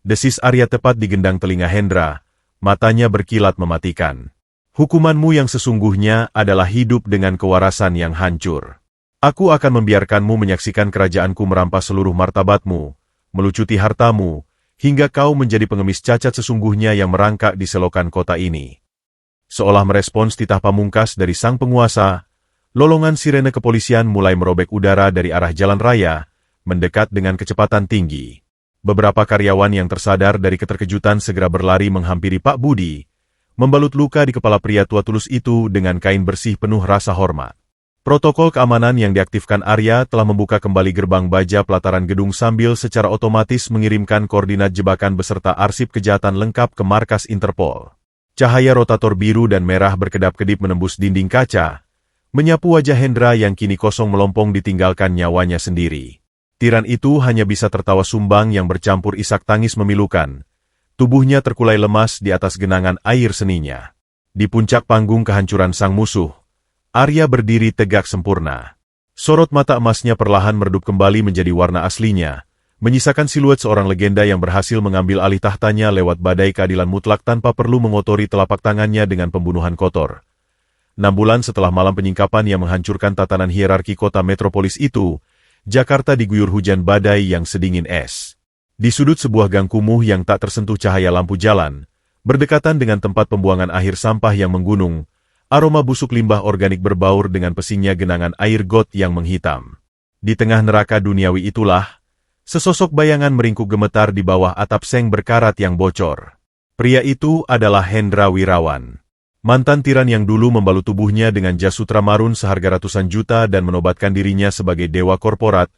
Desis Arya tepat di gendang telinga Hendra, matanya berkilat mematikan. Hukumanmu yang sesungguhnya adalah hidup dengan kewarasan yang hancur. Aku akan membiarkanmu menyaksikan kerajaanku merampas seluruh martabatmu, melucuti hartamu, hingga kau menjadi pengemis cacat sesungguhnya yang merangkak di selokan kota ini. Seolah merespons titah pamungkas dari sang penguasa, lolongan sirene kepolisian mulai merobek udara dari arah jalan raya, mendekat dengan kecepatan tinggi. Beberapa karyawan yang tersadar dari keterkejutan segera berlari menghampiri Pak Budi, membalut luka di kepala pria tua tulus itu dengan kain bersih penuh rasa hormat. Protokol keamanan yang diaktifkan Arya telah membuka kembali gerbang baja pelataran gedung sambil secara otomatis mengirimkan koordinat jebakan beserta arsip kejahatan lengkap ke markas Interpol. Cahaya rotator biru dan merah berkedap-kedip menembus dinding kaca, menyapu wajah Hendra yang kini kosong melompong ditinggalkan nyawanya sendiri. Tiran itu hanya bisa tertawa sumbang yang bercampur isak tangis memilukan. Tubuhnya terkulai lemas di atas genangan air seninya. Di puncak panggung kehancuran sang musuh, Arya berdiri tegak sempurna. Sorot mata emasnya perlahan meredup kembali menjadi warna aslinya, menyisakan siluet seorang legenda yang berhasil mengambil alih tahtanya lewat badai keadilan mutlak tanpa perlu mengotori telapak tangannya dengan pembunuhan kotor. 6 bulan setelah malam penyingkapan yang menghancurkan tatanan hierarki kota metropolis itu, Jakarta diguyur hujan badai yang sedingin es. Di sudut sebuah gang kumuh yang tak tersentuh cahaya lampu jalan, berdekatan dengan tempat pembuangan akhir sampah yang menggunung, aroma busuk limbah organik berbaur dengan pesingnya genangan air got yang menghitam. Di tengah neraka duniawi itulah, sesosok bayangan meringkuk gemetar di bawah atap seng berkarat yang bocor. Pria itu adalah Hendra Wirawan. Mantan tiran yang dulu membalut tubuhnya dengan jas sutra marun seharga ratusan juta dan menobatkan dirinya sebagai dewa korporat,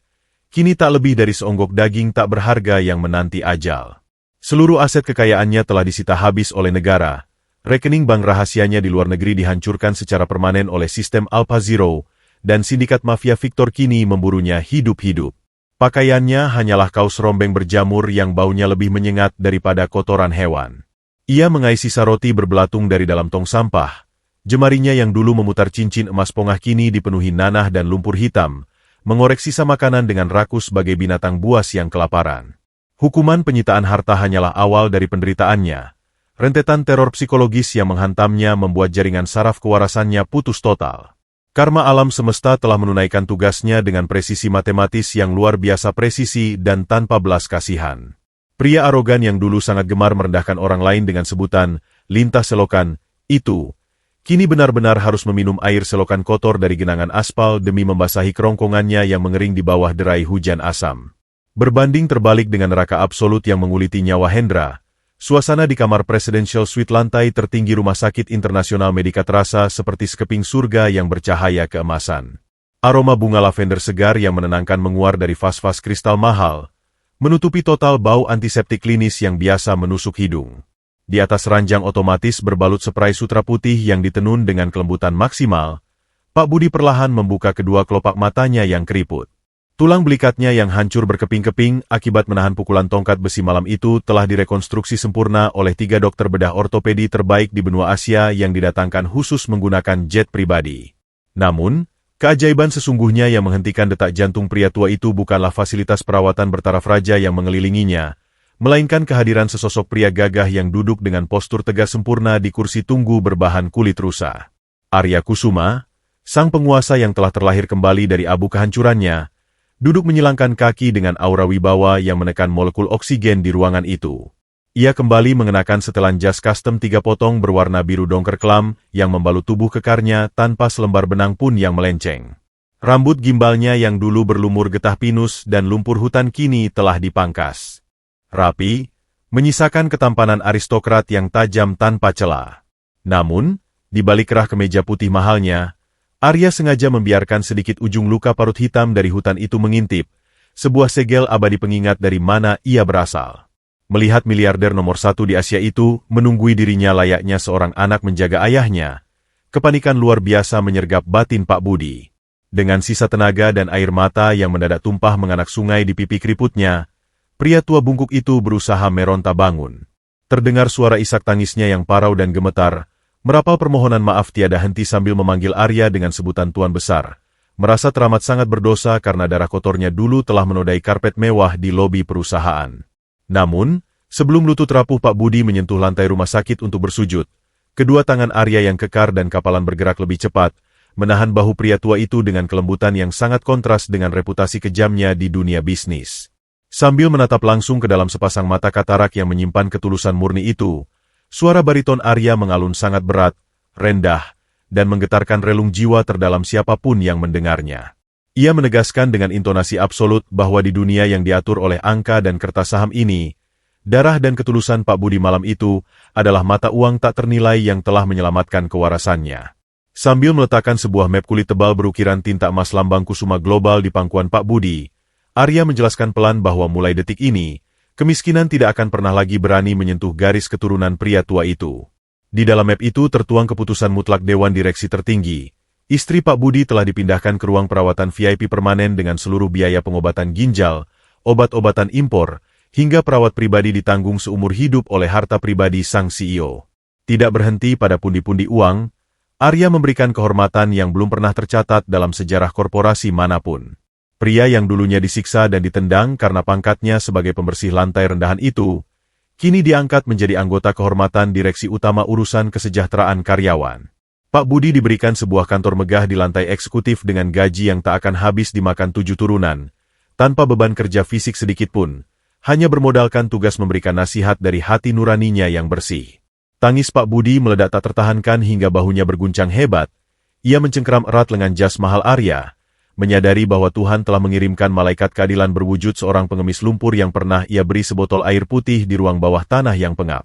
kini tak lebih dari seonggok daging tak berharga yang menanti ajal. Seluruh aset kekayaannya telah disita habis oleh negara. Rekening bank rahasianya di luar negeri dihancurkan secara permanen oleh sistem Alpha Zero, dan sindikat mafia Victor kini memburunya hidup-hidup. Pakaiannya hanyalah kaos rombeng berjamur yang baunya lebih menyengat daripada kotoran hewan. Ia mengais sisa roti berbelatung dari dalam tong sampah. Jemarinya yang dulu memutar cincin emas pongah kini dipenuhi nanah dan lumpur hitam, mengorek sisa makanan dengan rakus sebagai binatang buas yang kelaparan. Hukuman penyitaan harta hanyalah awal dari penderitaannya. Rentetan teror psikologis yang menghantamnya membuat jaringan saraf kewarasannya putus total. Karma alam semesta telah menunaikan tugasnya dengan presisi matematis yang luar biasa presisi dan tanpa belas kasihan. Pria arogan yang dulu sangat gemar merendahkan orang lain dengan sebutan lintas selokan, itu kini benar-benar harus meminum air selokan kotor dari genangan aspal demi membasahi kerongkongannya yang mengering di bawah derai hujan asam. Berbanding terbalik dengan neraka absolut yang menguliti nyawa Hendra, suasana di kamar Presidential Suite lantai tertinggi Rumah Sakit Internasional Medika terasa seperti sekeping surga yang bercahaya keemasan. Aroma bunga lavender segar yang menenangkan menguar dari vas-vas kristal mahal, menutupi total bau antiseptik klinis yang biasa menusuk hidung. Di atas ranjang otomatis berbalut spray sutra putih yang ditenun dengan kelembutan maksimal, Pak Budi perlahan membuka kedua kelopak matanya yang keriput. Tulang belikatnya yang hancur berkeping-keping akibat menahan pukulan tongkat besi malam itu telah direkonstruksi sempurna oleh 3 dokter bedah ortopedi terbaik di benua Asia yang didatangkan khusus menggunakan jet pribadi. Namun, keajaiban sesungguhnya yang menghentikan detak jantung pria tua itu bukanlah fasilitas perawatan bertaraf raja yang mengelilinginya, melainkan kehadiran sesosok pria gagah yang duduk dengan postur tegak sempurna di kursi tunggu berbahan kulit rusa. Arya Kusuma, sang penguasa yang telah terlahir kembali dari abu kehancurannya, duduk menyilangkan kaki dengan aura wibawa yang menekan molekul oksigen di ruangan itu. Ia kembali mengenakan setelan jas custom 3 potong berwarna biru dongker kelam yang membalut tubuh kekarnya tanpa selembar benang pun yang melenceng. Rambut gimbalnya yang dulu berlumur getah pinus dan lumpur hutan kini telah dipangkas. Rapi, menyisakan ketampanan aristokrat yang tajam tanpa celah. Namun, di balik kerah kemeja putih mahalnya, Arya sengaja membiarkan sedikit ujung luka parut hitam dari hutan itu mengintip, sebuah segel abadi pengingat dari mana ia berasal. Melihat miliarder nomor 1 di Asia itu menunggui dirinya layaknya seorang anak menjaga ayahnya, kepanikan luar biasa menyergap batin Pak Budi. Dengan sisa tenaga dan air mata yang mendadak tumpah menganak sungai di pipi keriputnya, pria tua bungkuk itu berusaha meronta bangun. Terdengar suara isak tangisnya yang parau dan gemetar, merapal permohonan maaf tiada henti sambil memanggil Arya dengan sebutan Tuan Besar, merasa teramat sangat berdosa karena darah kotornya dulu telah menodai karpet mewah di lobi perusahaan. Namun, sebelum lutut rapuh Pak Budi menyentuh lantai rumah sakit untuk bersujud, kedua tangan Arya yang kekar dan kapalan bergerak lebih cepat, menahan bahu pria tua itu dengan kelembutan yang sangat kontras dengan reputasi kejamnya di dunia bisnis. Sambil menatap langsung ke dalam sepasang mata katarak yang menyimpan ketulusan murni itu, suara bariton Arya mengalun sangat berat, rendah, dan menggetarkan relung jiwa terdalam siapapun yang mendengarnya. Ia menegaskan dengan intonasi absolut bahwa di dunia yang diatur oleh angka dan kertas saham ini, darah dan ketulusan Pak Budi malam itu adalah mata uang tak ternilai yang telah menyelamatkan kewarasannya. Sambil meletakkan sebuah map kulit tebal berukiran tinta emas lambang Kusuma Global di pangkuan Pak Budi, Arya menjelaskan pelan bahwa mulai detik ini, kemiskinan tidak akan pernah lagi berani menyentuh garis keturunan pria tua itu. Di dalam map itu tertuang keputusan mutlak Dewan Direksi tertinggi. Istri Pak Budi telah dipindahkan ke ruang perawatan VIP permanen dengan seluruh biaya pengobatan ginjal, obat-obatan impor, hingga perawat pribadi ditanggung seumur hidup oleh harta pribadi sang CEO. Tidak berhenti pada pundi-pundi uang, Arya memberikan kehormatan yang belum pernah tercatat dalam sejarah korporasi manapun. Pria yang dulunya disiksa dan ditendang karena pangkatnya sebagai pembersih lantai rendahan itu, kini diangkat menjadi anggota kehormatan Direksi Utama Urusan Kesejahteraan Karyawan. Pak Budi diberikan sebuah kantor megah di lantai eksekutif dengan gaji yang tak akan habis dimakan 7 turunan, tanpa beban kerja fisik sedikitpun, hanya bermodalkan tugas memberikan nasihat dari hati nuraninya yang bersih. Tangis Pak Budi meledak tak tertahankan hingga bahunya berguncang hebat. Ia mencengkeram erat lengan jas mahal Arya, menyadari bahwa Tuhan telah mengirimkan malaikat keadilan berwujud seorang pengemis lumpur yang pernah ia beri sebotol air putih di ruang bawah tanah yang pengap.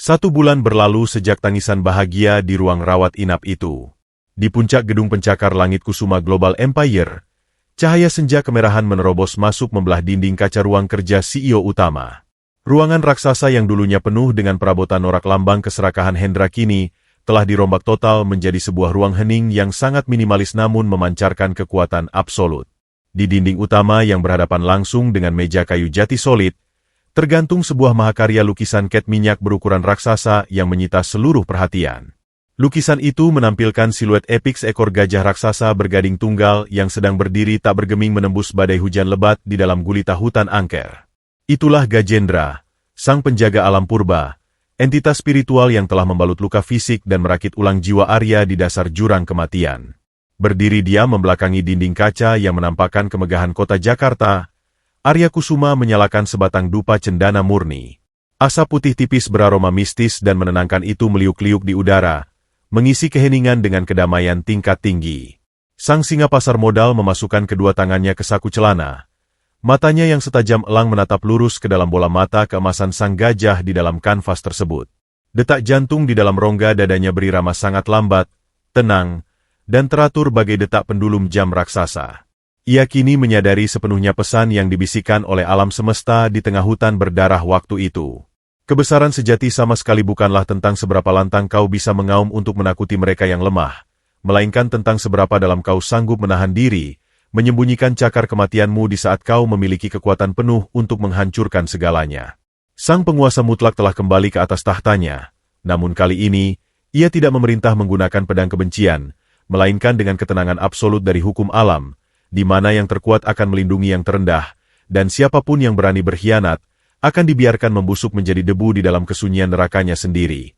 1 bulan berlalu sejak tangisan bahagia di ruang rawat inap itu. Di puncak gedung pencakar langit Kusuma Global Empire, cahaya senja kemerahan menerobos masuk membelah dinding kaca ruang kerja CEO utama. Ruangan raksasa yang dulunya penuh dengan perabotan norak lambang keserakahan Hendra kini telah dirombak total menjadi sebuah ruang hening yang sangat minimalis namun memancarkan kekuatan absolut. Di dinding utama yang berhadapan langsung dengan meja kayu jati solid, tergantung sebuah mahakarya lukisan cat minyak berukuran raksasa yang menyita seluruh perhatian. Lukisan itu menampilkan siluet epik seekor gajah raksasa bergading tunggal yang sedang berdiri tak bergeming menembus badai hujan lebat di dalam gulita hutan angker. Itulah Gajendra, sang penjaga alam purba, entitas spiritual yang telah membalut luka fisik dan merakit ulang jiwa Arya di dasar jurang kematian. Berdiri diam membelakangi dinding kaca yang menampakkan kemegahan kota Jakarta, Arya Kusuma menyalakan sebatang dupa cendana murni. Asap putih tipis beraroma mistis dan menenangkan itu meliuk-liuk di udara, mengisi keheningan dengan kedamaian tingkat tinggi. Sang singa pasar modal memasukkan kedua tangannya ke saku celana. Matanya yang setajam elang menatap lurus ke dalam bola mata keemasan sang gajah di dalam kanvas tersebut. Detak jantung di dalam rongga dadanya berirama sangat lambat, tenang, dan teratur bagai detak pendulum jam raksasa. Ia kini menyadari sepenuhnya pesan yang dibisikkan oleh alam semesta di tengah hutan berdarah waktu itu. Kebesaran sejati sama sekali bukanlah tentang seberapa lantang kau bisa mengaum untuk menakuti mereka yang lemah, melainkan tentang seberapa dalam kau sanggup menahan diri, menyembunyikan cakar kematianmu di saat kau memiliki kekuatan penuh untuk menghancurkan segalanya. Sang penguasa mutlak telah kembali ke atas tahtanya, namun kali ini, ia tidak memerintah menggunakan pedang kebencian, melainkan dengan ketenangan absolut dari hukum alam, di mana yang terkuat akan melindungi yang terendah, dan siapapun yang berani berkhianat, akan dibiarkan membusuk menjadi debu di dalam kesunyian nerakanya sendiri.